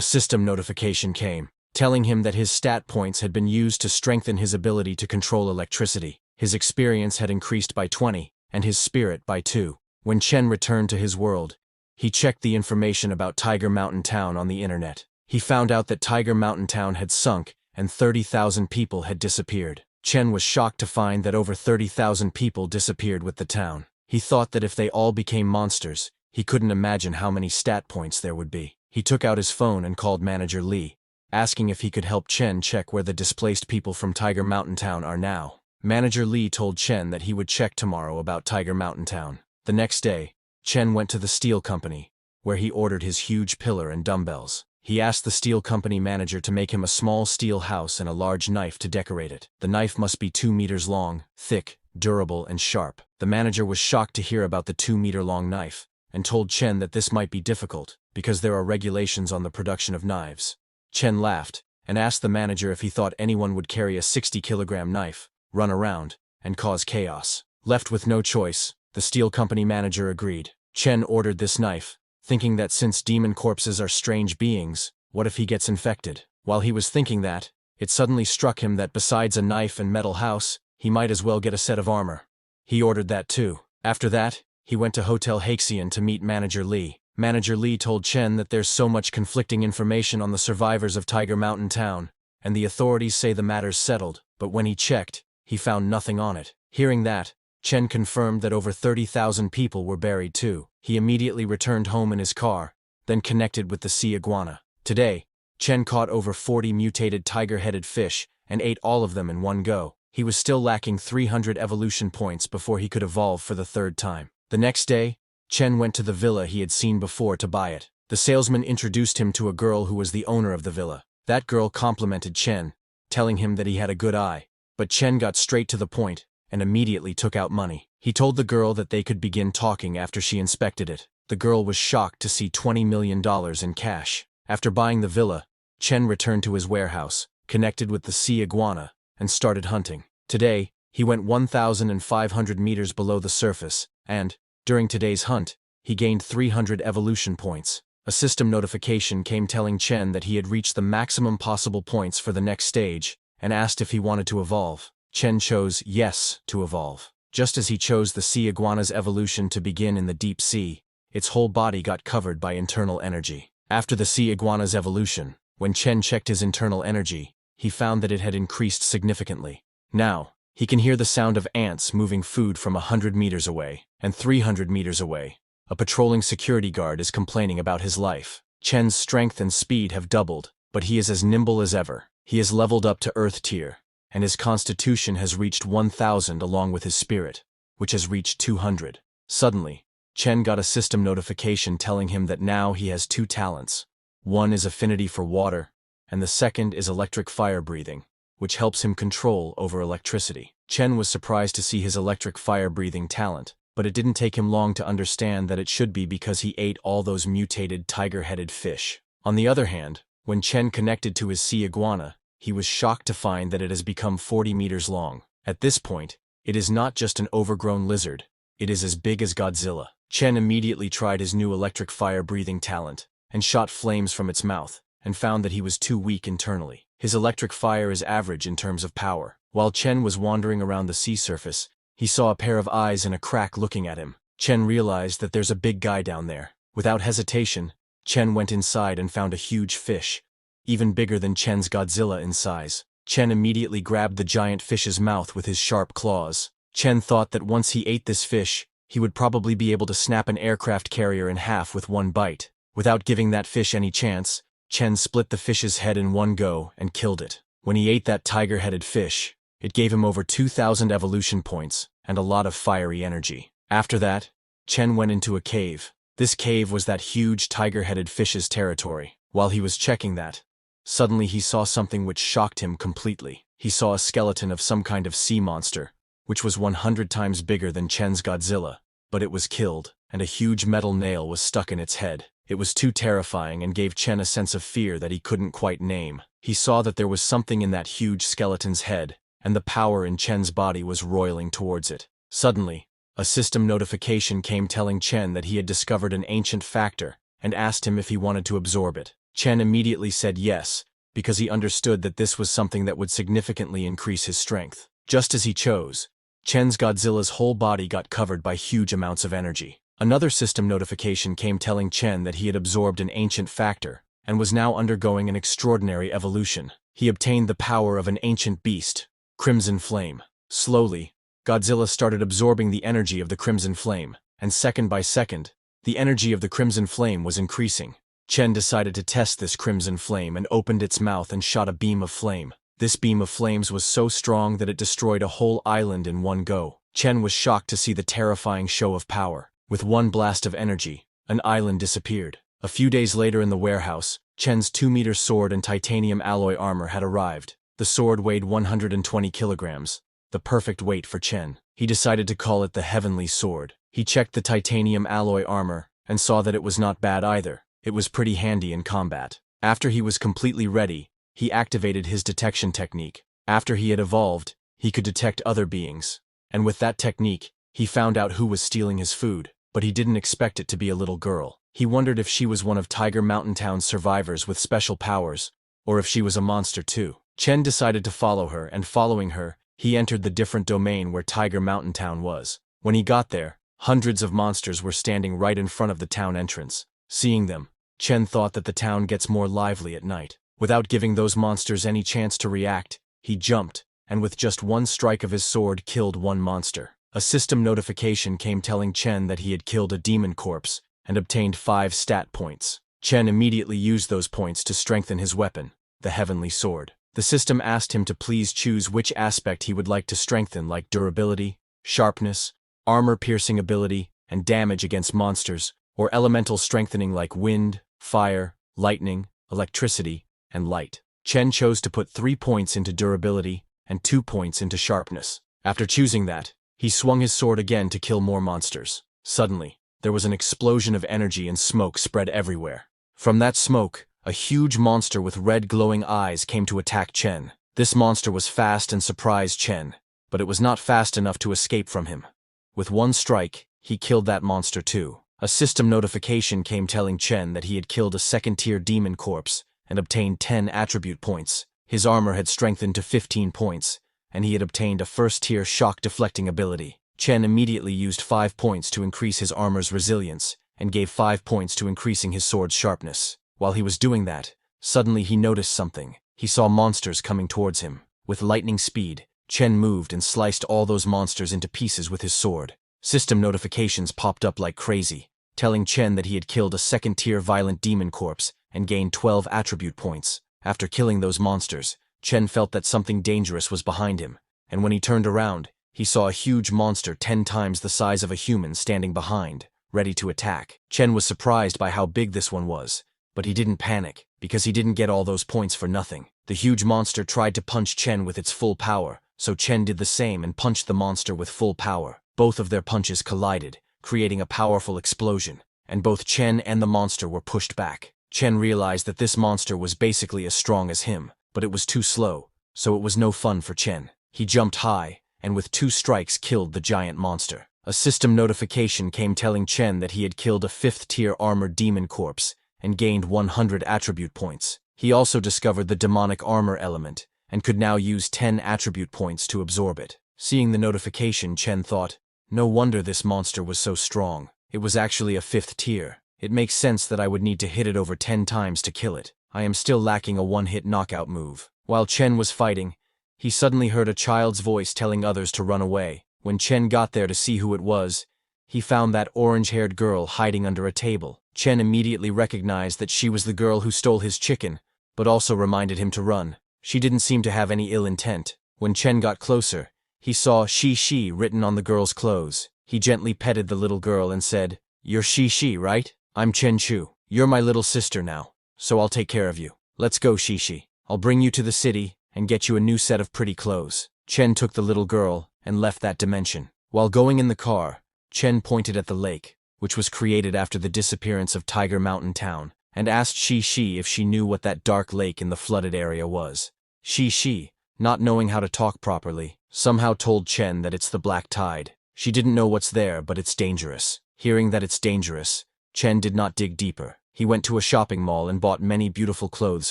system notification came, telling him that his stat points had been used to strengthen his ability to control electricity. His experience had increased by 20, and his spirit by 2. When Chen returned to his world, he checked the information about Tiger Mountain Town on the internet. He found out that Tiger Mountain Town had sunk and 30,000 people had disappeared. Chen was shocked to find that over 30,000 people disappeared with the town. He thought that if they all became monsters, he couldn't imagine how many stat points there would be. He took out his phone and called Manager Lee, asking if he could help Chen check where the displaced people from Tiger Mountain Town are now. Manager Lee told Chen that he would check tomorrow about Tiger Mountain Town. The next day, Chen went to the steel company, where he ordered his huge pillar and dumbbells. He asked the steel company manager to make him a small steel house and a large knife to decorate it. The knife must be 2 meters long, thick, durable, and sharp. The manager was shocked to hear about the 2-meter-long knife, and told Chen that this might be difficult, because there are regulations on the production of knives. Chen laughed, and asked the manager if he thought anyone would carry a 60-kilogram knife, run around, and cause chaos. Left with no choice, the steel company manager agreed. Chen ordered this knife, thinking that since demon corpses are strange beings, what if he gets infected? While he was thinking that, it suddenly struck him that besides a knife and metal house, he might as well get a set of armor. He ordered that too. After that, he went to Hotel Haxian to meet Manager Lee. Manager Lee told Chen that there's so much conflicting information on the survivors of Tiger Mountain Town, and the authorities say the matter's settled, but when he checked, he found nothing on it. Hearing that, Chen confirmed that over 30,000 people were buried too. He immediately returned home in his car, then connected with the sea iguana. Today, Chen caught over 40 mutated tiger-headed fish and ate all of them in one go. He was still lacking 300 evolution points before he could evolve for the 3rd time. The next day, Chen went to the villa he had seen before to buy it. The salesman introduced him to a girl who was the owner of the villa. That girl complimented Chen, telling him that he had a good eye. But Chen got straight to the point and immediately took out money. He told the girl that they could begin talking after she inspected it. The girl was shocked to see $20 million in cash. After buying the villa, Chen returned to his warehouse, connected with the sea iguana, and started hunting. Today, he went 1,500 meters below the surface, and, during today's hunt, he gained 300 evolution points. A system notification came telling Chen that he had reached the maximum possible points for the next stage, and asked if he wanted to evolve. Chen chose yes to evolve. Just as he chose the sea iguana's evolution to begin in the deep sea, its whole body got covered by internal energy. After the sea iguana's evolution, when Chen checked his internal energy, he found that it had increased significantly. Now, he can hear the sound of ants moving food from 100 meters away, and 300 meters away. A patrolling security guard is complaining about his life. Chen's strength and speed have doubled, but he is as nimble as ever. He is leveled up to Earth tier, and his constitution has reached 1,000 along with his spirit, which has reached 200. Suddenly, Chen got a system notification telling him that now he has 2 talents. One is affinity for water, and the second is electric fire breathing, which helps him control over electricity. Chen was surprised to see his electric fire breathing talent, but it didn't take him long to understand that it should be because he ate all those mutated tiger-headed fish. On the other hand, when Chen connected to his sea iguana, he was shocked to find that it has become 40 meters long. At this point, it is not just an overgrown lizard, it is as big as Godzilla. Chen immediately tried his new electric fire-breathing talent, and shot flames from its mouth, and found that he was too weak internally. His electric fire is average in terms of power. While Chen was wandering around the sea surface, he saw a pair of eyes in a crack looking at him. Chen realized that there's a big guy down there. Without hesitation, Chen went inside and found a huge fish, even bigger than Chen's Godzilla in size. Chen immediately grabbed the giant fish's mouth with his sharp claws. Chen thought that once he ate this fish, he would probably be able to snap an aircraft carrier in half with one bite. Without giving that fish any chance, Chen split the fish's head in one go and killed it. When he ate that tiger-headed fish, it gave him over 2,000 evolution points and a lot of fiery energy. After that, Chen went into a cave. This cave was that huge tiger-headed fish's territory. While he was checking that, suddenly he saw something which shocked him completely. He saw a skeleton of some kind of sea monster, which was 100 times bigger than Chen's Godzilla, but it was killed, and a huge metal nail was stuck in its head. It was too terrifying and gave Chen a sense of fear that he couldn't quite name. He saw that there was something in that huge skeleton's head, and the power in Chen's body was roiling towards it. Suddenly, a system notification came telling Chen that he had discovered an ancient factor and asked him if he wanted to absorb it. Chen immediately said yes, because he understood that this was something that would significantly increase his strength. Just as he chose, Chen's Godzilla's whole body got covered by huge amounts of energy. Another system notification came telling Chen that he had absorbed an ancient factor and was now undergoing an extraordinary evolution. He obtained the power of an ancient beast, Crimson Flame. Slowly, Godzilla started absorbing the energy of the Crimson Flame, and second by second, the energy of the Crimson Flame was increasing. Chen decided to test this Crimson Flame and opened its mouth and shot a beam of flame. This beam of flames was so strong that it destroyed a whole island in one go. Chen was shocked to see the terrifying show of power. With one blast of energy, an island disappeared. A few days later in the warehouse, Chen's 2-meter sword and titanium alloy armor had arrived. The sword weighed 120 kilograms, the perfect weight for Chen. He decided to call it the Heavenly Sword. He checked the titanium alloy armor and saw that it was not bad either. It was pretty handy in combat. After he was completely ready, he activated his detection technique. After he had evolved, he could detect other beings. And with that technique, he found out who was stealing his food. But he didn't expect it to be a little girl. He wondered if she was one of Tiger Mountain Town's survivors with special powers, or if she was a monster too. Chen decided to follow her, and following her, he entered the different domain where Tiger Mountain Town was. When he got there, hundreds of monsters were standing right in front of the town entrance. Seeing them, Chen thought that the town gets more lively at night. Without giving those monsters any chance to react, he jumped, and with just one strike of his sword killed one monster. A system notification came telling Chen that he had killed a demon corpse and obtained 5 stat points. Chen immediately used those points to strengthen his weapon, the Heavenly Sword. The system asked him to please choose which aspect he would like to strengthen, like durability, sharpness, armor-piercing ability, and damage against monsters, or elemental strengthening like wind, fire, lightning, electricity, and light. Chen chose to put 3 points into durability and 2 points into sharpness. After choosing that, he swung his sword again to kill more monsters. Suddenly, there was an explosion of energy and smoke spread everywhere. From that smoke, a huge monster with red glowing eyes came to attack Chen. This monster was fast and surprised Chen, but it was not fast enough to escape from him. With one strike, he killed that monster too. A system notification came telling Chen that he had killed a second-tier demon corpse and obtained 10 attribute points. His armor had strengthened to 15 points, and he had obtained a first-tier shock-deflecting ability. Chen immediately used 5 points to increase his armor's resilience, and gave 5 points to increasing his sword's sharpness. While he was doing that, suddenly he noticed something. He saw monsters coming towards him. With lightning speed, Chen moved and sliced all those monsters into pieces with his sword. System notifications popped up like crazy, telling Chen that he had killed a second-tier violent demon corpse and gained 12 attribute points. After killing those monsters, Chen felt that something dangerous was behind him, and when he turned around, he saw a huge monster 10 times the size of a human standing behind, ready to attack. Chen was surprised by how big this one was, but he didn't panic. because he didn't get all those points for nothing. The huge monster tried to punch Chen with its full power, so Chen did the same and punched the monster with full power. Both of their punches collided, creating a powerful explosion, and both Chen and the monster were pushed back. Chen realized that this monster was basically as strong as him, but it was too slow, so it was no fun for Chen. He jumped high, and with 2 strikes killed the giant monster. A system notification came telling Chen that he had killed a 5th-tier armored demon corpse and gained 100 attribute points. He also discovered the demonic armor element and could now use 10 attribute points to absorb it. Seeing the notification, Chen thought, no wonder this monster was so strong. It was actually a 5th tier. It makes sense that I would need to hit it over 10 times to kill it. I am still lacking a one-hit knockout move. While Chen was fighting, he suddenly heard a child's voice telling others to run away. When Chen got there to see who it was, he found that orange-haired girl hiding under a table. Chen immediately recognized that she was the girl who stole his chicken, but also reminded him to run. She didn't seem to have any ill intent. When Chen got closer, he saw Shi written on the girl's clothes. He gently petted the little girl and said, "You're Shi, right? I'm Chen Chu. You're my little sister now, so I'll take care of you. Let's go, Shi. I'll bring you to the city and get you a new set of pretty clothes." Chen took the little girl and left that dimension. While going in the car, Chen pointed at the lake, which was created after the disappearance of Tiger Mountain Town, and asked Shi if she knew what that dark lake in the flooded area was. Shi, not knowing how to talk properly, somehow told Chen that it's the Black Tide. She didn't know what's there, but it's dangerous. Hearing that it's dangerous, Chen did not dig deeper. He went to a shopping mall and bought many beautiful clothes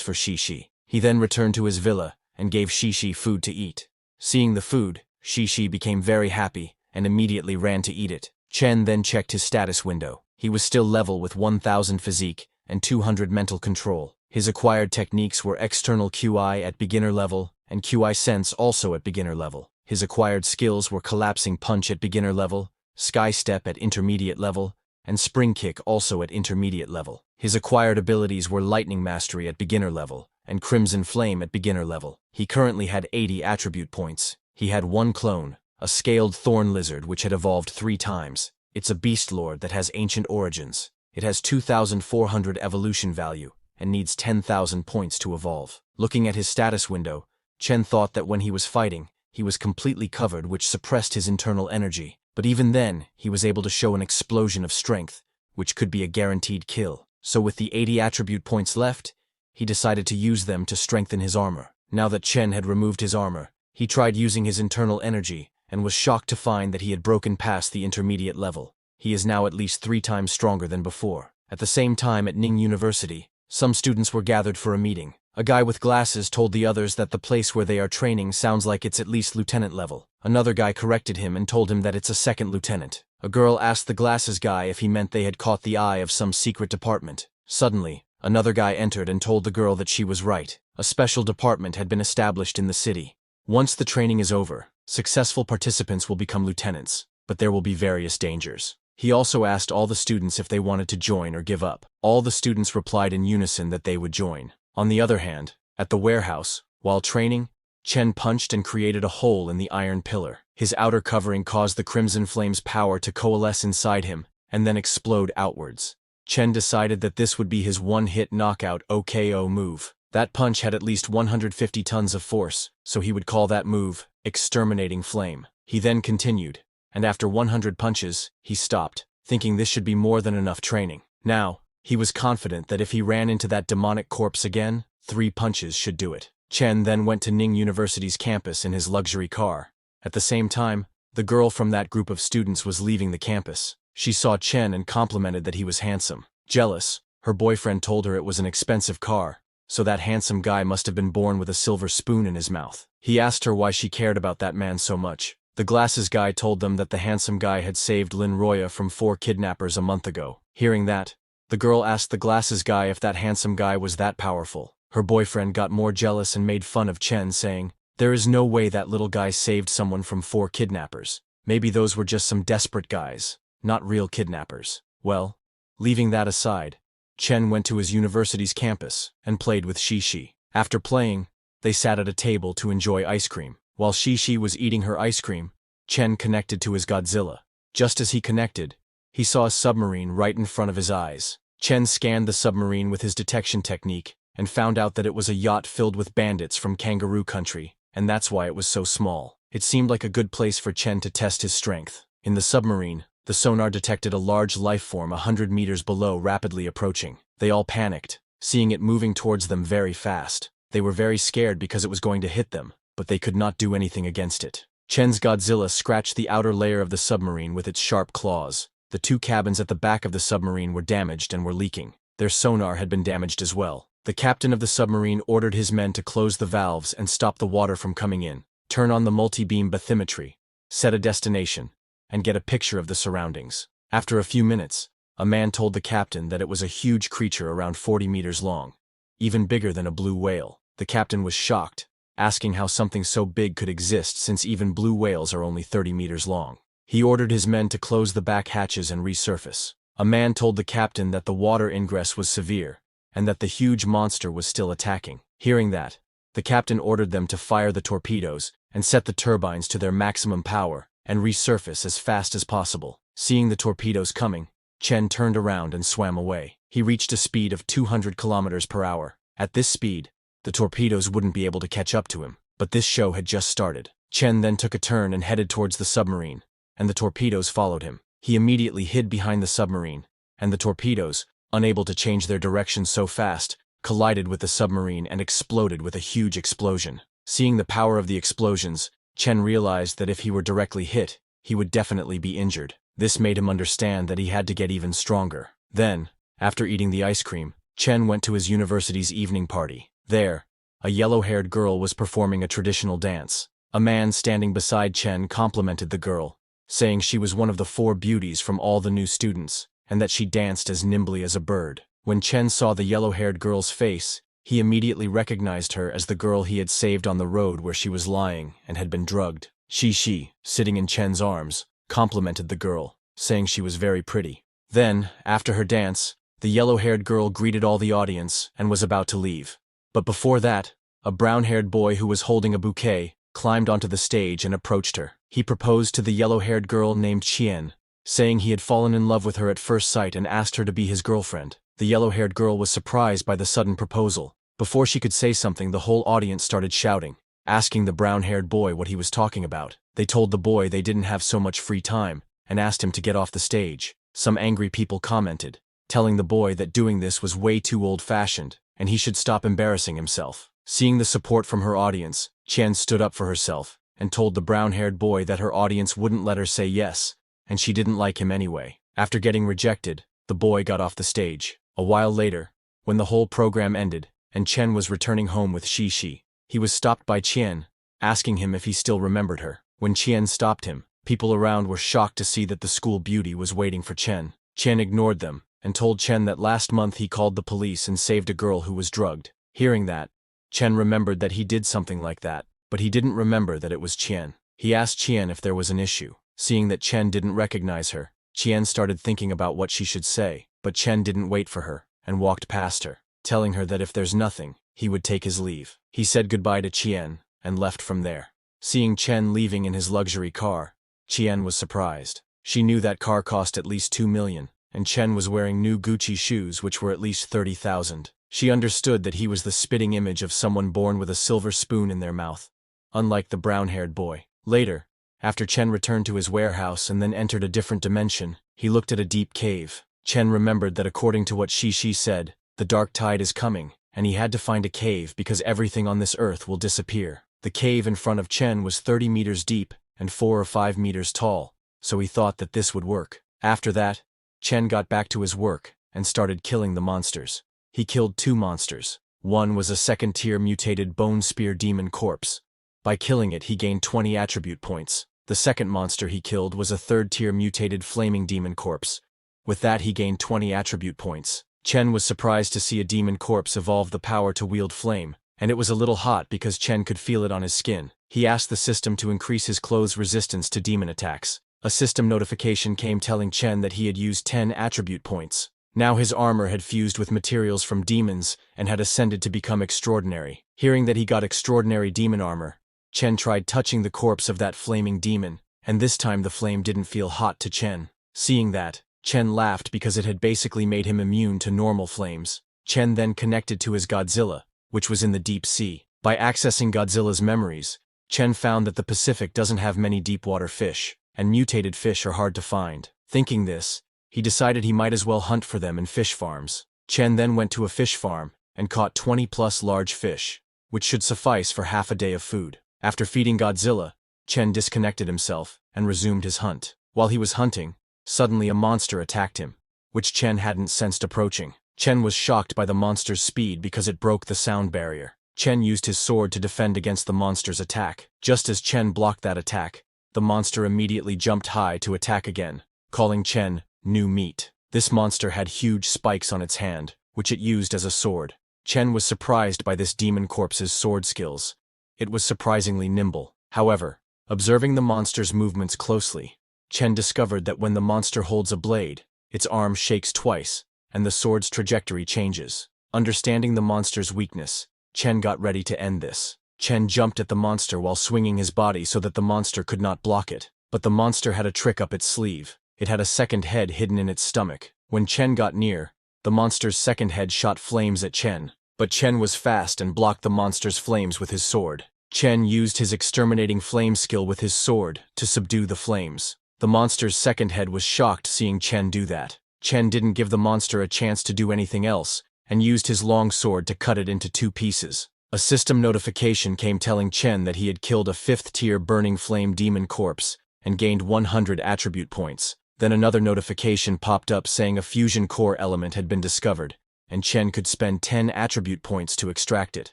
for Shi. He then returned to his villa and gave Shi food to eat. Seeing the food, Shi became very happy and immediately ran to eat it. Chen then checked his status window. He was still level with 1000 physique and 200 mental control. His acquired techniques were external QI at beginner level and QI sense also at beginner level. His acquired skills were collapsing punch at beginner level, sky step at intermediate level, and spring kick also at intermediate level. His acquired abilities were lightning mastery at beginner level and crimson flame at beginner level. He currently had 80 attribute points. He had 1 clone, a scaled thorn lizard which had evolved 3 times. It's a beast lord that has ancient origins. It has 2,400 evolution value and needs 10,000 points to evolve. Looking at his status window, Chen thought that when he was fighting, he was completely covered, which suppressed his internal energy. But even then, he was able to show an explosion of strength, which could be a guaranteed kill. So with the 80 attribute points left, he decided to use them to strengthen his armor. Now that Chen had removed his armor, he tried using his internal energy and was shocked to find that he had broken past the intermediate level. He is now at least 3 times stronger than before. At the same time at Ning University, some students were gathered for a meeting. A guy with glasses told the others that the place where they are training sounds like it's at least lieutenant level. Another guy corrected him and told him that it's a 2nd lieutenant. A girl asked the glasses guy if he meant they had caught the eye of some secret department. Suddenly, another guy entered and told the girl that she was right. A special department had been established in the city. Once the training is over, successful participants will become lieutenants, but there will be various dangers. He also asked all the students if they wanted to join or give up. All the students replied in unison that they would join. On the other hand, at the warehouse, while training, Chen punched and created a hole in the iron pillar. His outer covering caused the Crimson Flame's power to coalesce inside him and then explode outwards. Chen decided that this would be his one-hit knockout OKO move. That punch had at least 150 tons of force, so he would call that move Exterminating Flame. He then continued, and after 100 punches, he stopped, thinking this should be more than enough training. Now, he was confident that if he ran into that demonic corpse again, 3 punches should do it. Chen then went to Ning University's campus in his luxury car. At the same time, the girl from that group of students was leaving the campus. She saw Chen and complimented that he was handsome. Jealous, her boyfriend told her it was an expensive car, so that handsome guy must have been born with a silver spoon in his mouth. He asked her why she cared about that man so much. The glasses guy told them that the handsome guy had saved Lin Roya from 4 kidnappers a month ago. Hearing that, the girl asked the glasses guy if that handsome guy was that powerful. Her boyfriend got more jealous and made fun of Chen, saying, "There is no way that little guy saved someone from 4 kidnappers. Maybe those were just some desperate guys, not real kidnappers." Well, leaving that aside, Chen went to his university's campus and played with Shi. After playing, they sat at a table to enjoy ice cream. While Shi was eating her ice cream, Chen connected to his Godzilla. Just as he connected, he saw a submarine right in front of his eyes. Chen scanned the submarine with his detection technique and found out that it was a yacht filled with bandits from Kangaroo Country, and that's why it was so small. It seemed like a good place for Chen to test his strength. In the submarine, the sonar detected a large life form 100 meters below rapidly approaching. They all panicked, seeing it moving towards them very fast. They were very scared because it was going to hit them, but they could not do anything against it. Chen's Godzilla scratched the outer layer of the submarine with its sharp claws. The 2 cabins at the back of the submarine were damaged and were leaking. Their sonar had been damaged as well. The captain of the submarine ordered his men to close the valves and stop the water from coming in, turn on the multi-beam bathymetry, set a destination, and get a picture of the surroundings. After a few minutes, a man told the captain that it was a huge creature around 40 meters long, even bigger than a blue whale. The captain was shocked, asking how something so big could exist since even blue whales are only 30 meters long. He ordered his men to close the back hatches and resurface. A man told the captain that the water ingress was severe, and that the huge monster was still attacking. Hearing that, the captain ordered them to fire the torpedoes and set the turbines to their maximum power and resurface as fast as possible. Seeing the torpedoes coming, Chen turned around and swam away. He reached a speed of 200 kilometers per hour. At this speed, the torpedoes wouldn't be able to catch up to him, but this show had just started. Chen then took a turn and headed towards the submarine, and the torpedoes followed him. He immediately hid behind the submarine, and the torpedoes, unable to change their direction so fast, collided with the submarine and exploded with a huge explosion. Seeing the power of the explosions, Chen realized that if he were directly hit, he would definitely be injured. This made him understand that he had to get even stronger. Then, after eating the ice cream, Chen went to his university's evening party. There, a yellow-haired girl was performing a traditional dance. A man standing beside Chen complimented the girl, saying she was one of the 4 beauties from all the new students, and that she danced as nimbly as a bird. When Chen saw the yellow-haired girl's face, he immediately recognized her as the girl he had saved on the road where she was lying and had been drugged. She, sitting in Chen's arms, complimented the girl, saying she was very pretty. Then, after her dance, the yellow-haired girl greeted all the audience and was about to leave. But before that, a brown-haired boy who was holding a bouquet climbed onto the stage and approached her. He proposed to the yellow-haired girl named Qian, saying he had fallen in love with her at first sight and asked her to be his girlfriend. The yellow-haired girl was surprised by the sudden proposal. Before she could say something, the whole audience started shouting, asking the brown-haired boy what he was talking about. They told the boy they didn't have so much free time and asked him to get off the stage. Some angry people commented, telling the boy that doing this was way too old-fashioned and he should stop embarrassing himself. Seeing the support from her audience, Qian stood up for herself and told the brown-haired boy that her audience wouldn't let her say yes, and she didn't like him anyway. After getting rejected, the boy got off the stage. A while later, when the whole program ended and Chen was returning home with Shi, he was stopped by Qian, asking him if he still remembered her. When Qian stopped him, people around were shocked to see that the school beauty was waiting for Chen. Qian ignored them and told Chen that last month he called the police and saved a girl who was drugged. Hearing that, Chen remembered that he did something like that, but he didn't remember that it was Qian. He asked Qian if there was an issue. Seeing that Chen didn't recognize her, Qian started thinking about what she should say, but Chen didn't wait for her and walked past her, telling her that if there's nothing, he would take his leave. He said goodbye to Qian and left from there. Seeing Chen leaving in his luxury car, Qian was surprised. She knew that car cost at least 2 million, and Chen was wearing new Gucci shoes which were at least 30,000. She understood that he was the spitting image of someone born with a silver spoon in their mouth, unlike the brown-haired boy. Later, after Chen returned to his warehouse and then entered a different dimension, he looked at a deep cave. Chen remembered that according to what Shi said, the dark tide is coming, and he had to find a cave because everything on this earth will disappear. The cave in front of Chen was 30 meters deep and 4 or 5 meters tall, so he thought that this would work. After that, Chen got back to his work and started killing the monsters. He killed 2 monsters. One was a second-tier mutated bone spear demon corpse. By killing it, he gained 20 attribute points. The second monster he killed was a third-tier mutated flaming demon corpse. With that, he gained 20 attribute points. Chen was surprised to see a demon corpse evolve the power to wield flame, and it was a little hot because Chen could feel it on his skin. He asked the system to increase his clothes' resistance to demon attacks. A system notification came telling Chen that he had used 10 attribute points. Now his armor had fused with materials from demons and had ascended to become extraordinary. Hearing that he got extraordinary demon armor, Chen tried touching the corpse of that flaming demon, and this time the flame didn't feel hot to Chen. Seeing that, Chen laughed because it had basically made him immune to normal flames. Chen then connected to his Godzilla, which was in the deep sea. By accessing Godzilla's memories, Chen found that the Pacific doesn't have many deep-water fish, and mutated fish are hard to find. Thinking this, he decided he might as well hunt for them in fish farms. Chen then went to a fish farm and caught 20+ large fish, which should suffice for half a day of food. After feeding Godzilla, Chen disconnected himself and resumed his hunt. While he was hunting, suddenly a monster attacked him, which Chen hadn't sensed approaching. Chen was shocked by the monster's speed because it broke the sound barrier. Chen used his sword to defend against the monster's attack. Just as Chen blocked that attack, the monster immediately jumped high to attack again, calling Chen new meat. This monster had huge spikes on its hand, which it used as a sword. Chen was surprised by this demon corpse's sword skills. It was surprisingly nimble. However, observing the monster's movements closely, Chen discovered that when the monster holds a blade, its arm shakes twice, and the sword's trajectory changes. Understanding the monster's weakness, Chen got ready to end this. Chen jumped at the monster while swinging his body so that the monster could not block it. But the monster had a trick up its sleeve. It had a second head hidden in its stomach. When Chen got near, the monster's second head shot flames at Chen. But Chen was fast and blocked the monster's flames with his sword. Chen used his exterminating flame skill with his sword to subdue the flames. The monster's second head was shocked seeing Chen do that. Chen didn't give the monster a chance to do anything else, and used his long sword to cut it into 2 pieces. A system notification came telling Chen that he had killed a 5th-tier burning flame demon corpse and gained 100 attribute points. Then another notification popped up saying a fusion core element had been discovered, and Chen could spend 10 attribute points to extract it.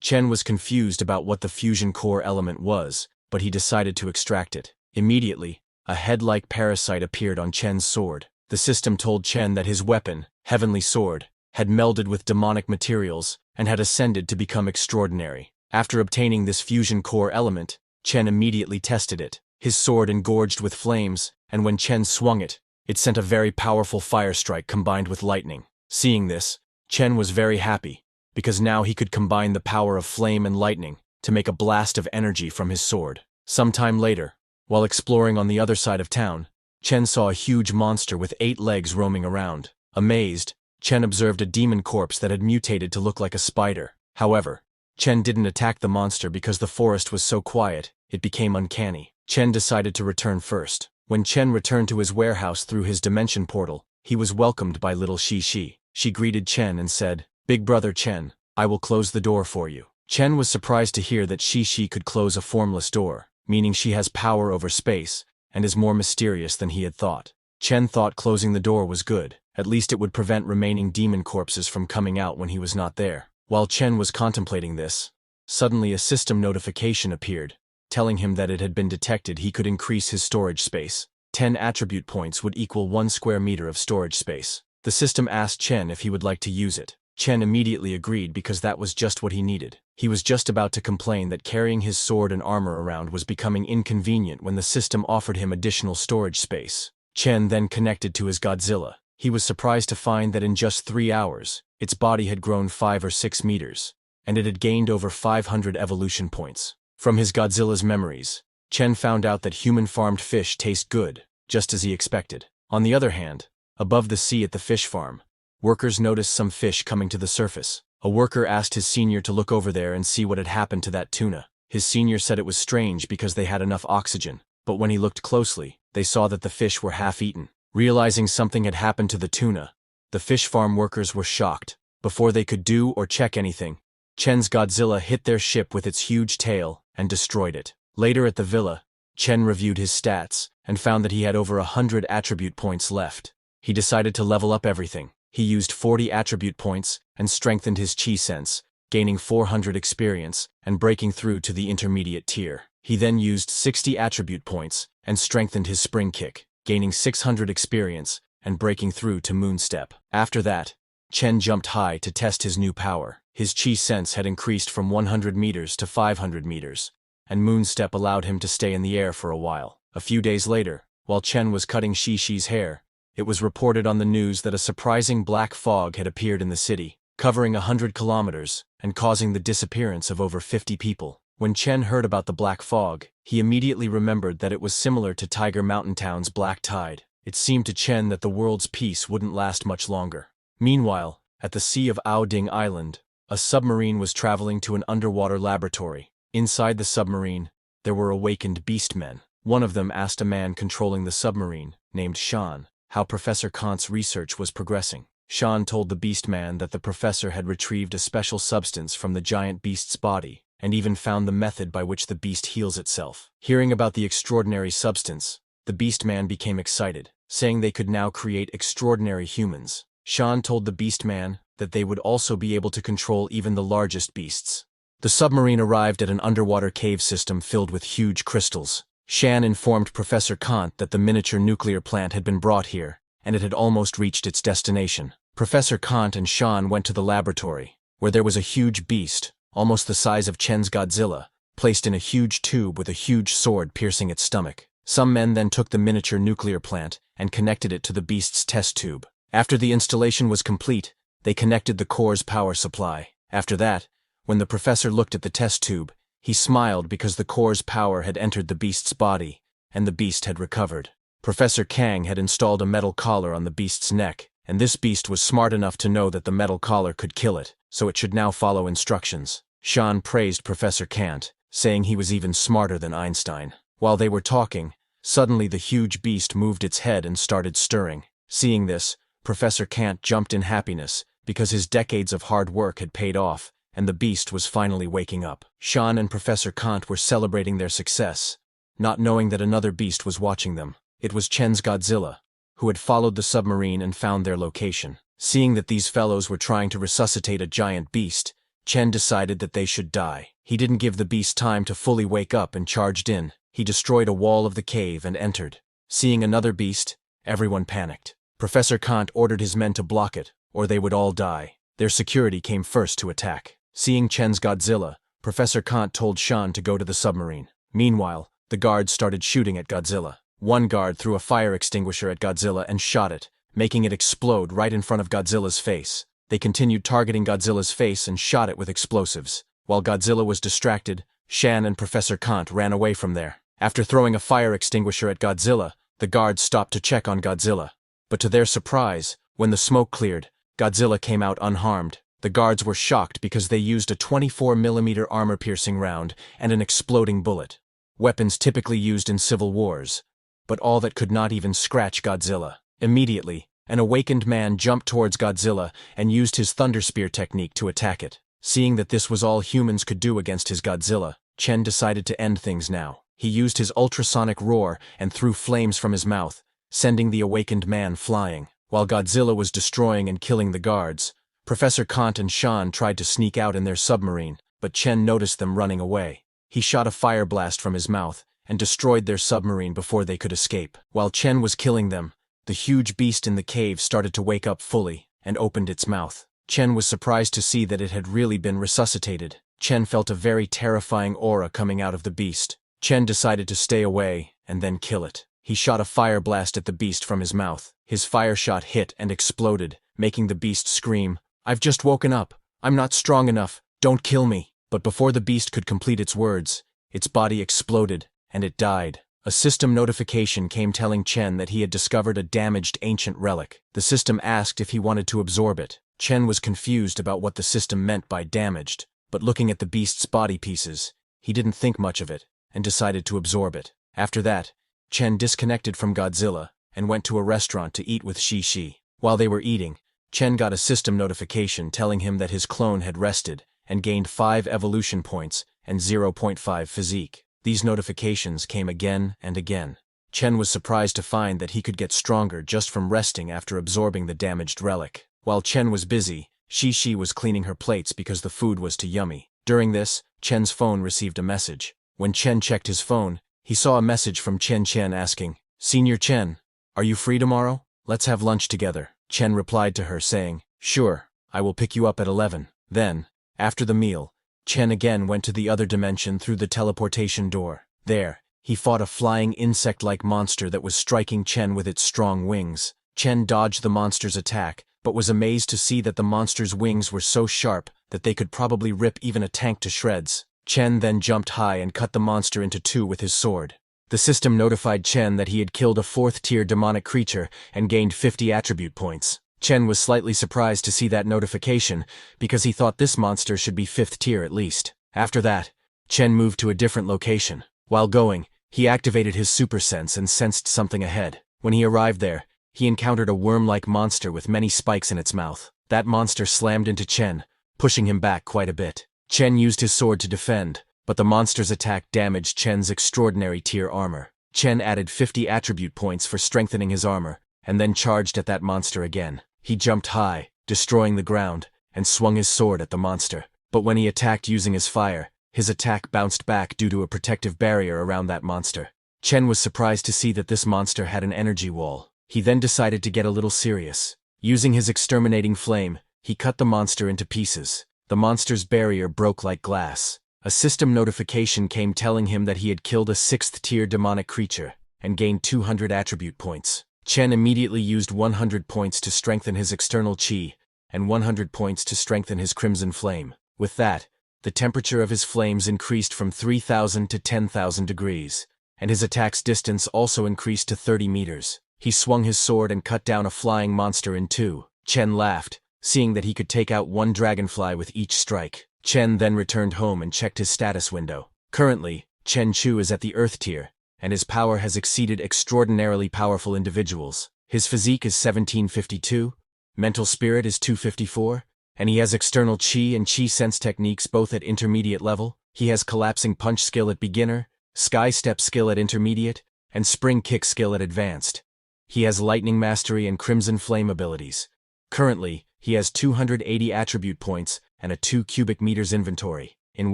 Chen was confused about what the fusion core element was, but he decided to extract it. Immediately, a head-like parasite appeared on Chen's sword. The system told Chen that his weapon, Heavenly Sword, had melded with demonic materials and had ascended to become extraordinary. After obtaining this fusion core element, Chen immediately tested it. His sword engorged with flames, and when Chen swung it, it sent a very powerful fire strike combined with lightning. Seeing this, Chen was very happy, because now he could combine the power of flame and lightning to make a blast of energy from his sword. Sometime later, while exploring on the other side of town, Chen saw a huge monster with 8 legs roaming around. Amazed, Chen observed a demon corpse that had mutated to look like a spider. However, Chen didn't attack the monster because the forest was so quiet, it became uncanny. Chen decided to return first. When Chen returned to his warehouse through his dimension portal, he was welcomed by little Shi. She greeted Chen and said, "Big brother Chen, I will close the door for you." Chen was surprised to hear that Shi could close a formless door, meaning she has power over space and is more mysterious than he had thought. Chen thought closing the door was good. At least it would prevent remaining demon corpses from coming out when he was not there. While Chen was contemplating this, suddenly a system notification appeared, telling him that it had been detected he could increase his storage space. 10 attribute points would equal 1 square meter of storage space. The system asked Chen if he would like to use it. Chen immediately agreed because that was just what he needed. He was just about to complain that carrying his sword and armor around was becoming inconvenient when the system offered him additional storage space. Chen then connected to his Godzilla. He was surprised to find that in just 3 hours, its body had grown 5 or 6 meters, and it had gained over 500 evolution points. From his Godzilla's memories, Chen found out that human-farmed fish taste good, just as he expected. On the other hand, above the sea at the fish farm, workers noticed some fish coming to the surface. A worker asked his senior to look over there and see what had happened to that tuna. His senior said it was strange because they had enough oxygen, but when he looked closely, they saw that the fish were half-eaten. Realizing something had happened to the tuna, the fish farm workers were shocked. Before they could do or check anything, Chen's Godzilla hit their ship with its huge tail and destroyed it. Later at the villa, Chen reviewed his stats and found that he had over 100 attribute points left. He decided to level up everything. He used 40 attribute points and strengthened his chi sense, gaining 400 experience and breaking through to the intermediate tier. He then used 60 attribute points and strengthened his spring kick, gaining 600 experience and breaking through to Moonstep. After that, Chen jumped high to test his new power. His chi sense had increased from 100 meters to 500 meters, and Moonstep allowed him to stay in the air for a while. A few days later, while Chen was cutting Shi's hair, it was reported on the news that a surprising black fog had appeared in the city, covering 100 kilometers and causing the disappearance of over 50 people. When Chen heard about the black fog, he immediately remembered that it was similar to Tiger Mountain Town's black tide. It seemed to Chen that the world's peace wouldn't last much longer. Meanwhile, At the sea of Aoding Island, a submarine was traveling to an underwater laboratory. Inside the submarine, there were awakened beastmen. One of them asked a man controlling the submarine, named Sean, how Professor Kant's research was progressing. Sean told the beastman that the professor had retrieved a special substance from the giant beast's body, and even found the method by which the beast heals itself. Hearing about the extraordinary substance, the beastman became excited, saying they could now create extraordinary humans. Sean told the beastman that they would also be able to control even the largest beasts. The submarine arrived at an underwater cave system filled with huge crystals. Shan informed Professor Kant that the miniature nuclear plant had been brought here, and it had almost reached its destination. Professor Kant and Shan went to the laboratory, where there was a huge beast, almost the size of Chen's Godzilla, placed in a huge tube with a huge sword piercing its stomach. Some men then took the miniature nuclear plant and connected it to the beast's test tube. After the installation was complete, they connected the core's power supply. After that, when the professor looked at the test tube, he smiled because the core's power had entered the beast's body, and the beast had recovered. Professor Kang had installed a metal collar on the beast's neck, and this beast was smart enough to know that the metal collar could kill it, so it should now follow instructions. Sean praised Professor Kant, saying he was even smarter than Einstein. While they were talking, suddenly the huge beast moved its head and started stirring. Seeing this, Professor Kant jumped in happiness, because his decades of hard work had paid off, and the beast was finally waking up. Sean and Professor Kant were celebrating their success, not knowing that another beast was watching them. It was Chen's Godzilla, who had followed the submarine and found their location. Seeing that these fellows were trying to resuscitate a giant beast, Chen decided that they should die. He didn't give the beast time to fully wake up and charged in. He destroyed a wall of the cave and entered. Seeing another beast, everyone panicked. Professor Kant ordered his men to block it, or they would all die. Their security came first to attack. Seeing Chen's Godzilla, Professor Kant told Shan to go to the submarine. Meanwhile, the guards started shooting at Godzilla. One guard threw a fire extinguisher at Godzilla and shot it, making it explode right in front of Godzilla's face. They continued targeting Godzilla's face and shot it with explosives. While Godzilla was distracted, Shan and Professor Kant ran away from there. After throwing a fire extinguisher at Godzilla, the guards stopped to check on Godzilla. But to their surprise, when the smoke cleared, Godzilla came out unharmed. The guards were shocked because they used a 24mm armor-piercing round and an exploding bullet, weapons typically used in civil wars, but all that could not even scratch Godzilla. Immediately, an awakened man jumped towards Godzilla and used his Thunder Spear technique to attack it. Seeing that this was all humans could do against his Godzilla, Chen decided to end things now. He used his ultrasonic roar and threw flames from his mouth, sending the awakened man flying. While Godzilla was destroying and killing the guards, Professor Kant and Shan tried to sneak out in their submarine, but Chen noticed them running away. He shot a fire blast from his mouth and destroyed their submarine before they could escape. While Chen was killing them, the huge beast in the cave started to wake up fully and opened its mouth. Chen was surprised to see that it had really been resuscitated. Chen felt a very terrifying aura coming out of the beast. Chen decided to stay away and then kill it. He shot a fire blast at the beast from his mouth. His fire shot hit and exploded, making the beast scream, "I've just woken up. I'm not strong enough. Don't kill me." But before the beast could complete its words, its body exploded, and it died. A system notification came telling Chen that he had discovered a damaged ancient relic. The system asked if he wanted to absorb it. Chen was confused about what the system meant by damaged, but looking at the beast's body pieces, he didn't think much of it, and decided to absorb it. After that, Chen disconnected from Godzilla and went to a restaurant to eat with Shi. While they were eating, Chen got a system notification telling him that his clone had rested and gained 5 evolution points and 0.5 physique. These notifications came again and again. Chen was surprised to find that he could get stronger just from resting after absorbing the damaged relic. While Chen was busy, Shi was cleaning her plates because the food was too yummy. During this, Chen's phone received a message. When Chen checked his phone, he saw a message from Chen asking, "Senior Chen, are you free tomorrow? Let's have lunch together." Chen replied to her saying, "Sure, I will pick you up at 11. Then, after the meal, Chen again went to the other dimension through the teleportation door. There, he fought a flying insect-like monster that was striking Chen with its strong wings. Chen dodged the monster's attack, but was amazed to see that the monster's wings were so sharp that they could probably rip even a tank to shreds. Chen then jumped high and cut the monster into 2 with his sword. The system notified Chen that he had killed a 4th-tier demonic creature and gained 50 attribute points. Chen was slightly surprised to see that notification because he thought this monster should be 5th tier at least. After that, Chen moved to a different location. While going, he activated his super sense and sensed something ahead. When he arrived there, he encountered a worm-like monster with many spikes in its mouth. That monster slammed into Chen, pushing him back quite a bit. Chen used his sword to defend, but the monster's attack damaged Chen's extraordinary tier armor. Chen added 50 attribute points for strengthening his armor, and then charged at that monster again. He jumped high, destroying the ground, and swung his sword at the monster. But when he attacked using his fire, his attack bounced back due to a protective barrier around that monster. Chen was surprised to see that this monster had an energy wall. He then decided to get a little serious. Using his exterminating flame, he cut the monster into pieces. The monster's barrier broke like glass. A system notification came telling him that he had killed a 6th tier demonic creature, and gained 200 attribute points. Chen immediately used 100 points to strengthen his external chi, and 100 points to strengthen his crimson flame. With that, the temperature of his flames increased from 3,000 to 10,000 degrees, and his attack's distance also increased to 30 meters. He swung his sword and cut down a flying monster in two. Chen laughed, seeing that he could take out one dragonfly with each strike. Chen then returned home and checked his status window. Currently, Chen Chu is at the Earth tier, and his power has exceeded extraordinarily powerful individuals. His physique is 1752, mental spirit is 254, and he has external chi and chi sense techniques both at intermediate level. He has collapsing punch skill at beginner, sky step skill at intermediate, and spring kick skill at advanced. He has lightning mastery and crimson flame abilities. Currently, he has 280 attribute points and a 2 cubic meters inventory. In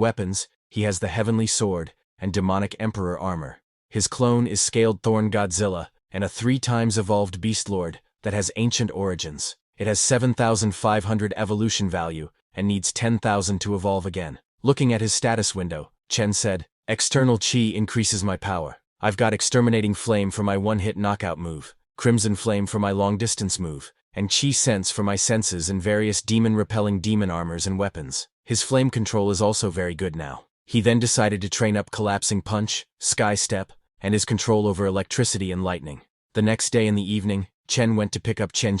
weapons, he has the heavenly sword and demonic emperor armor. His clone is scaled thorn Godzilla and a 3 times evolved beast lord that has ancient origins. It has 7,500 evolution value and needs 10,000 to evolve again. Looking at his status window, Chen said, "External chi increases my power. I've got exterminating flame for my one-hit knockout move, crimson flame for my long-distance move, and chi sense for my senses and various demon-repelling demon armors and weapons. His flame control is also very good now." He then decided to train up collapsing punch, sky step, and his control over electricity and lightning. The next day in the evening, Chen went to pick up Chen.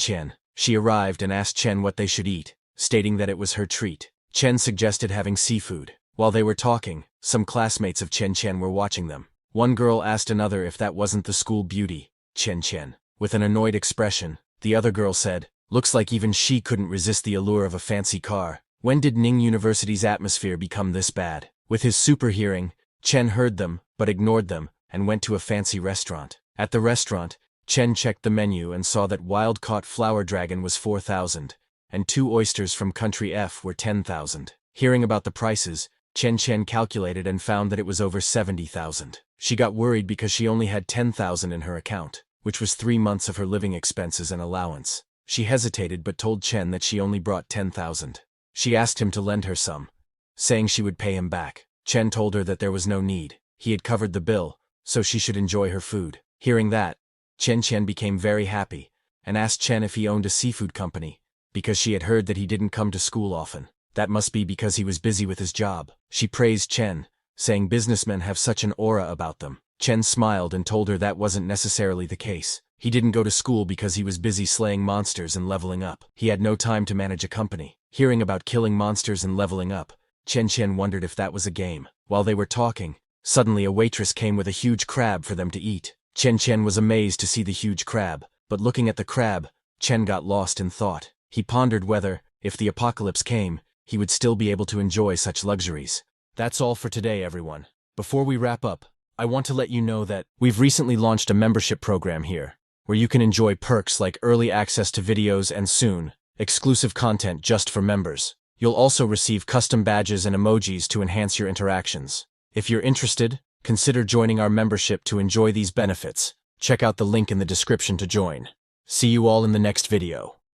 She arrived and asked Chen what they should eat, stating that it was her treat. Chen suggested having seafood. While they were talking, some classmates of Chen were watching them. One girl asked another if that wasn't the school beauty, Chen. With an annoyed expression, the other girl said, "Looks like even she couldn't resist the allure of a fancy car. When did Ning University's atmosphere become this bad?" With his super hearing, Chen heard them, but ignored them, and went to a fancy restaurant. At the restaurant, Chen checked the menu and saw that wild-caught flower dragon was 4,000, and 2 oysters from Country F were 10,000. Hearing about the prices, Chen calculated and found that it was over 70,000. She got worried because she only had 10,000 in her account, which was 3 months of her living expenses and allowance. She hesitated but told Chen that she only brought 10,000. She asked him to lend her some, saying she would pay him back. Chen told her that there was no need. He had covered the bill, so she should enjoy her food. Hearing that, Chen became very happy, and asked Chen if he owned a seafood company, because she had heard that he didn't come to school often. That must be because he was busy with his job. She praised Chen, saying businessmen have such an aura about them. Chen smiled and told her that wasn't necessarily the case. He didn't go to school because he was busy slaying monsters and leveling up. He had no time to manage a company. Hearing about killing monsters and leveling up, Chen wondered if that was a game. While they were talking, suddenly a waitress came with a huge crab for them to eat. Chen was amazed to see the huge crab, but looking at the crab, Chen got lost in thought. He pondered whether, if the apocalypse came, he would still be able to enjoy such luxuries. That's all for today, everyone. Before we wrap up, I want to let you know that we've recently launched a membership program here, where you can enjoy perks like early access to videos and soon, exclusive content just for members. You'll also receive custom badges and emojis to enhance your interactions. If you're interested, consider joining our membership to enjoy these benefits. Check out the link in the description to join. See you all in the next video.